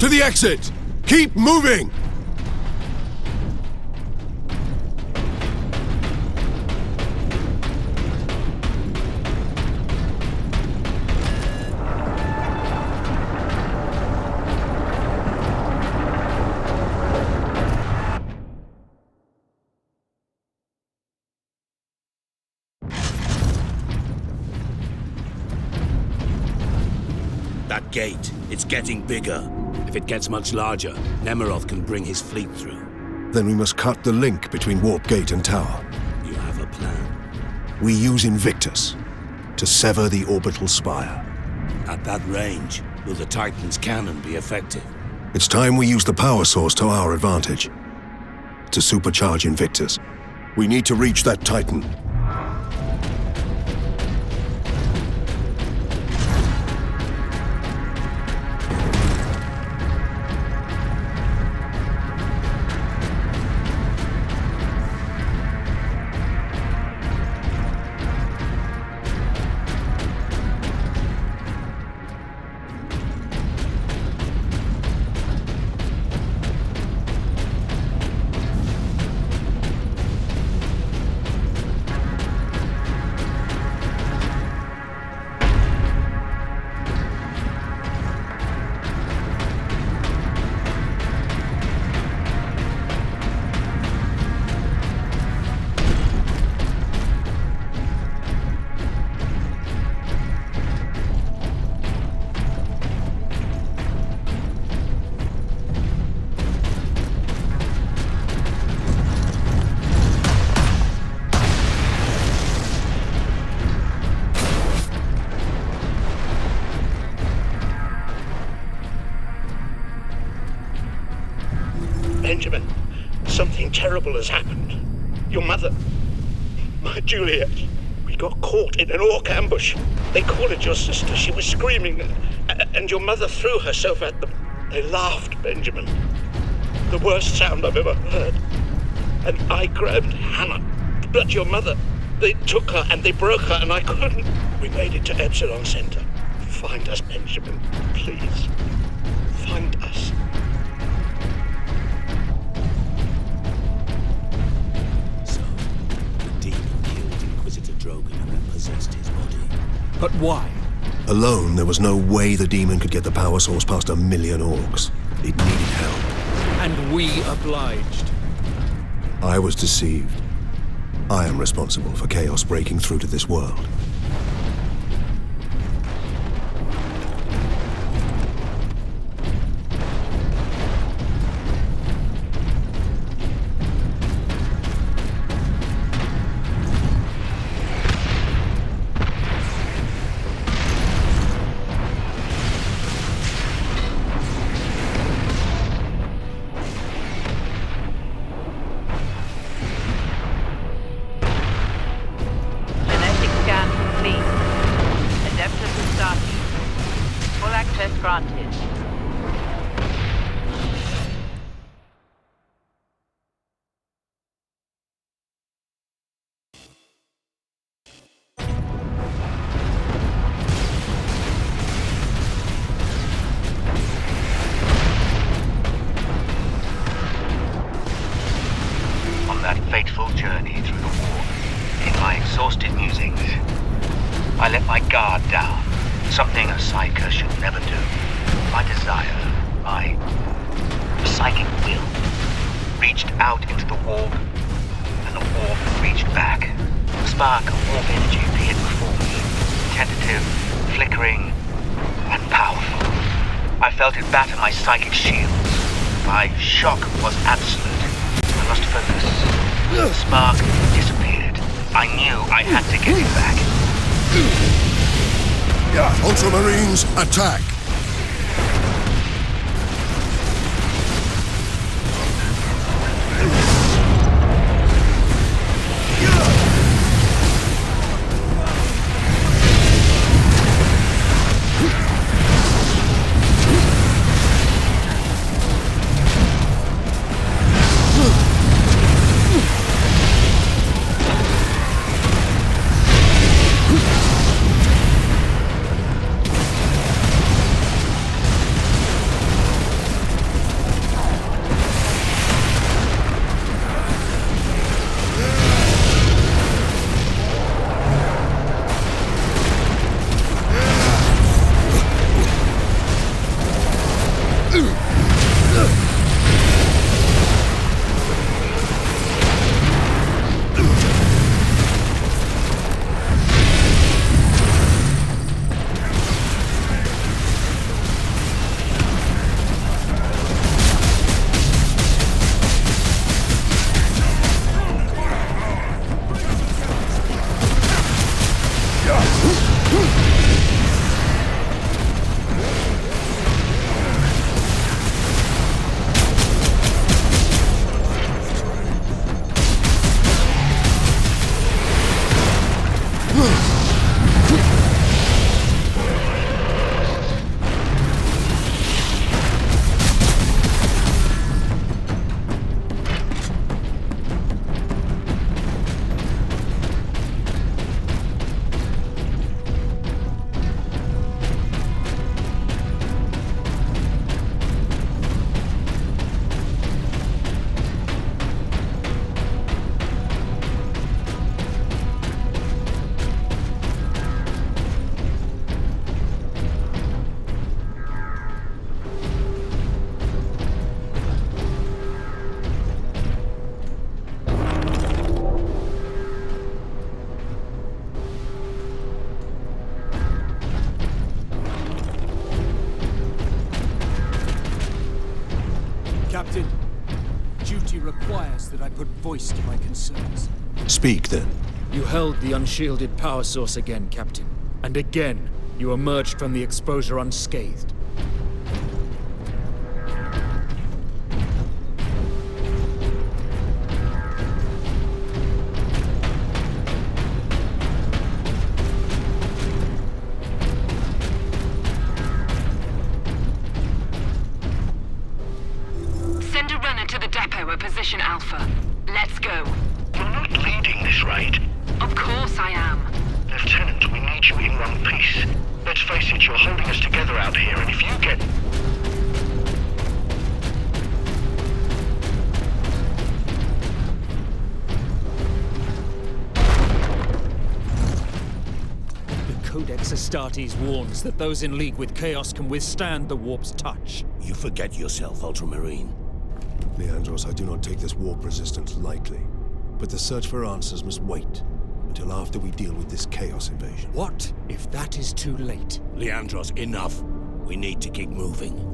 To the exit! Keep moving! That gate, it's getting bigger. If it gets much larger, Nemeroth can bring his fleet through. Then we must cut the link between Warp Gate and Tower. You have a plan? We use Invictus to sever the orbital spire. At that range, will the Titan's cannon be effective? It's time we use the power source to our advantage. To supercharge Invictus, we need to reach that Titan. Benjamin, something terrible has happened. Your mother, my Juliet, we got caught in an orc ambush. They cornered your sister. She was screaming, and your mother threw herself at them. They laughed, Benjamin. The worst sound I've ever heard. And I grabbed Hannah. But your mother, they took her and they broke her, and I couldn't. We made it to Epsilon Center. Find us, Benjamin. Please. Find us. So, the demon killed Inquisitor Drogon and then possessed his body. But why? Alone, there was no way the demon could get the power source past 1 million orcs. It needed help. And we obliged. I was deceived. I am responsible for chaos breaking through to this world. Fateful journey through the war, in my exhausted musings, I let my guard down, something a psyker should never do. My desire, my psychic will, reached out into the warp, and the warp reached back. A spark of warp energy appeared before me, tentative, flickering, and powerful. I felt it batter my psychic shields. My shock was absolute. I lost focus. The spark disappeared. I knew I had to get it back. Ultramarines, attack! Captain, duty requires that I put voice to my concerns. Speak, then. You held the unshielded power source again, Captain. And again, you emerged from the exposure unscathed. Send a runner to the depot at position Alpha. Let's go. You're not leading this raid. Of course I am. Lieutenant, we need you in one piece. Let's face it, you're holding us together out here, and if you get... The Codex Astartes warns that those in league with Chaos can withstand the warp's touch. You forget yourself, Ultramarine. Leandros, I do not take this warp resistance lightly. But the search for answers must wait until after we deal with this Chaos invasion. What if that is too late? Leandros, enough. We need to keep moving.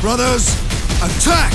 Brothers, attack!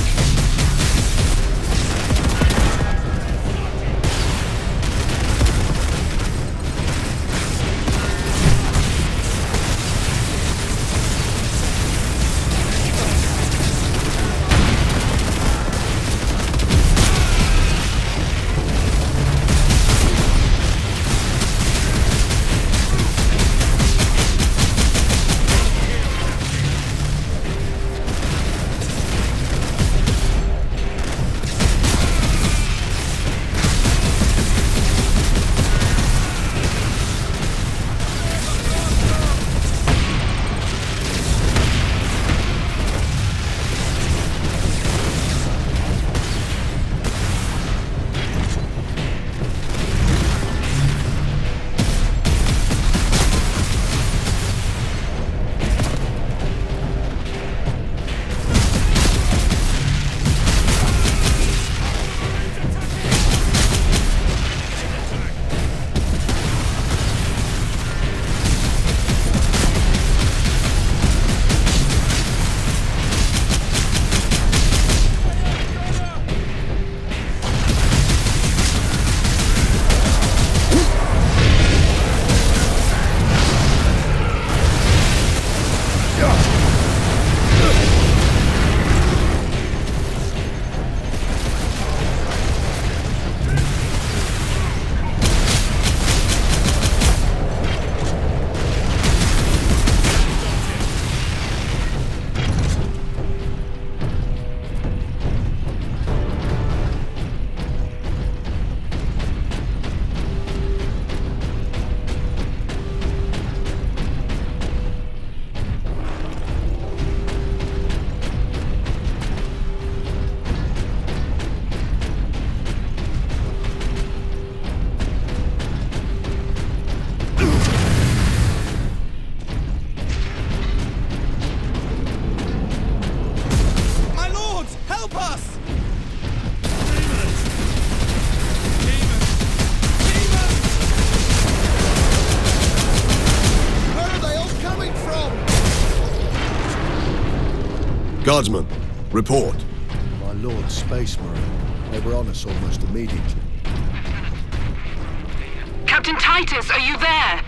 Guardsman, report. My Lord Space Marine. They were on us almost immediately. Captain Titus, are you there?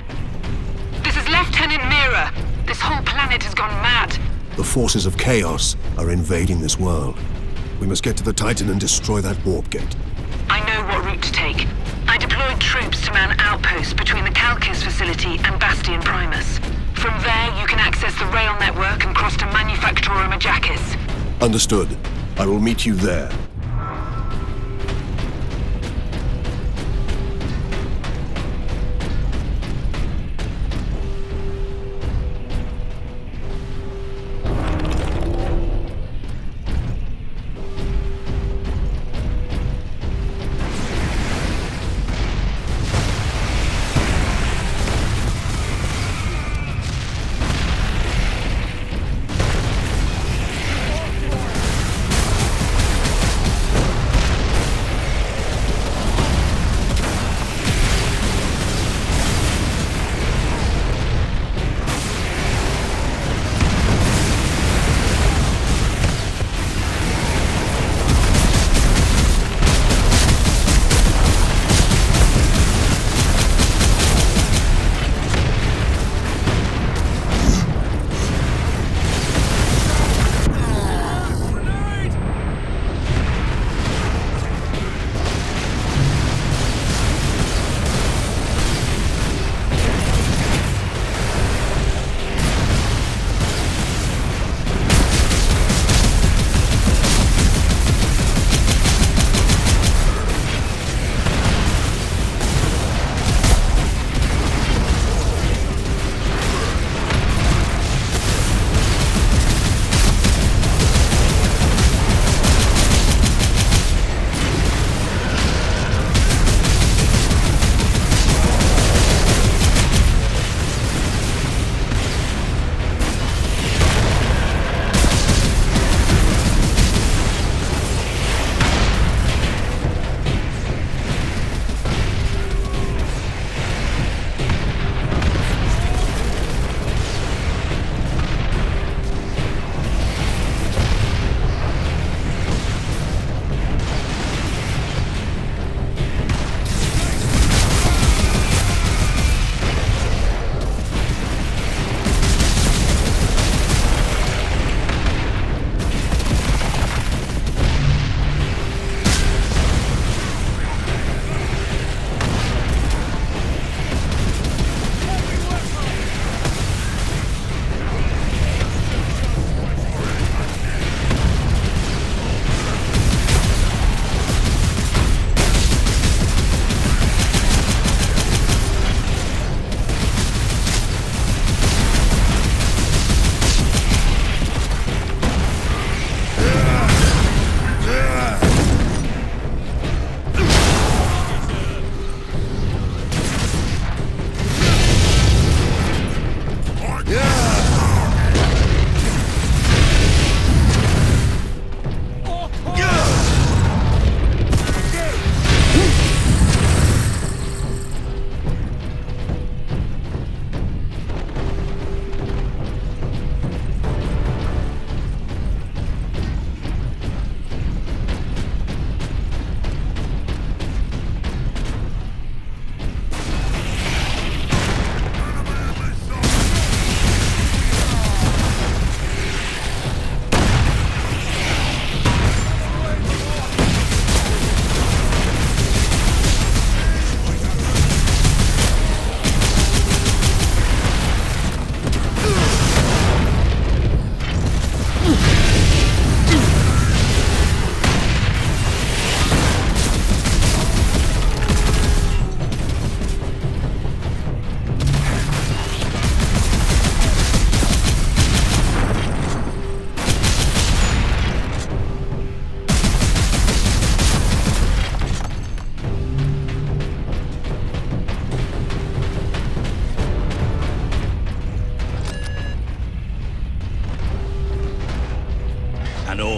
This is Lieutenant Mira. This whole planet has gone mad. The forces of Chaos are invading this world. We must get to the Titan and destroy that warp gate. I know what route to take. I deployed troops to man outposts between the Calcus facility and Bastion Primus. From there, you can access the rail network and cross to Manufactura Majakis. Understood. I will meet you there.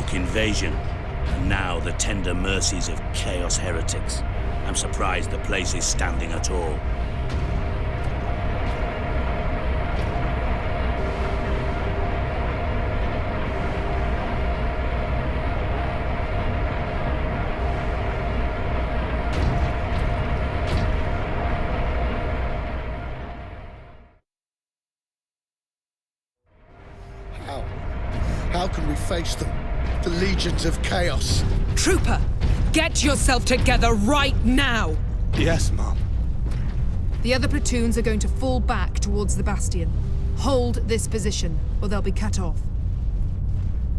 Orc invasion, and now the tender mercies of Chaos heretics. I'm surprised the place is standing at all. How can we face them? The legions of chaos. Trooper, get yourself together right now! Yes, Mom. The other platoons are going to fall back towards the Bastion. Hold this position, or they'll be cut off.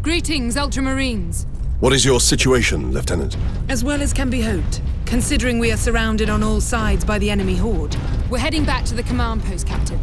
Greetings, Ultramarines. What is your situation, Lieutenant? As well as can be hoped, considering we are surrounded on all sides by the enemy horde. We're heading back to the command post, Captain.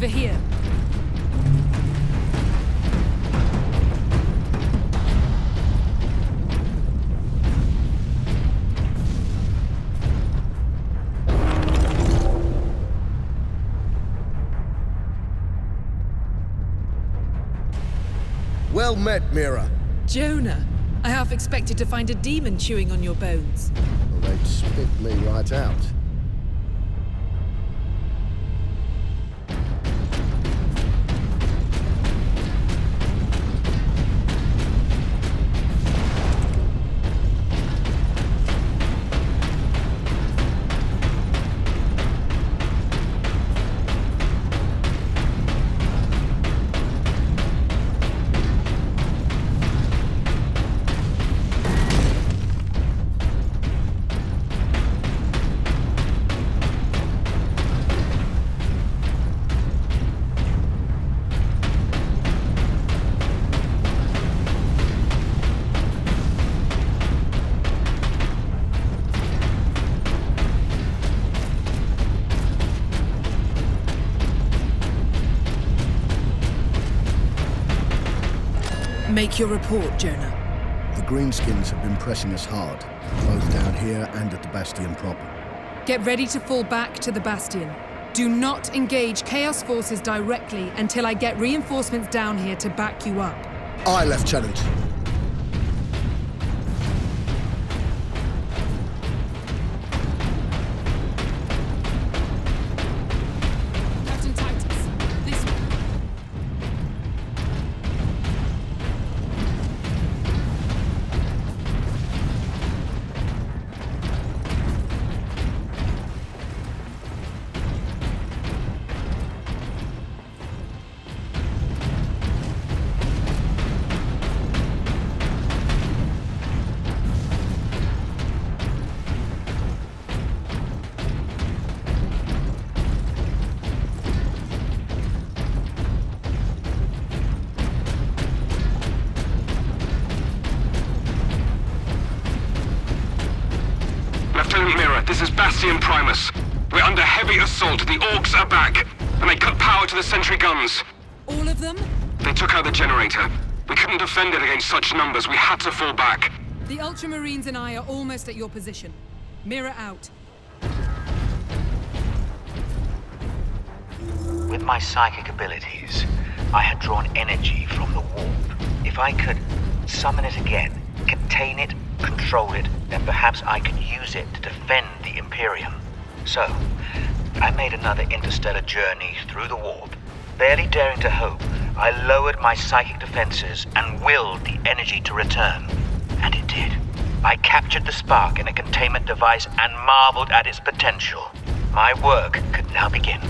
over here. Well met, Mira. Jonah, I half expected to find a demon chewing on your bones. Well, they'd spit me right out. Make your report, Jonah. The Greenskins have been pressing us hard, both down here and at the Bastion proper. Get ready to fall back to the Bastion. Do not engage Chaos forces directly until I get reinforcements down here to back you up. Aye, Lieutenant. Captain Titus, this way. Lieutenant Mira, this is Bastion Primus. We're under heavy assault. The Orcs are back, and they cut power to the sentry guns. All of them? They took out the generator. We couldn't defend it against such numbers. We had to fall back. The Ultramarines and I are almost at your position. Mirror out. With my psychic abilities, I had drawn energy from the warp. If I could summon it again, contain it, control it, then perhaps I could use it to defend the Imperium. So, I made another interstellar journey through the warp. Barely daring to hope, I lowered my psychic defenses and willed the energy to return. And it did. I captured the spark in a containment device and marveled at its potential. My work could now begin.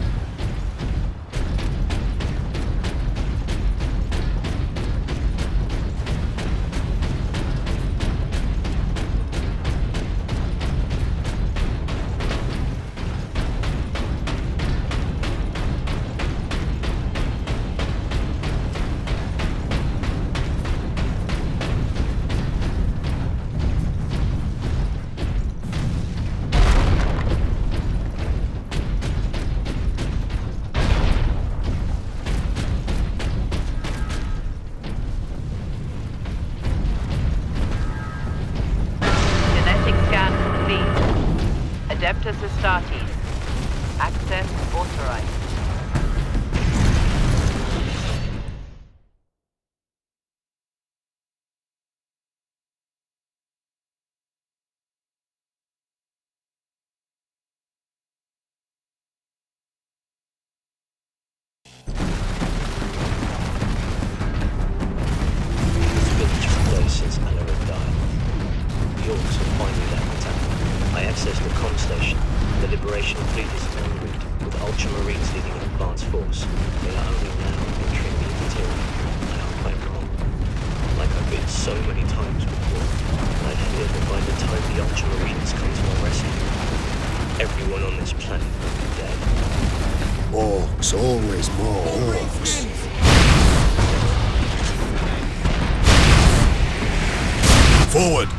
Adeptus Astartes. Access authorized. Since Alaric died. The Orcs have finally left the town. I accessed the comm station. The Liberation fleet is en route, with Ultramarines leading an advance force. They are only now entering the interior. I am quite wrong. Like I've been so many times before, I fear that by the time the Ultramarines come to our rescue, everyone on this planet will be dead. Orcs, always more orcs. Forward!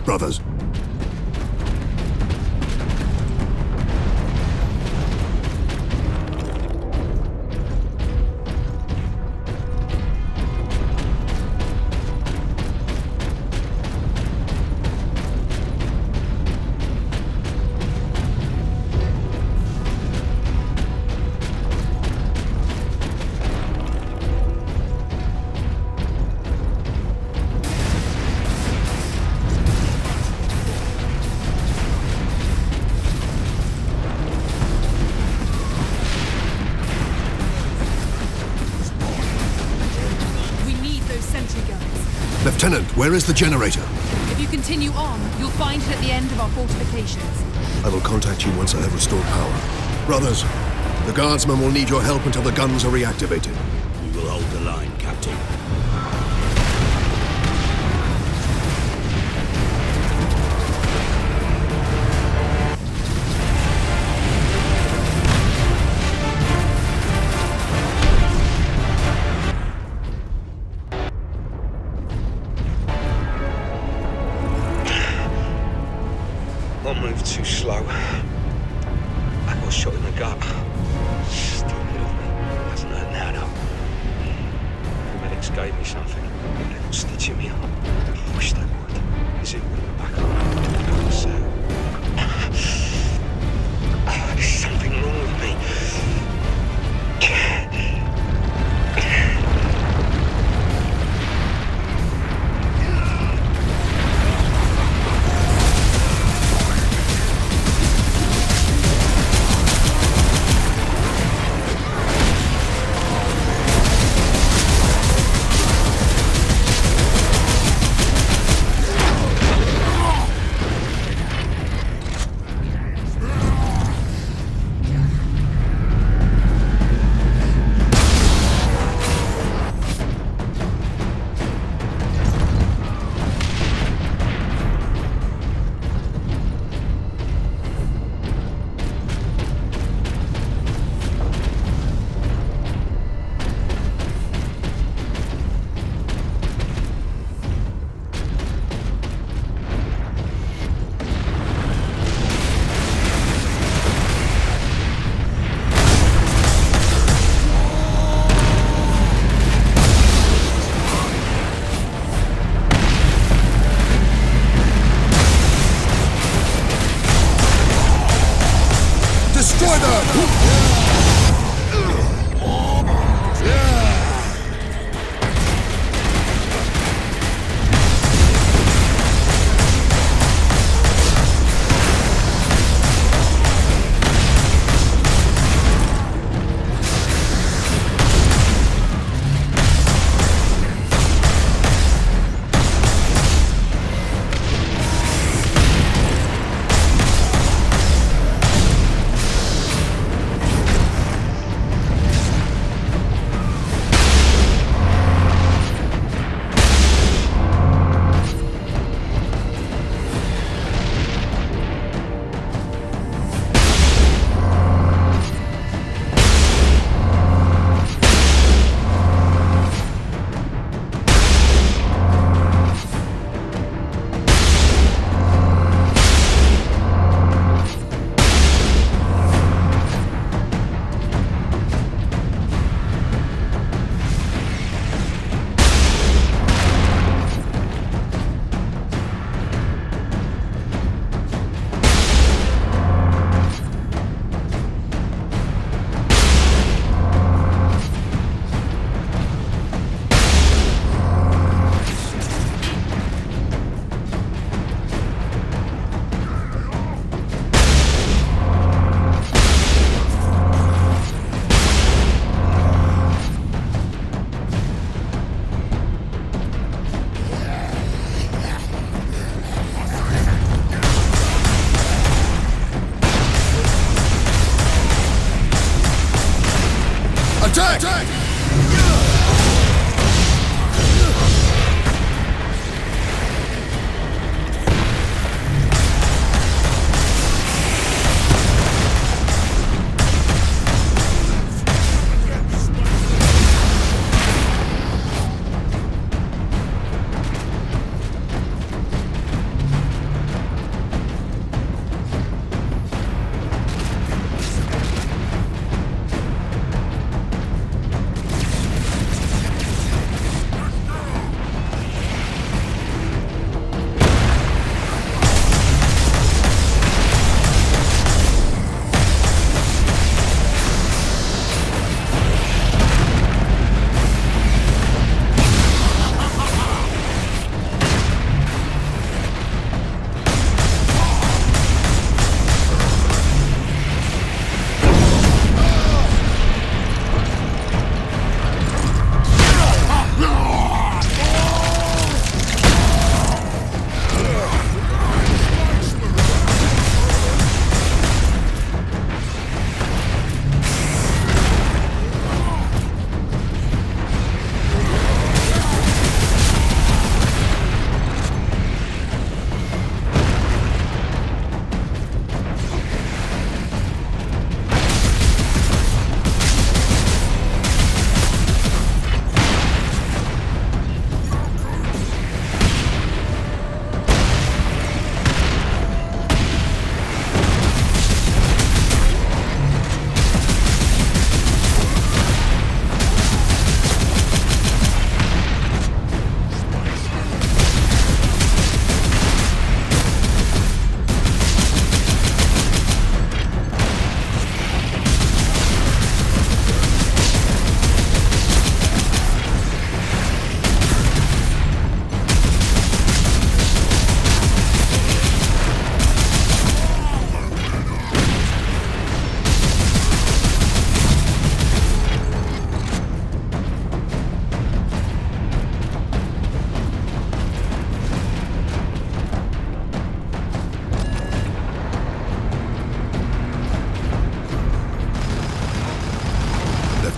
brothers. Lieutenant, where is the generator? If you continue on, you'll find it at the end of our fortifications. I will contact you once I have restored power. Brothers, the guardsmen will need your help until the guns are reactivated. We will hold the line, Captain. One move too slow. I got shot in the gut. Still with me. Hasn't hurt now, though. The medics gave me something. They were stitching me up. I wish they would. Is it back on? So... There's something wrong with me.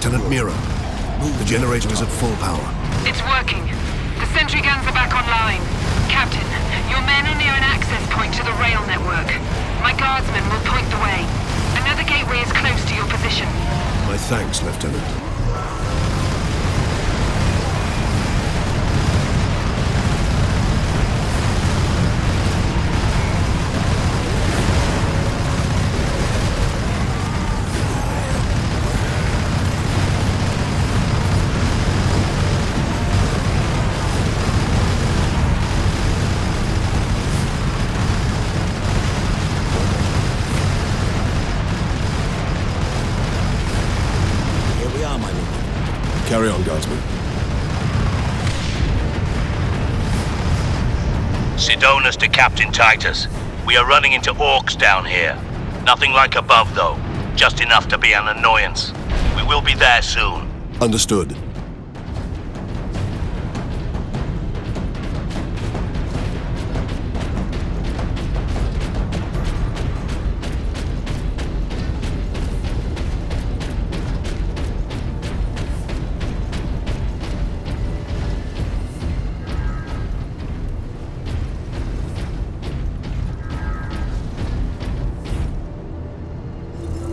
Lieutenant Mira, the generator is at full power. It's working. The sentry guns are back online. Captain, your men are near an access point to the rail network. My guardsmen will point the way. Another gateway is close to your position. My thanks, Lieutenant. Carry on, Guardsman. Sidonus to Captain Titus. We are running into orcs down here. Nothing like above, though. Just enough to be an annoyance. We will be there soon. Understood.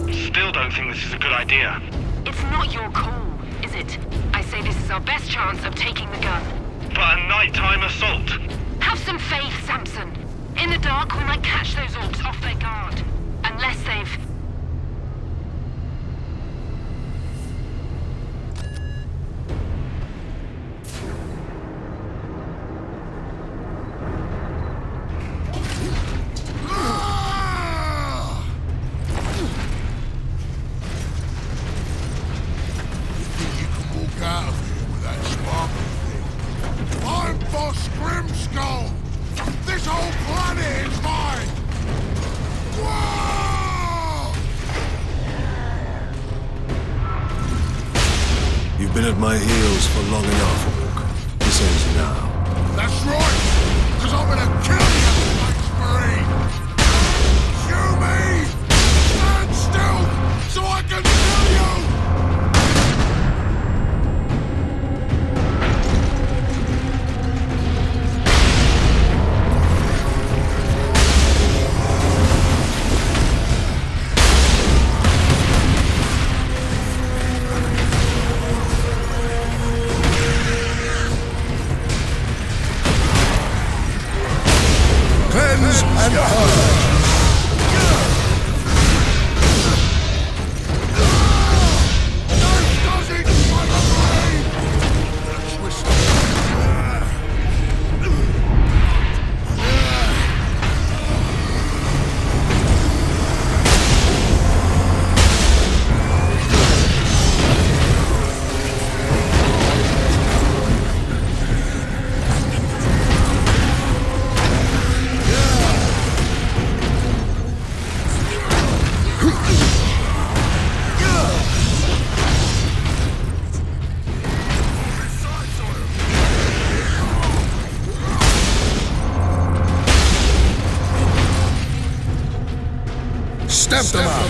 Still don't think this is a good idea. It's not your call, is it? I say this is our best chance of taking the gun. But a nighttime assault. Have some faith, Samson. In the dark, we might catch those orcs off their guard. Unless they've... Out of here with that sparkle thing. I'm Boss Grimskull! This whole planet is mine! Whoa! You've been at my heels for long enough, Orc. This ends now. That's right! Because I'm gonna kill you, Space Marine! Shoot me! Stand still so I can kill you! Cleanse and purge! Stamp them out!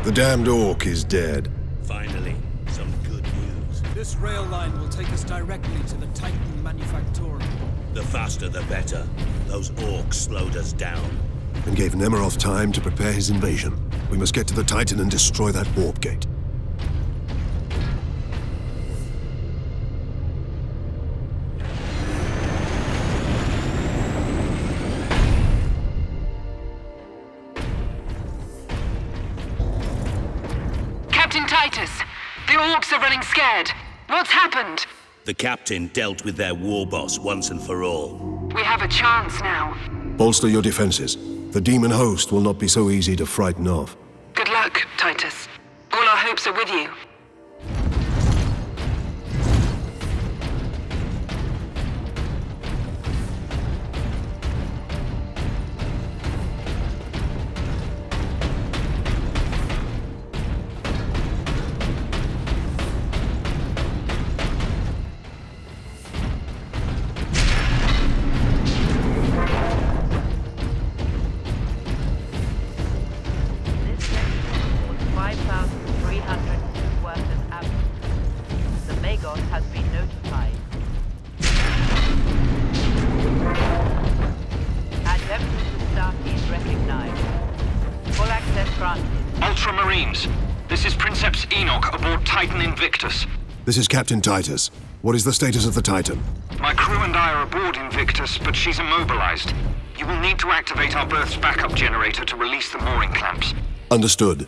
The damned Orc is dead. Finally, some good news. This rail line will take us directly to the Titan Manufactorum. The faster the better. Those Orcs slowed us down. And gave Nemeroth time to prepare his invasion. We must get to the Titan and destroy that warp gate. Captain Titus, the Orcs are running scared. What's happened? The captain dealt with their war boss once and for all. We have a chance now. Bolster your defenses. The demon host will not be so easy to frighten off. Good luck, Titus. All our hopes are with you. Ultramarines, this is Princeps Enoch aboard Titan Invictus. This is Captain Titus. What is the status of the Titan? My crew and I are aboard Invictus, but she's immobilized. You will need to activate our berth's backup generator to release the mooring clamps. Understood.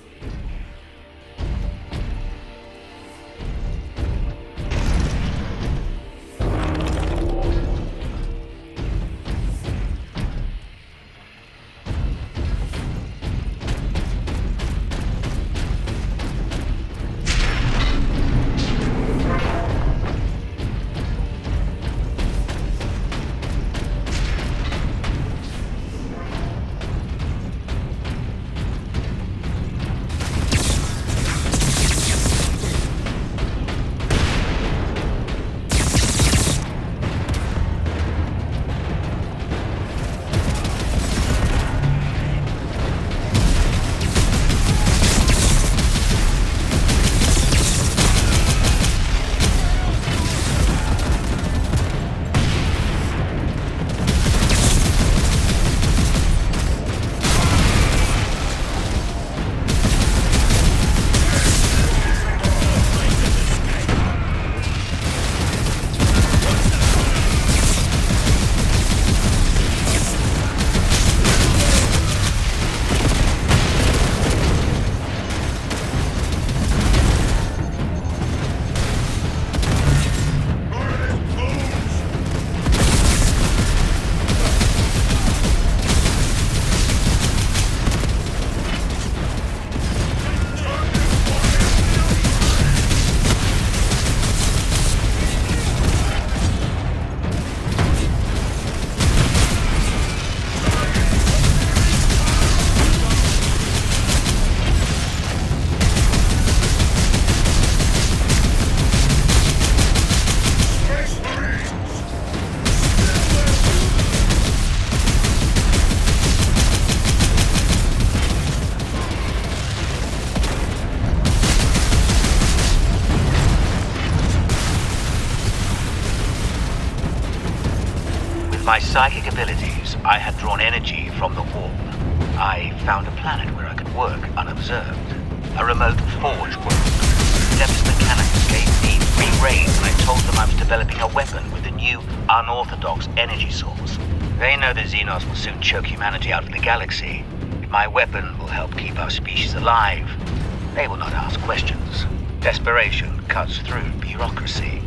My psychic abilities, I had drawn energy from the warp. I found a planet where I could work unobserved. A remote forge world. Depth's mechanics gave me free rein when I told them I was developing a weapon with a new, unorthodox energy source. They know the Xenos will soon choke humanity out of the galaxy. My weapon will help keep our species alive. They will not ask questions. Desperation cuts through bureaucracy.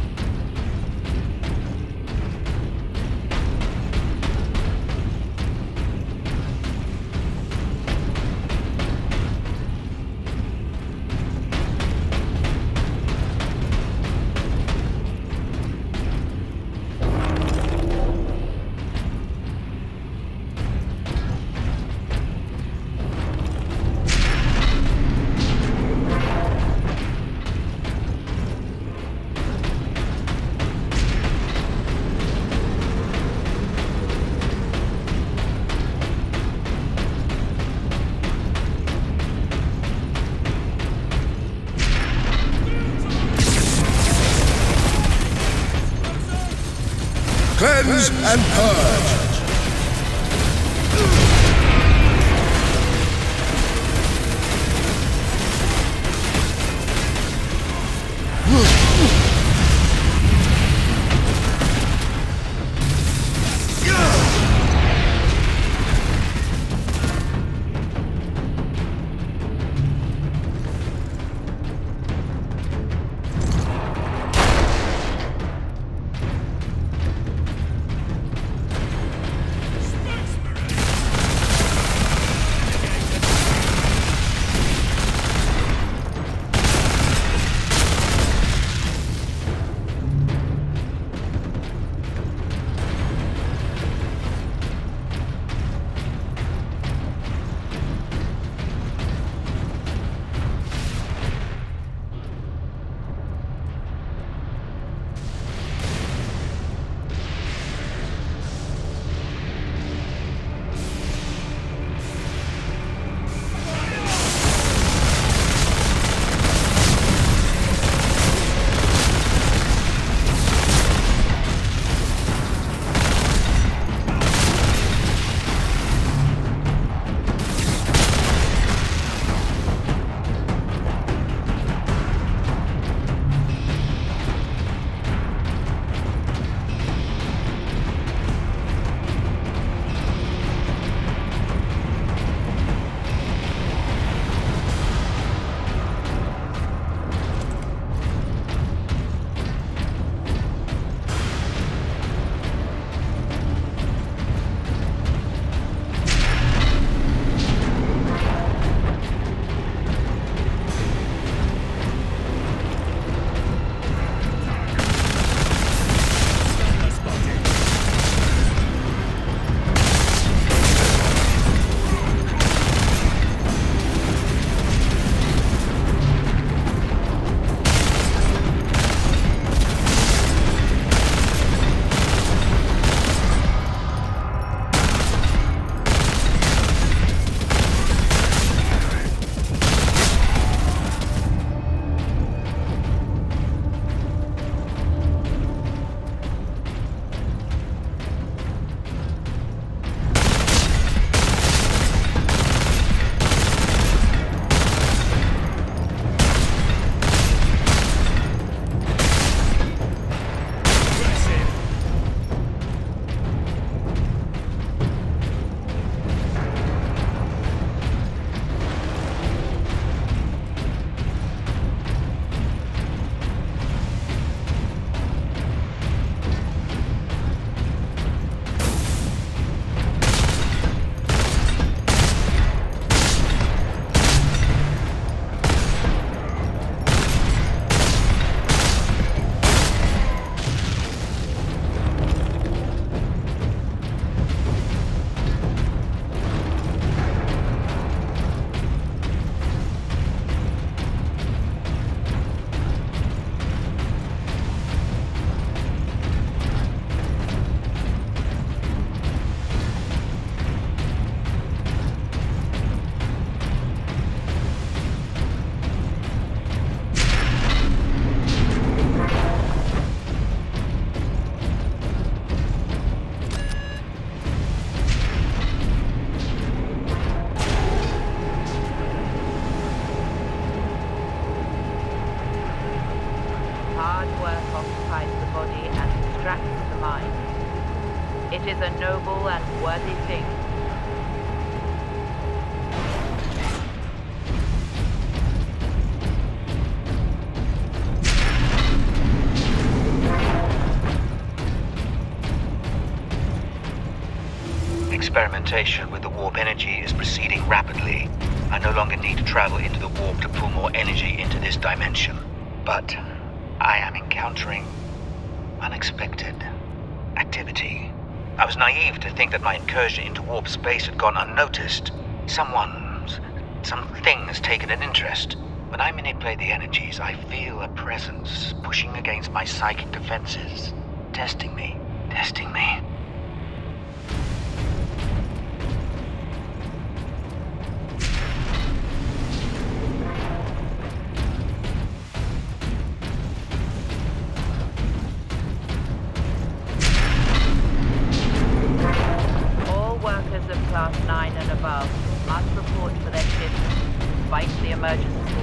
Cleanse and purge. It is a noble and worthy thing. Experimentation with the warp energy is proceeding rapidly. I no longer need to travel into the warp to pull more energy into this dimension. But I am encountering unexpected activity. I was naive to think that my incursion into warp space had gone unnoticed. Something has taken an interest. When I manipulate the energies, I feel a presence pushing against my psychic defenses, testing me. Class 9 and above must report for their shifts despite the emergency.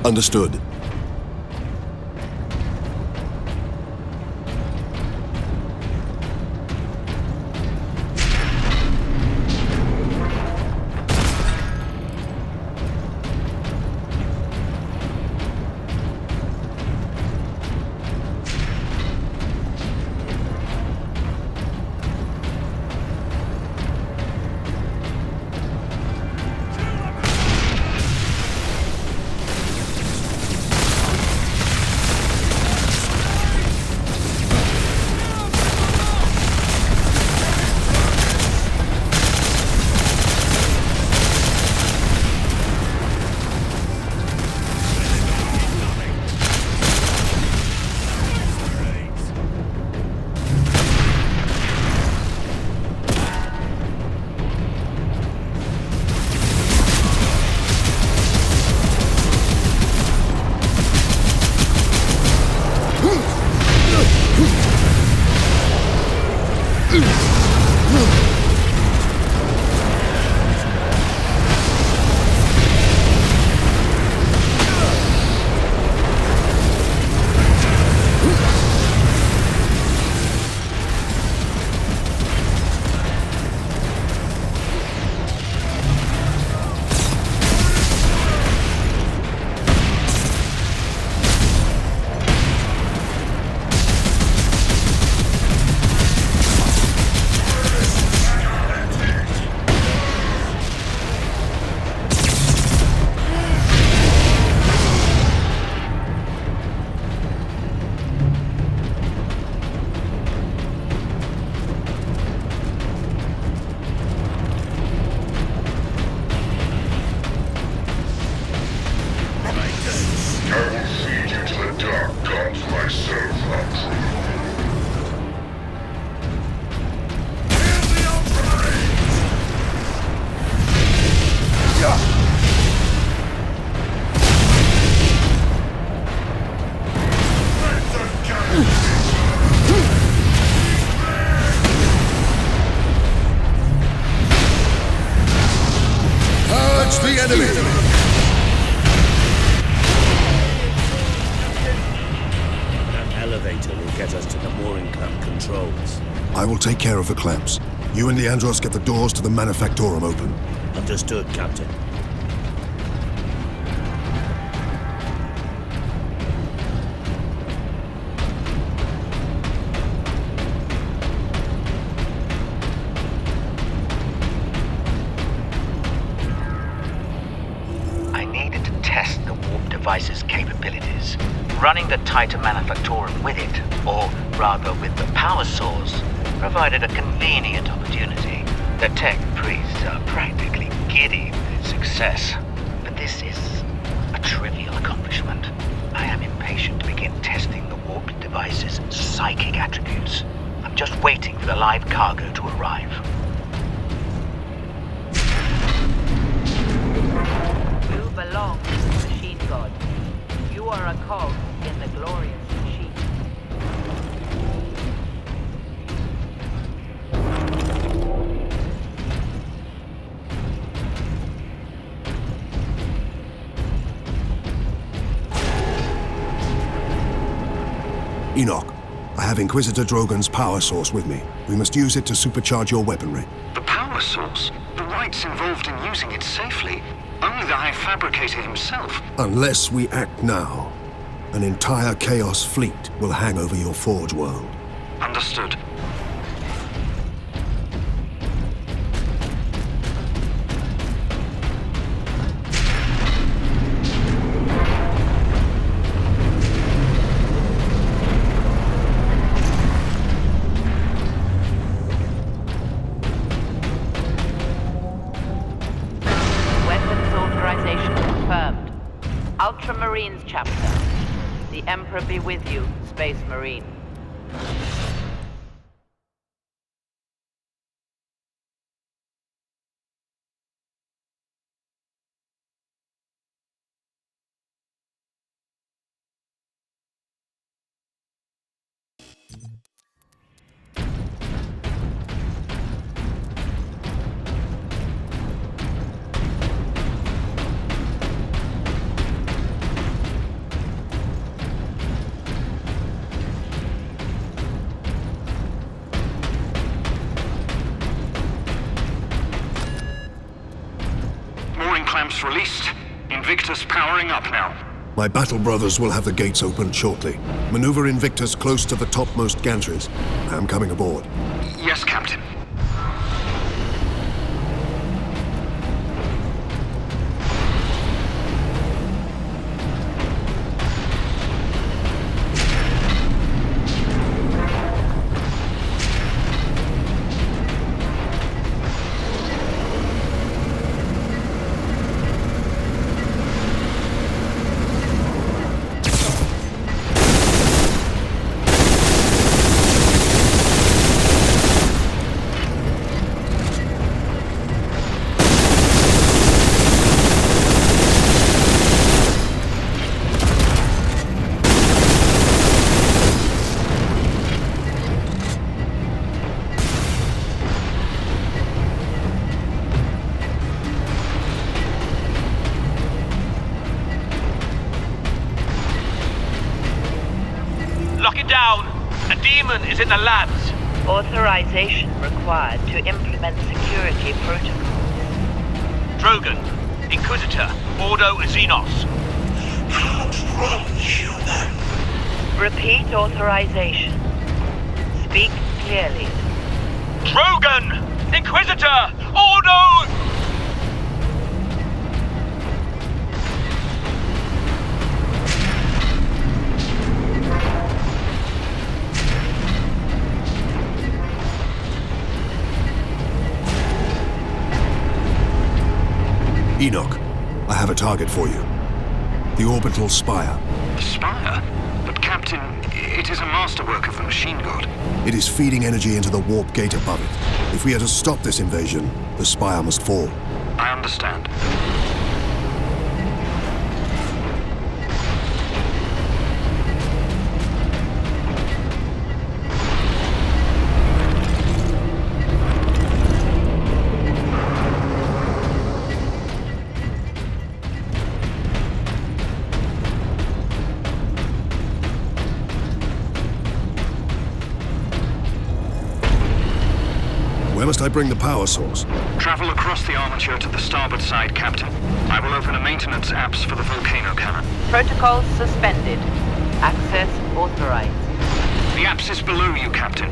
Understood. I will take care of the clamps. You and Leandros get the doors to the Manufactorum open. Understood, Captain. I needed to test the warp device's capabilities. Running the Titan Manufactorum with it, or rather with the power source, provided a convenient opportunity. The tech priests are practically giddy with its success. But this is a trivial accomplishment. I am impatient to begin testing the warp device's psychic attributes. I'm just waiting for the live cargo to arrive. You belong to the machine god. You are a cog in the glorious machine. Enoch, I have Inquisitor Drogon's power source with me. We must use it to supercharge your weaponry. The power source? The rites involved in using it safely. Only the High Fabricator himself. Unless we act now, an entire Chaos fleet will hang over your Forge world. Understood. Ultramarines chapter. The Emperor be with you, Space Marine. Clamps released. Invictus powering up now. My battle brothers will have the gates opened shortly. Maneuver Invictus close to the topmost gantries. I am coming aboard. Yes, Captain. Is in the labs. Authorization required to implement security protocols. Drogon, Inquisitor, Ordo Xenos. Outrun, human. Repeat authorization. Speak clearly. Drogon, Inquisitor, Ordo... Enoch, I have a target for you. The orbital spire. The spire? But Captain, it is a masterwork of the machine god. It is feeding energy into the warp gate above it. If we are to stop this invasion, the spire must fall. I understand. Where must I bring the power source? Travel across the armature to the starboard side, Captain. I will open a maintenance apse for the volcano cannon. Protocols suspended. Access authorized. The apse is below you, Captain.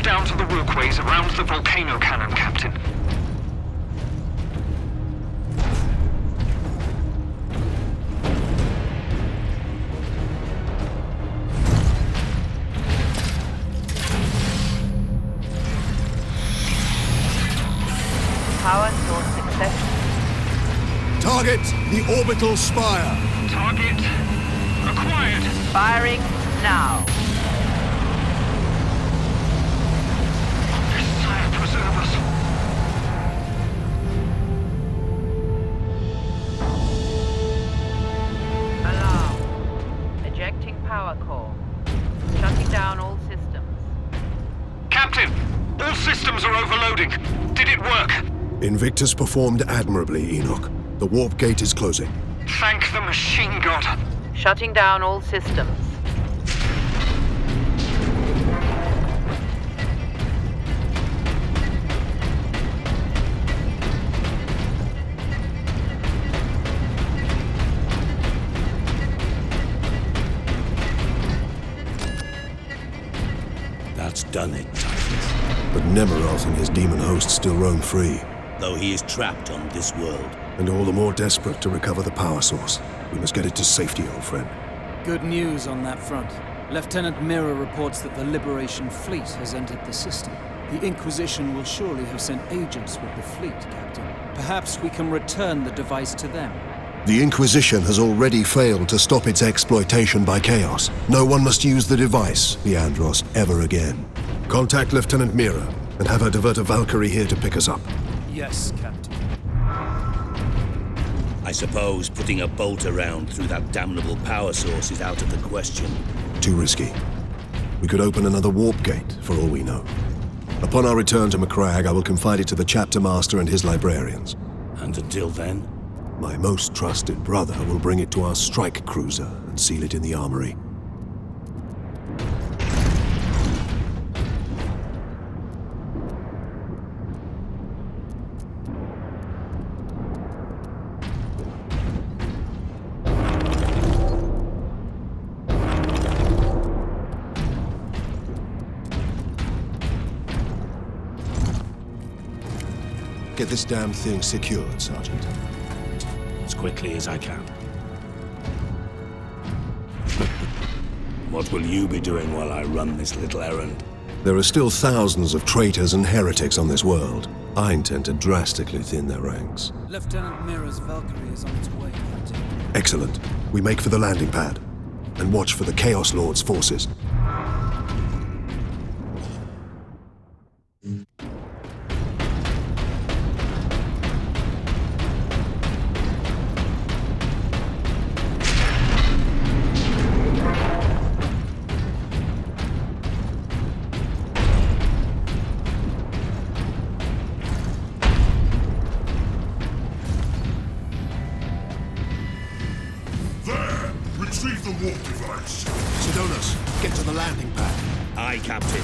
Down to the walkways around the volcano cannon, Captain. Target the orbital spire. Target acquired. Firing now. Sire, preserve us. Alarm. Ejecting power core. Shutting down all systems. Captain, all systems are overloading. Did it work? Invictus performed admirably, Enoch. The warp gate is closing. Thank the machine god. Shutting down all systems. That's done it, Titus. But Nemeroth and his demon host still roam free. Though he is trapped on this world. And all the more desperate to recover the power source. We must get it to safety, old friend. Good news on that front. Lieutenant Mirror reports that the Liberation Fleet has entered the system. The Inquisition will surely have sent agents with the fleet, Captain. Perhaps we can return the device to them. The Inquisition has already failed to stop its exploitation by Chaos. No one must use the device, Leandros, ever again. Contact Lieutenant Mira and have her divert a Valkyrie here to pick us up. Yes, Captain. I suppose putting a bolt around through that damnable power source is out of the question. Too risky. We could open another warp gate, for all we know. Upon our return to Macragge, I will confide it to the chapter master and his librarians. And until then? My most trusted brother will bring it to our strike cruiser and seal it in the armory. Get this damn thing secured, Sergeant. As quickly as I can. What will you be doing while I run this little errand? There are still thousands of traitors and heretics on this world. I intend to drastically thin their ranks. Lieutenant Mira's Valkyrie is on its way, Captain. Excellent. We make for the landing pad. And watch for the Chaos Lord's forces. Retrieve the warp device. Sidonis, get to the landing pad. Aye, Captain.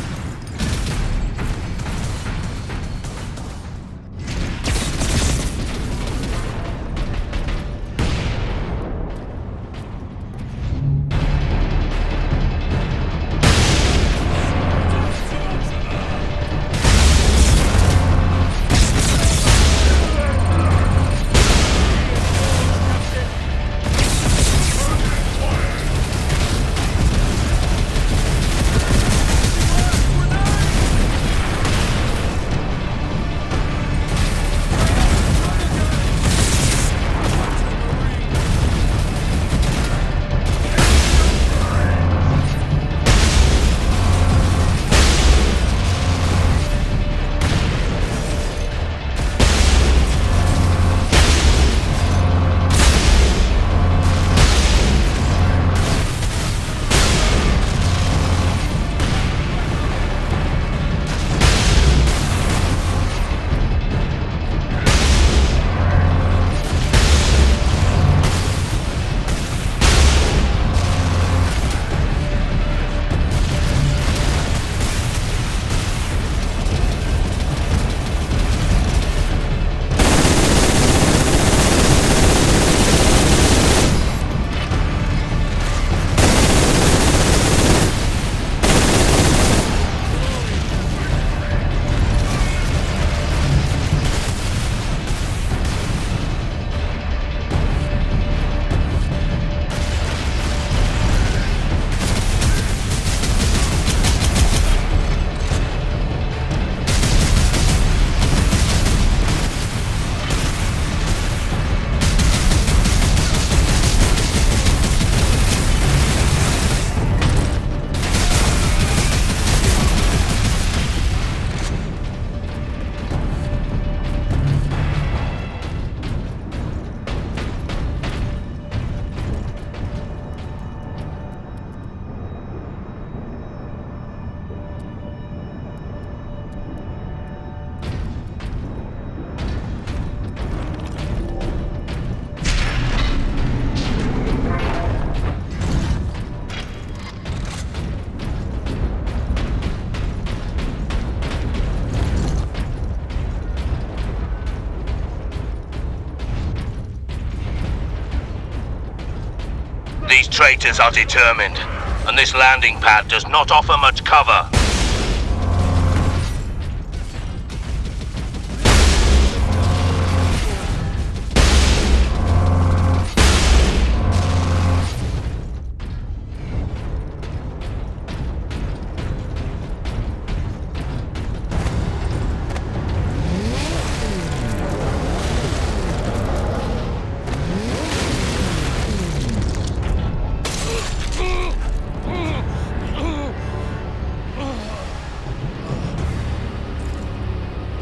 traitors are determined, and this landing pad does not offer much cover.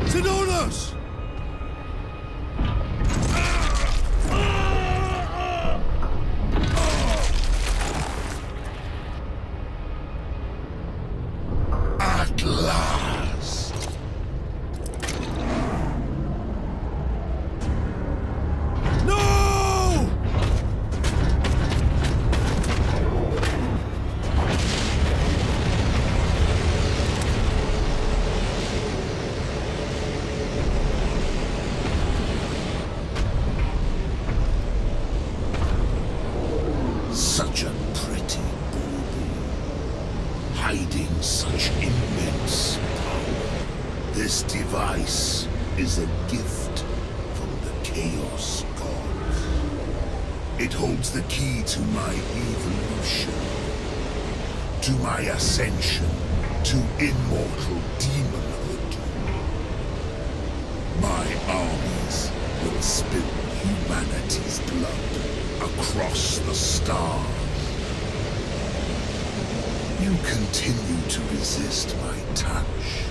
Sidonis! At last! No! Such a pretty bauble, hiding such immense power. This device is a gift from the Chaos Gods. It holds the key to my evolution, to my ascension to immortal demonhood. My armies will spill humanity's blood across the stars. You continue to resist my touch.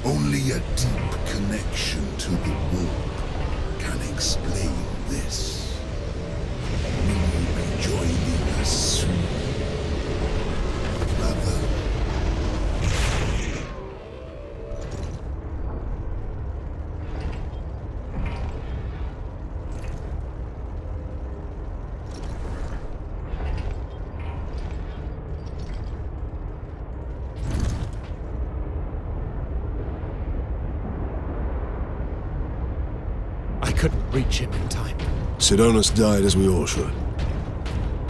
Only a deep connection to the warp can explain this. Will you be joining us soon, brother? I couldn't reach him in time. Sidonis died as we all should.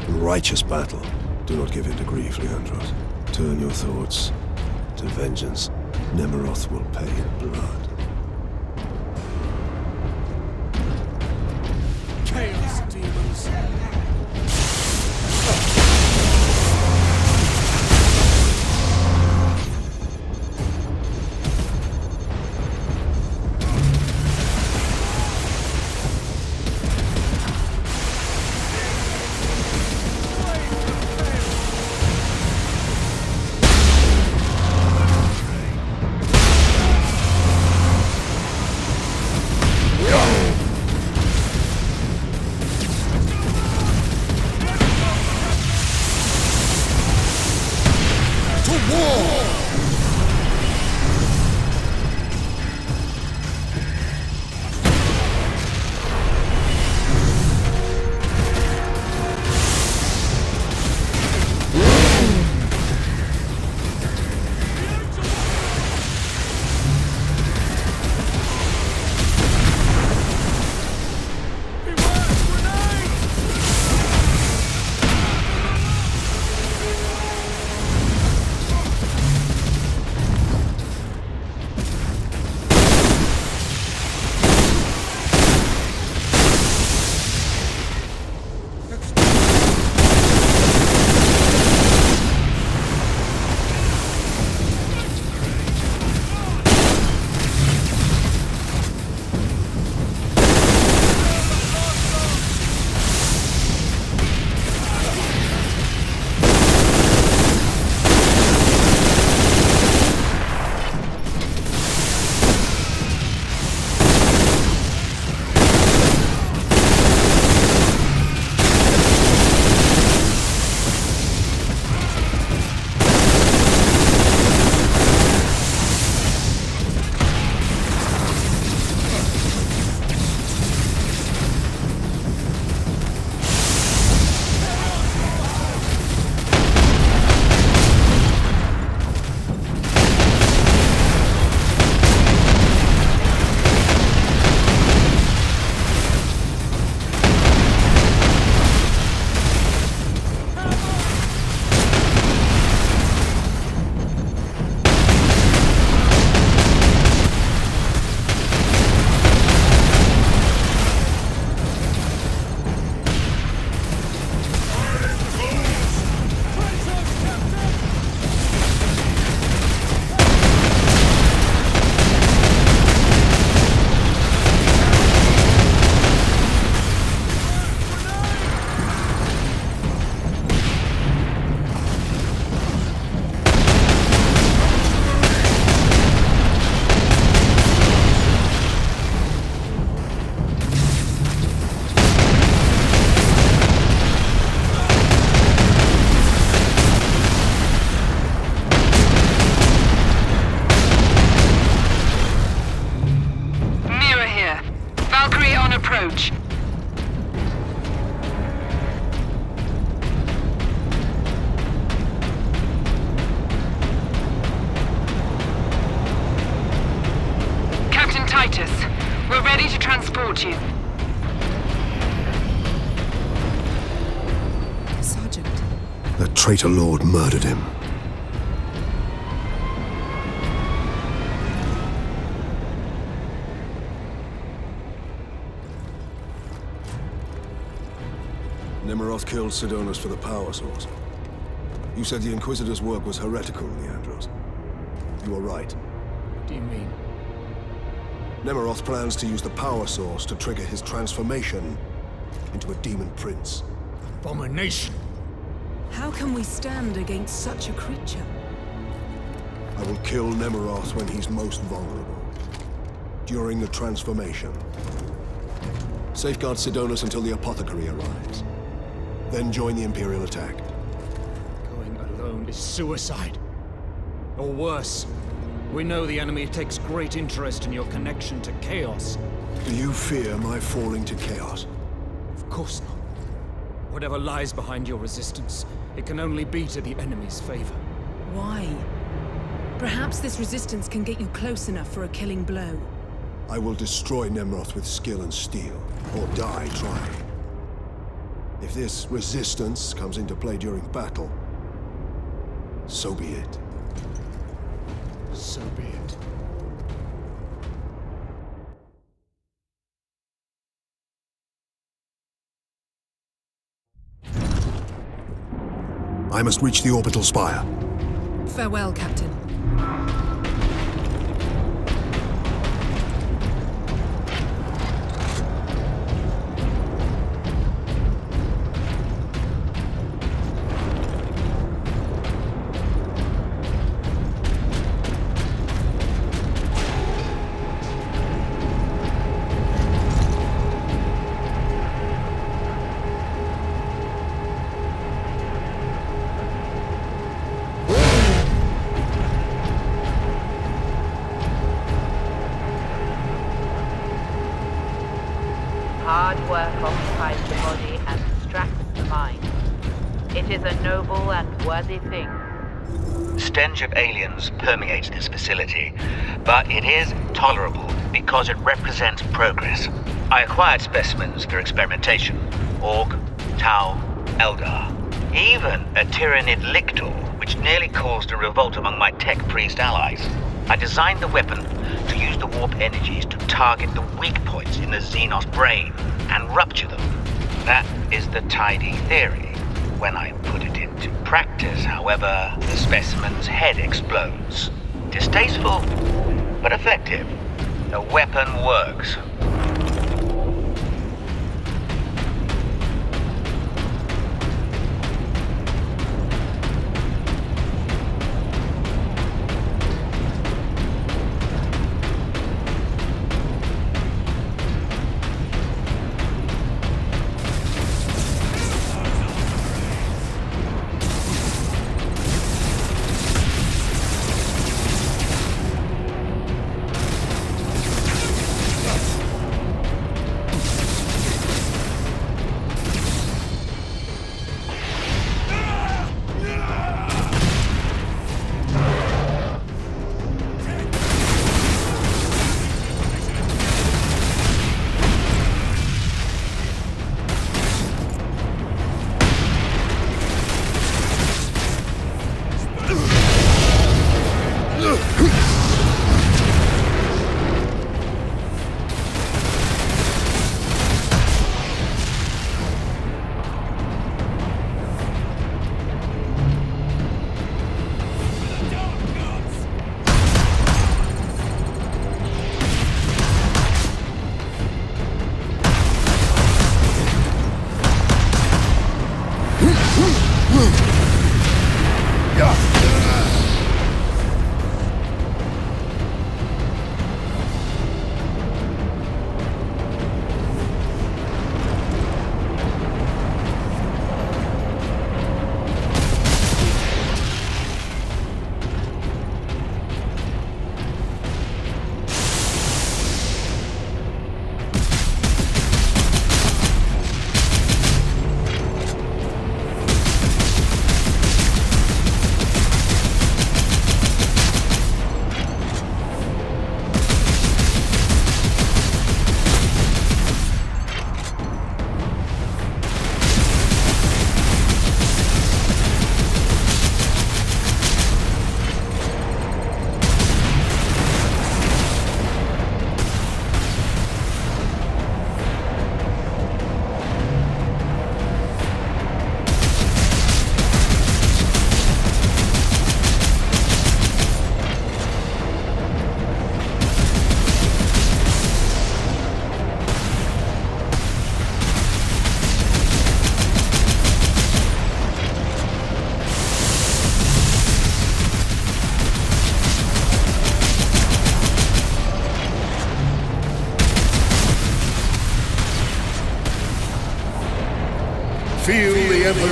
In righteous battle. Do not give in to grief, Leandros. Turn your thoughts to vengeance. Nemeroth will pay in blood. Chaos demons. We're ready to transport you. Sergeant. That traitor lord murdered him. Nemiroth killed Sidonus for the power source. You said the Inquisitor's work was heretical, Leandros. You were right. What do you mean? Nemiroth plans to use the power source to trigger his transformation into a demon prince. Abomination! How can we stand against such a creature? I will kill Nemiroth when he's most vulnerable. During the transformation. Safeguard Sidonus until the apothecary arrives. Then join the Imperial attack. Going alone is suicide. Or worse. We know the enemy takes great interest in your connection to Chaos. Do you fear my falling to Chaos? Of course not. Whatever lies behind your resistance, it can only be to the enemy's favor. Why? Perhaps this resistance can get you close enough for a killing blow. I will destroy Nemiroth with skill and steel, or die trying. If this resistance comes into play during battle, so be it. So be it. I must reach the orbital spire. Farewell, Captain. Hard work occupies the body and distracts the mind. It is a noble and worthy thing. Stench of aliens permeates this facility, but it is tolerable because it represents progress. I acquired specimens for experimentation. Orc, Tau, Eldar, even a Tyranid Lictor, which nearly caused a revolt among my tech priest allies. I designed the weapon to use the warp energies to target the weak points in the Xenos brain and rupture them. That is the tidy theory. When I put it into practice, however, the specimen's head explodes. Distasteful, but effective. The weapon works.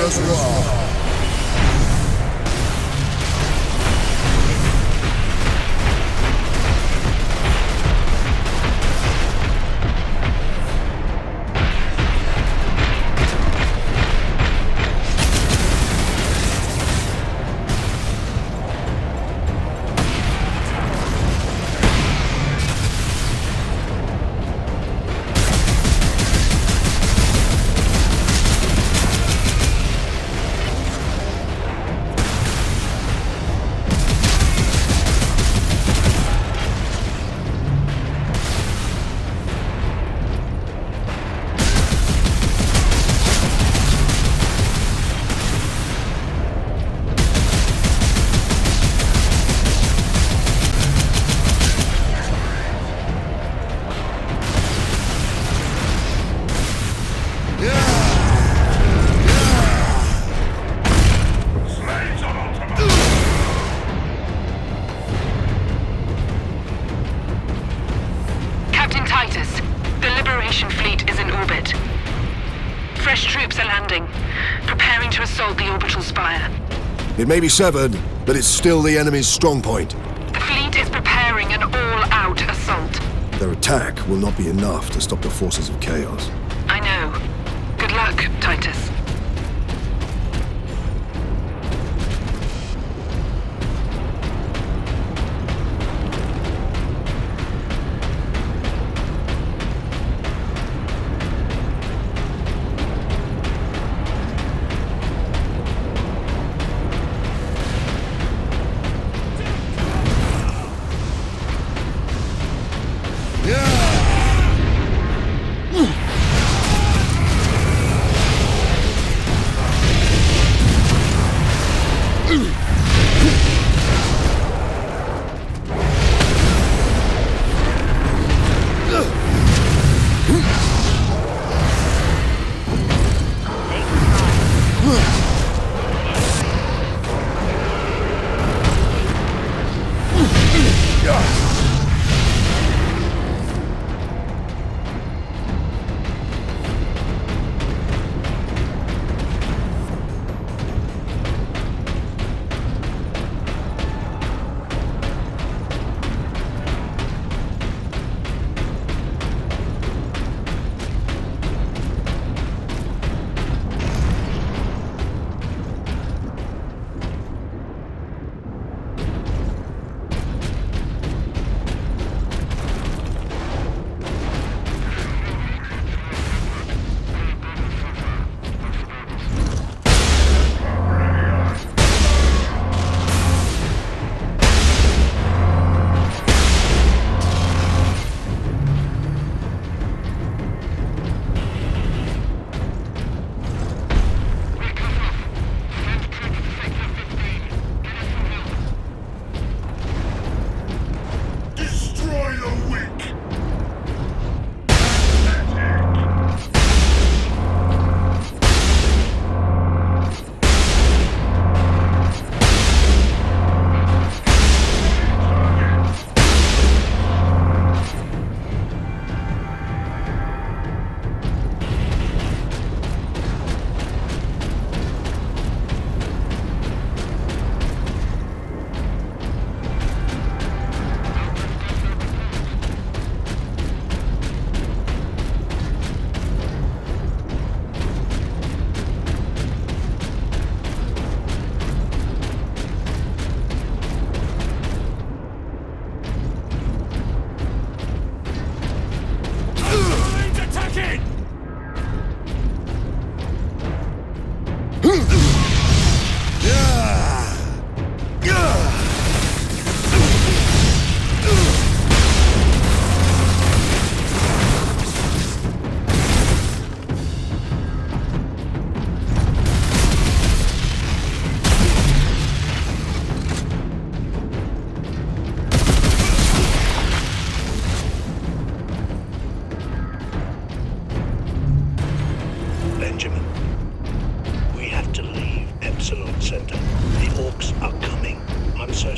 us roar. It may be severed, but it's still the enemy's strong point. The fleet is preparing an all-out assault. Their attack will not be enough to stop the forces of chaos. I know. Good luck, Titus.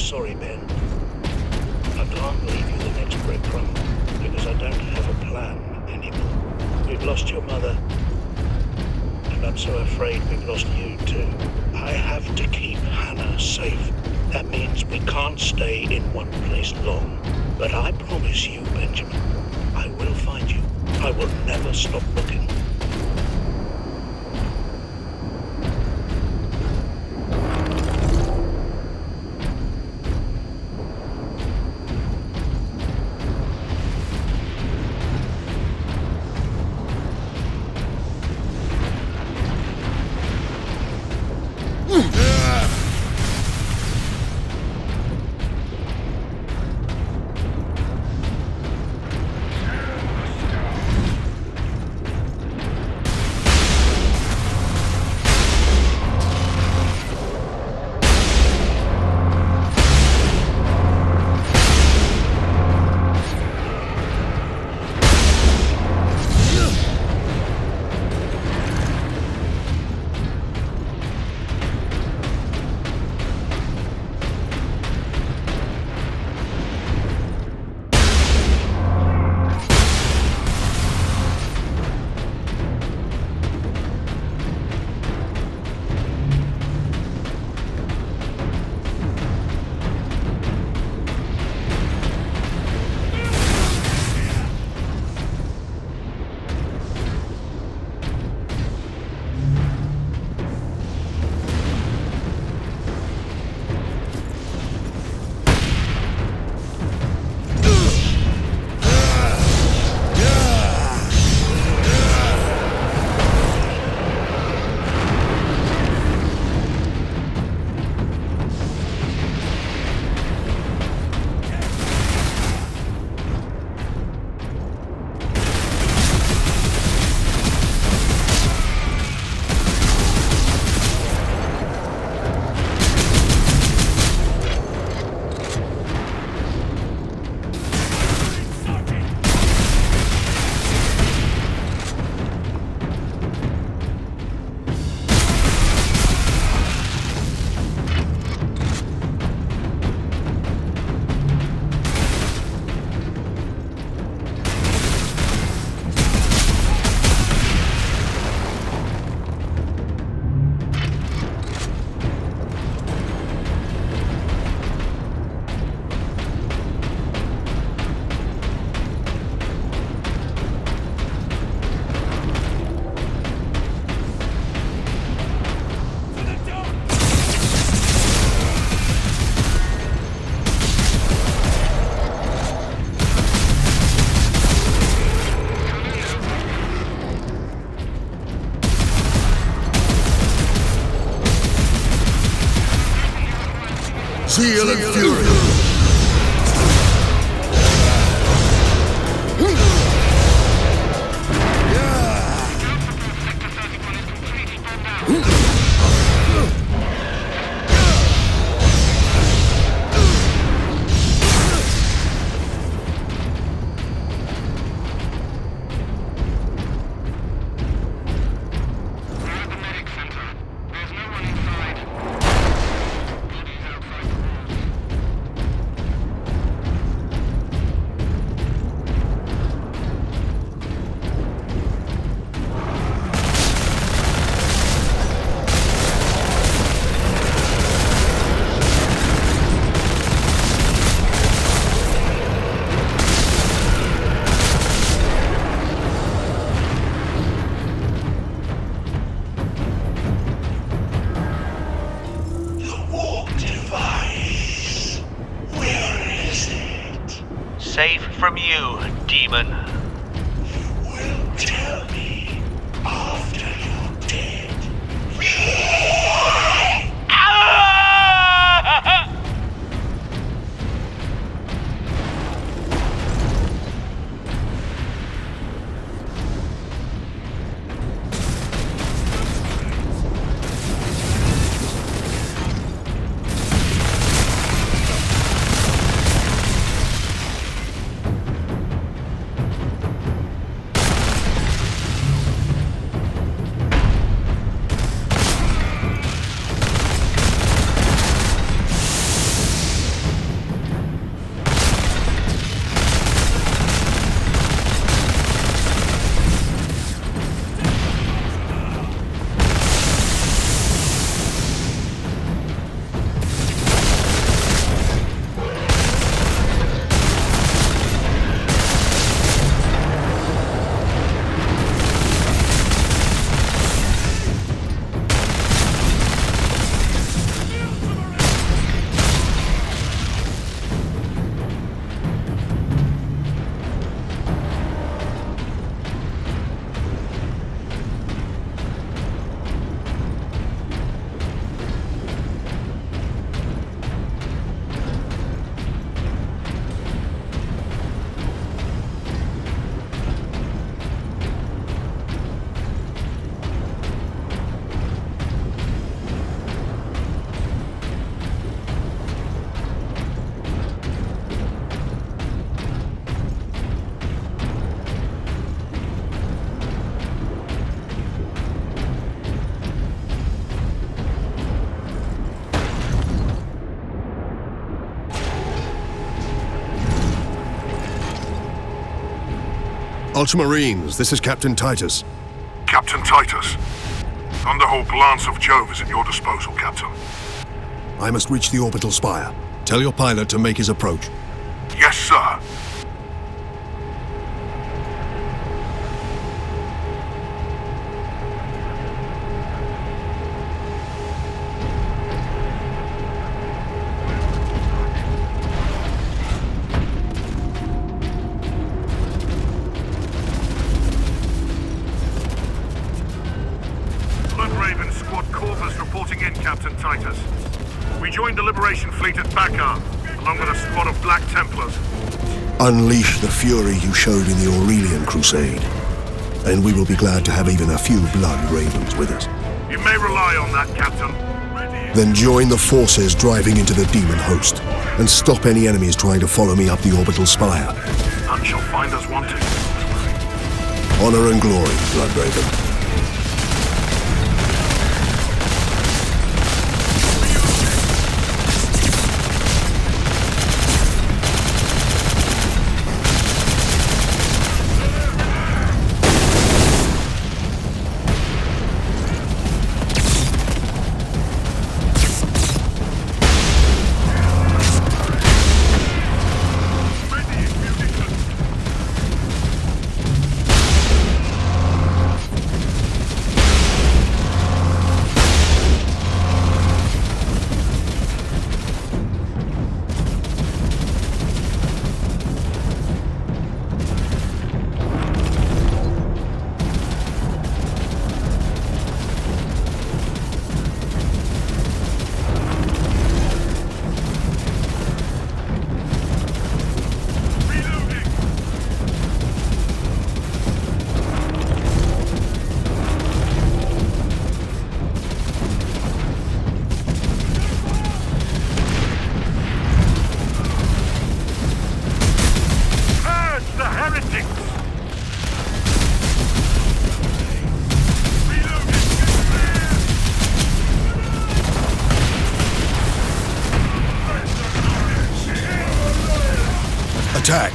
sorry, Ben. I can't leave you the next breadcrumb, because I don't have a plan anymore. We've lost your mother, and I'm so afraid we've lost you. to. I have to keep Hannah safe. That means we can't stay in one place long. But I promise you, Benjamin, I will find you. I will never stop looking. Zeal and fury. Safe from you, demon. You will tell me after you're dead. Ultramarines, this is Captain Titus. Captain Titus. Thunderhawk Lance of Jove is at your disposal, Captain. I must reach the orbital spire. Tell your pilot to make his approach. Yes, sir. Bloodhaven Squad Corvus reporting in, Captain Titus. We joined the Liberation Fleet at Bakar, along with a squad of Black Templars. Unleash the fury you showed in the Aurelian Crusade, and we will be glad to have even a few Blood Ravens with us. You may rely on that, Captain. Then join the forces driving into the demon host, and stop any enemies trying to follow me up the orbital spire. None shall find us wanting. Honor and glory, Bloodraven. Attack!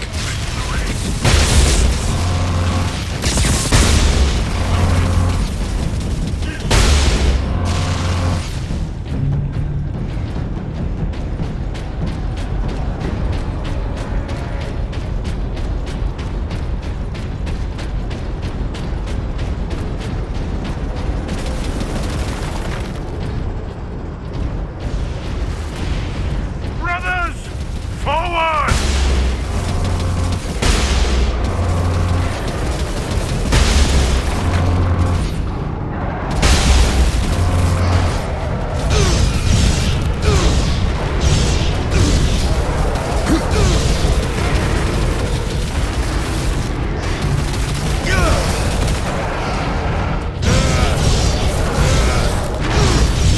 Brothers! Forward!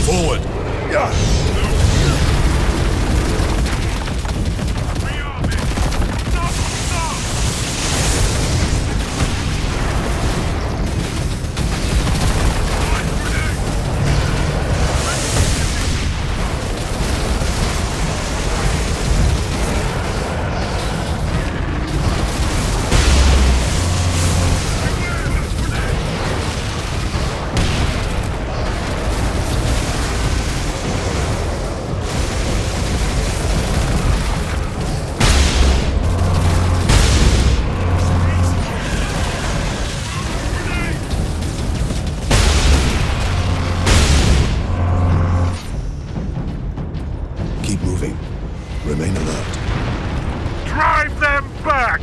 Forward! Keep moving. Remain alert. Drive them back!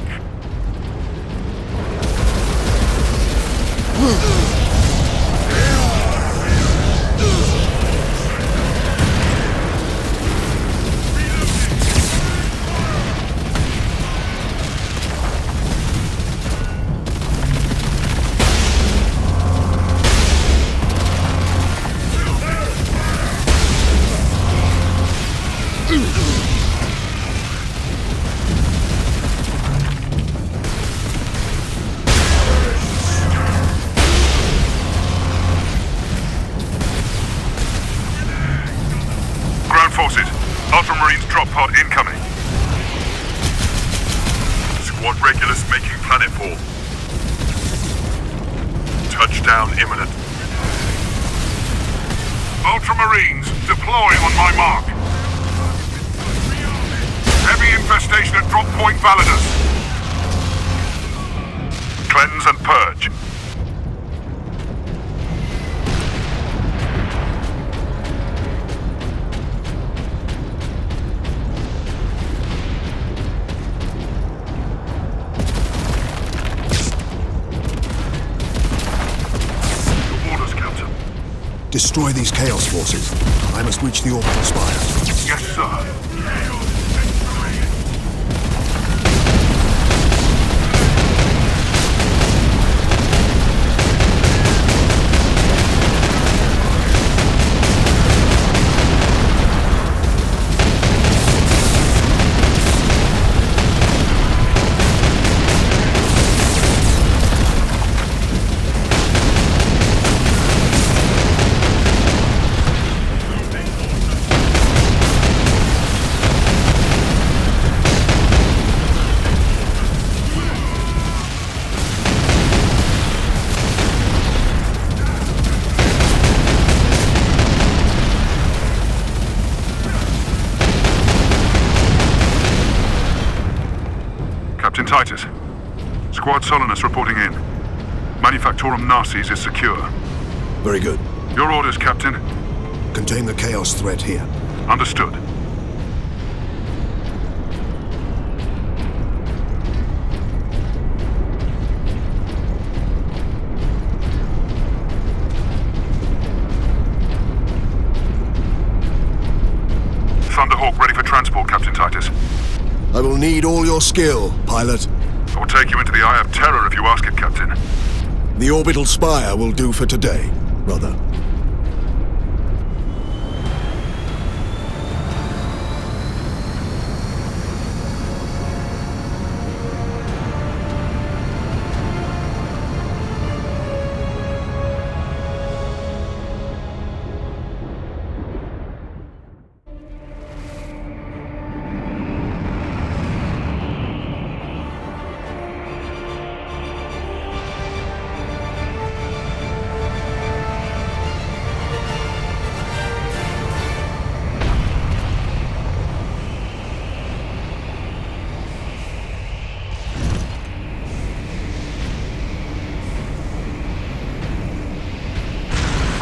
Ground forces, Ultramarines drop pod incoming. Squad regulars making planetfall. Touchdown imminent. Ultramarines, deploy on my mark. Heavy infestation at drop point Validus. Cleanse and purge. Destroy these Chaos forces. I must reach the orbital spire. Yes, sir. Captain Titus. Squad Solinus reporting in. Manufactorum Narses is secure. Very good. Your orders, Captain. Contain the Chaos threat here. Understood. Thunderhawk ready for transport, Captain Titus. I will need all your skill, pilot. I will take you into the Eye of Terror if you ask it, Captain. The orbital spire will do for today, brother.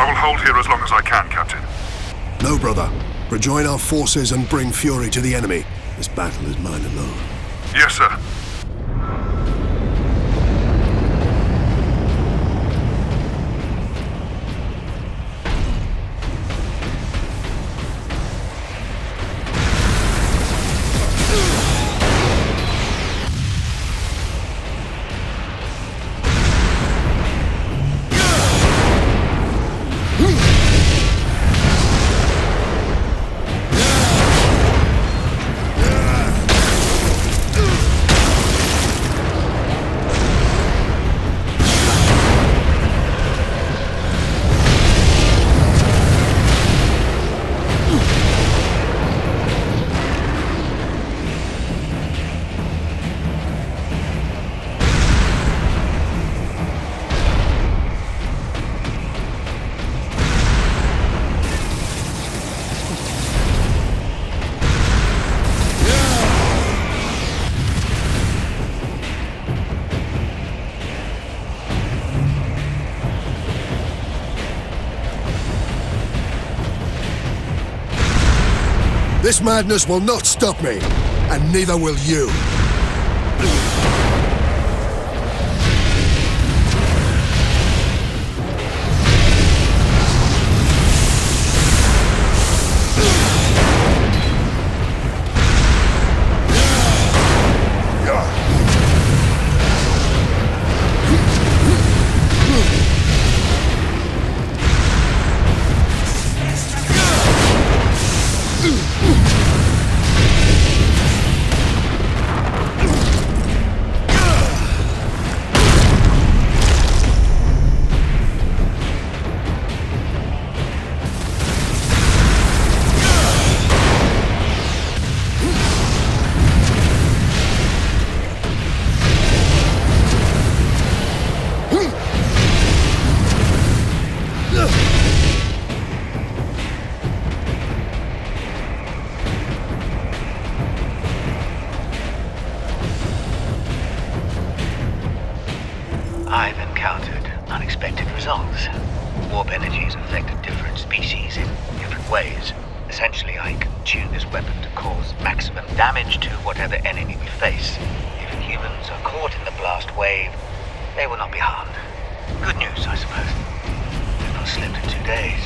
I will hold here as long as I can, Captain. No, brother. Rejoin our forces and bring fury to the enemy. This battle is mine alone. Yes, sir. This madness will not stop me, and neither will you. ways. Essentially, I can tune this weapon to cause maximum damage to whatever enemy we face. If humans are caught in the blast wave, they will not be harmed. Good news, I suppose. I've not slept in 2 days.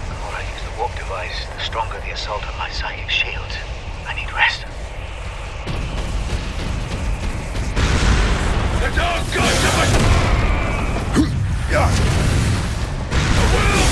The more I use the warp device, the stronger the assault on my psychic shield. I need rest. The door's got to be... The world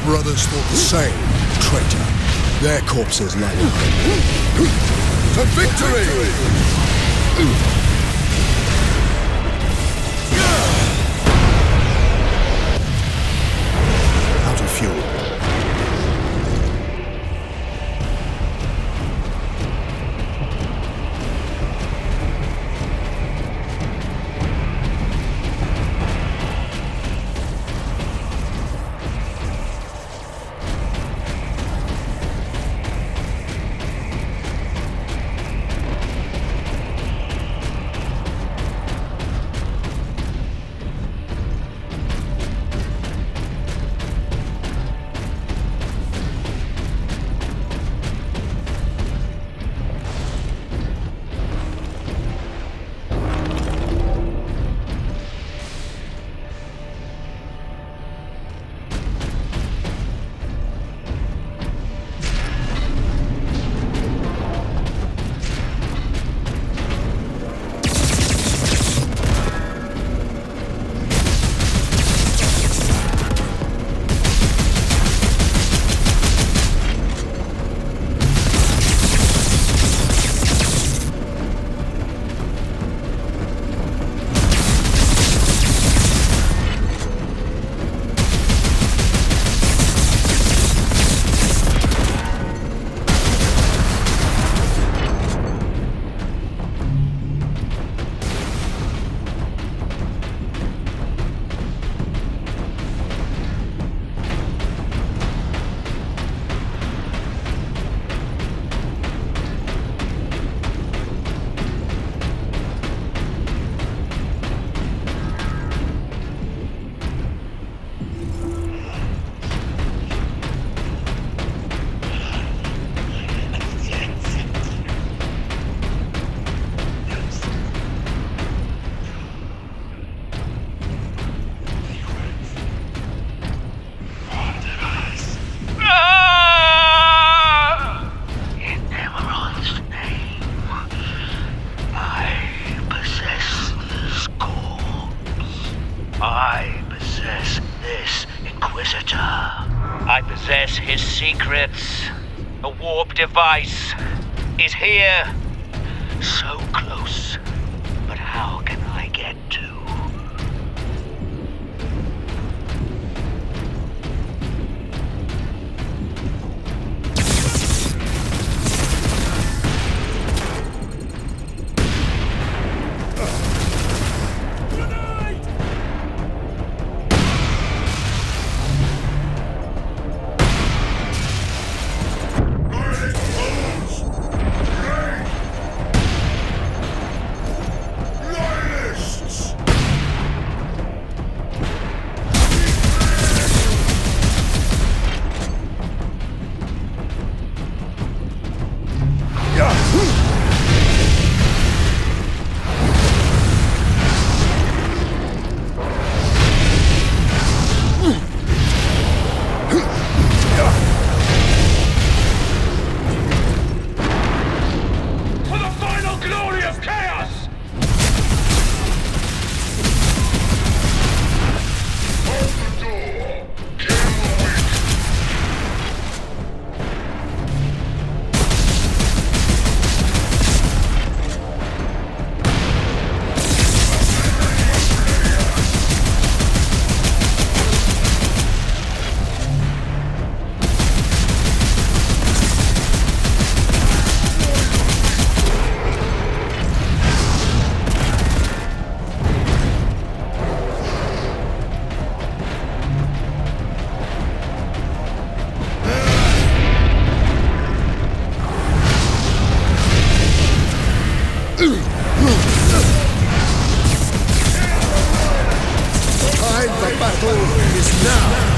Brothers thought the same, traitor. Their corpses lie behind. To victory! Out of fuel. I possess his secrets. The warp device is here. So close. But how can I get to? Time for battle is now!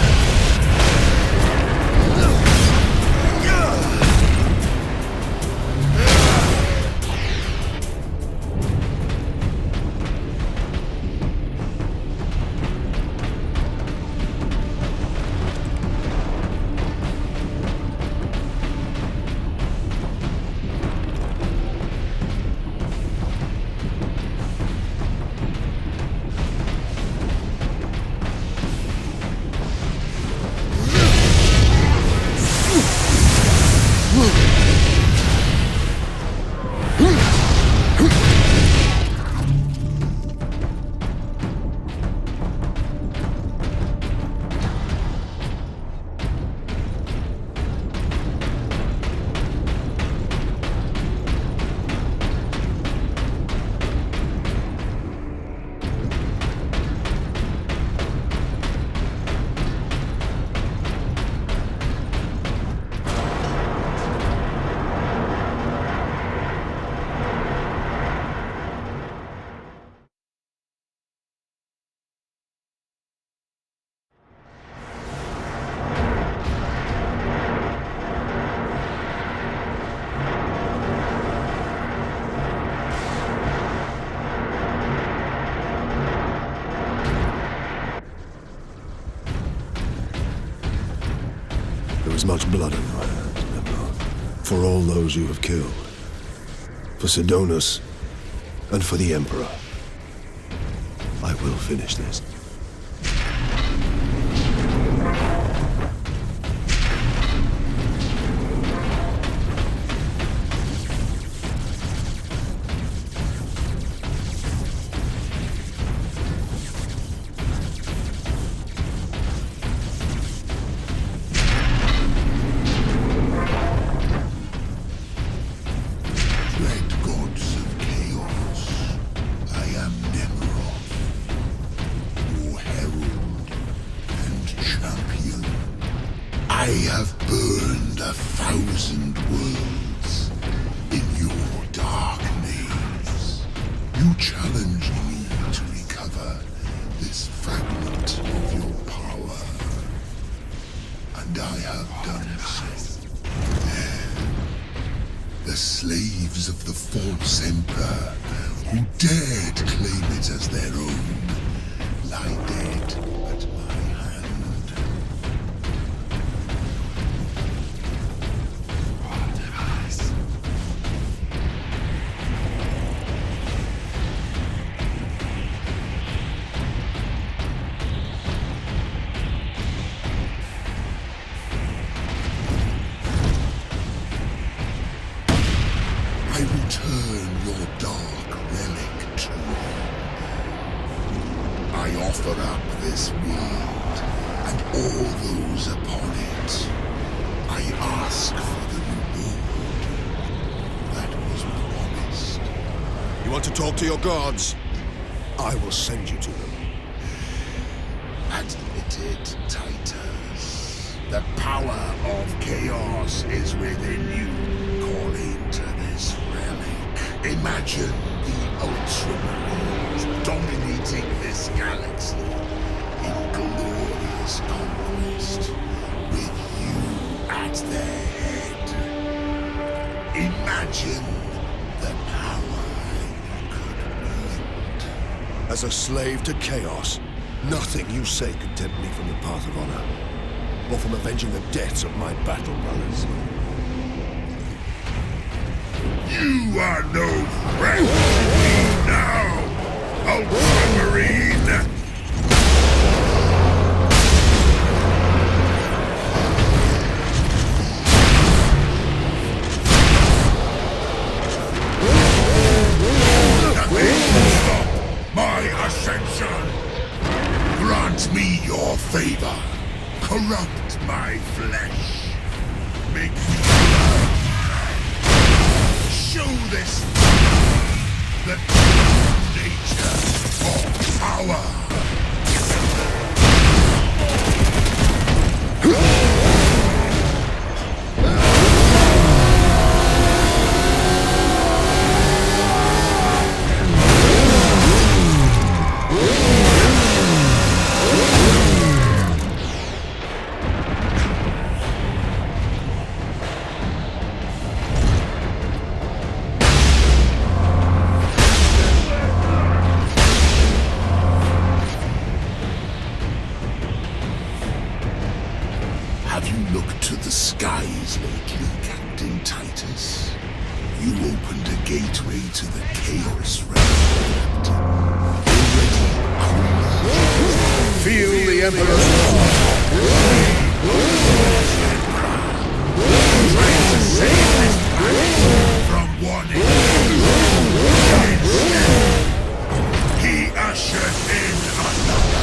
There is much blood on your hands, Nemrod. For all those you have killed. For Sidonus, and for the Emperor. I will finish this. I have burned 1,000 worlds in your dark names. You challenged me to recover this fragment of your power, and I have done so. The slaves of the false emperor who dared claim it as their own lie dead at my hand. I return your dark relic to you. I offer up this world and all those upon it. I ask for the reward that was promised. You want to talk to your gods? I will send you to them. Admitted, Titus. The power of chaos is within you. Calling to this relic. Imagine the Ultramarines dominating this galaxy in glorious conquest, with you at their head. Imagine the power you could wield. As a slave to chaos, nothing you say could tempt me from the path of honor, or from avenging the deaths of my battle brothers. You are no threat to me now, Ultramarine! Nothing will stop my ascension! Grant me your favor. Corrupt my flesh. Make me blood. Show this the true nature of power. You opened a gateway to the Chaos realm, Captain. Feel the Emperor's wrath. Trying to save this planet from one instead, he ushered in another.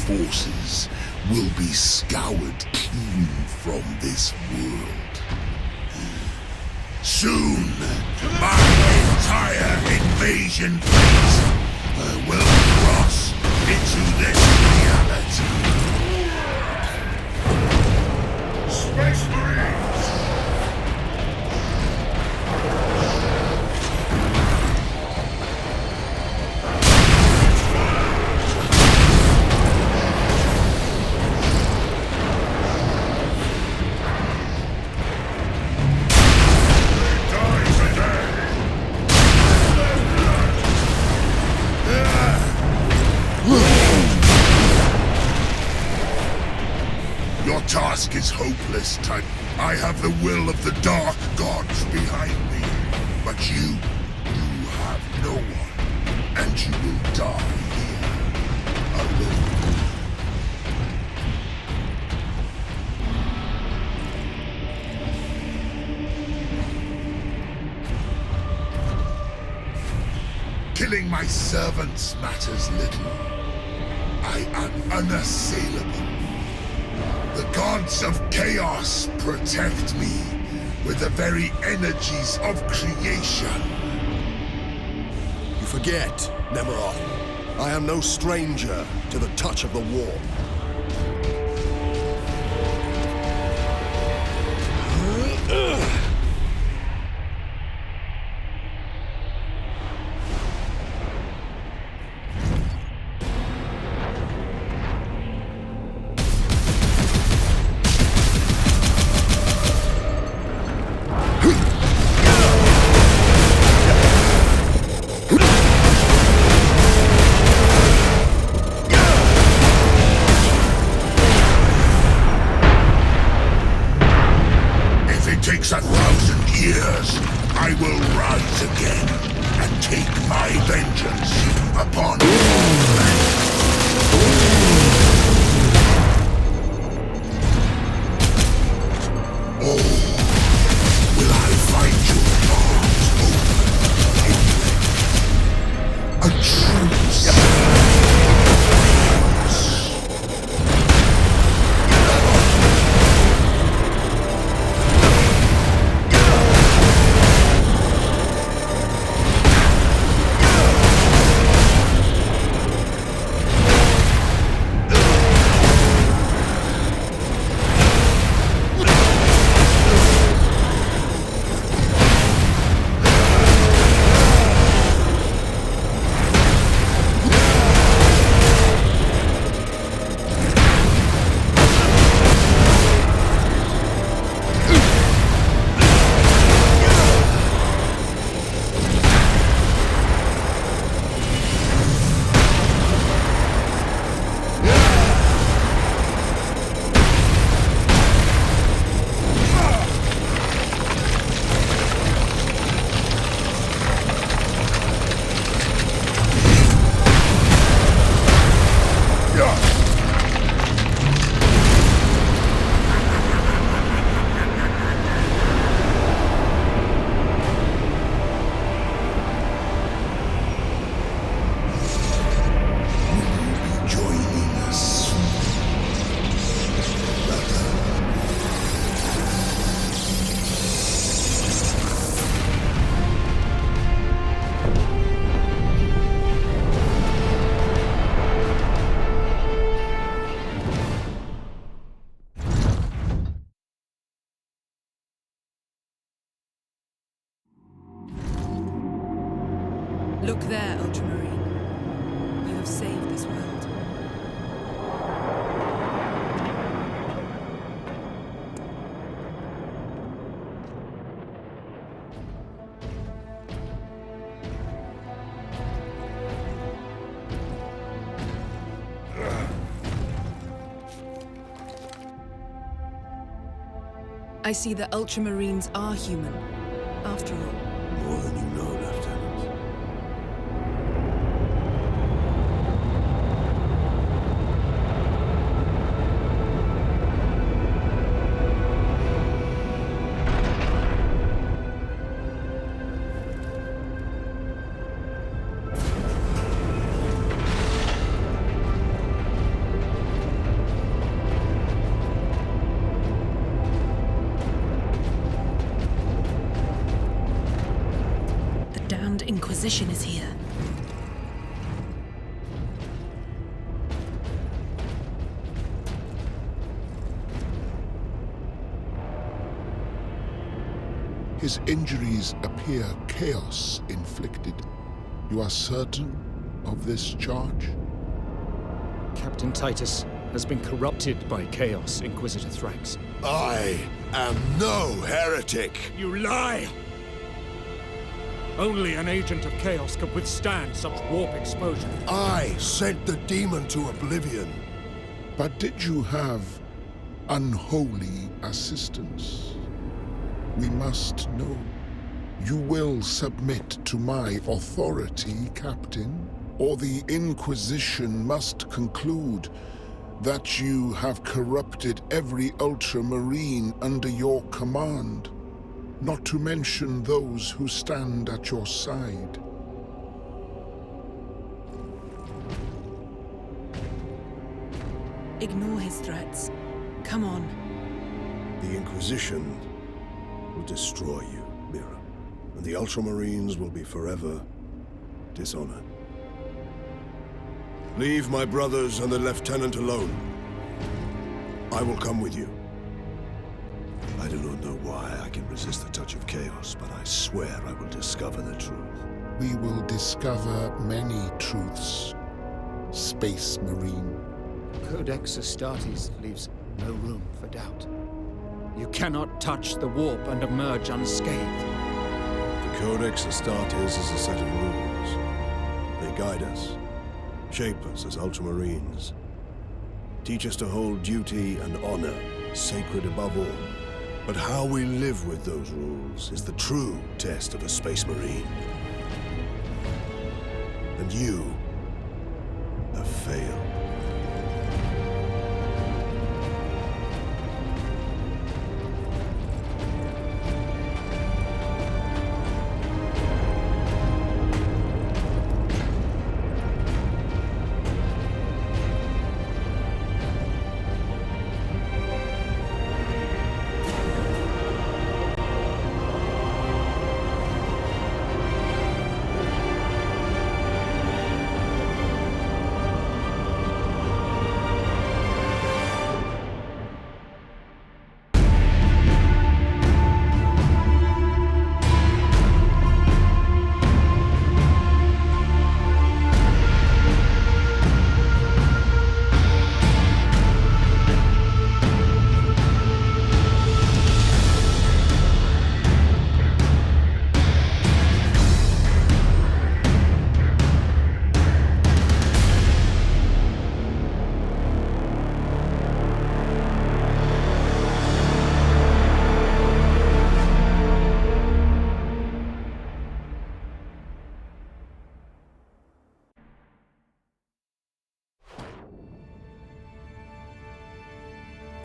Forces will be scoured clean from this world. Soon, my entire invasion fleet will cross into this reality. Space Marines! Your task is hopeless, Titan. I have the will of the Dark Gods behind me. But you have no one. And you will die here, alone. Killing my servants matters little. I am unassailable. The gods of chaos protect me with the very energies of creation. You forget, Nemeroth. I am no stranger to the touch of the warp. Takes 1,000 years, I will rise again and take my vengeance upon all men. Oh, will I find your arms open, a true Look there, Ultramarine. You have saved this world. I see the Ultramarines are human, after all. More than you know, Lieutenant. Inquisition is here. His injuries appear chaos inflicted. You are certain of this charge? Captain Titus has been corrupted by Chaos, Inquisitor Thrax. I am no heretic! You lie! Only an agent of Chaos could withstand such warp exposure. I sent the demon to oblivion. But did you have unholy assistance? We must know. You will submit to my authority, Captain, or the Inquisition must conclude that you have corrupted every Ultramarine under your command, not to mention those who stand at your side. Ignore his threats. Come on. The Inquisition will destroy you, Mira, and the Ultramarines will be forever dishonored. Leave my brothers and the Lieutenant alone. I will come with you. I do not know why I can resist the touch of chaos, but I swear I will discover the truth. We will discover many truths, Space Marine. Codex Astartes leaves no room for doubt. You cannot touch the warp and emerge unscathed. The Codex Astartes is a set of rules. They guide us, shape us as Ultramarines, teach us to hold duty and honor sacred above all. But how we live with those rules is the true test of a Space Marine. And you have failed.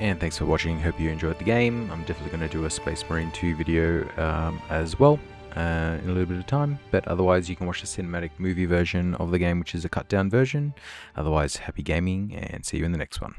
And thanks for watching, hope you enjoyed the game. I'm definitely going to do a Space Marine 2 video as well in a little bit of time, but otherwise you can watch the cinematic movie version of the game, which is a cut down version. Otherwise, happy gaming and see you in the next one.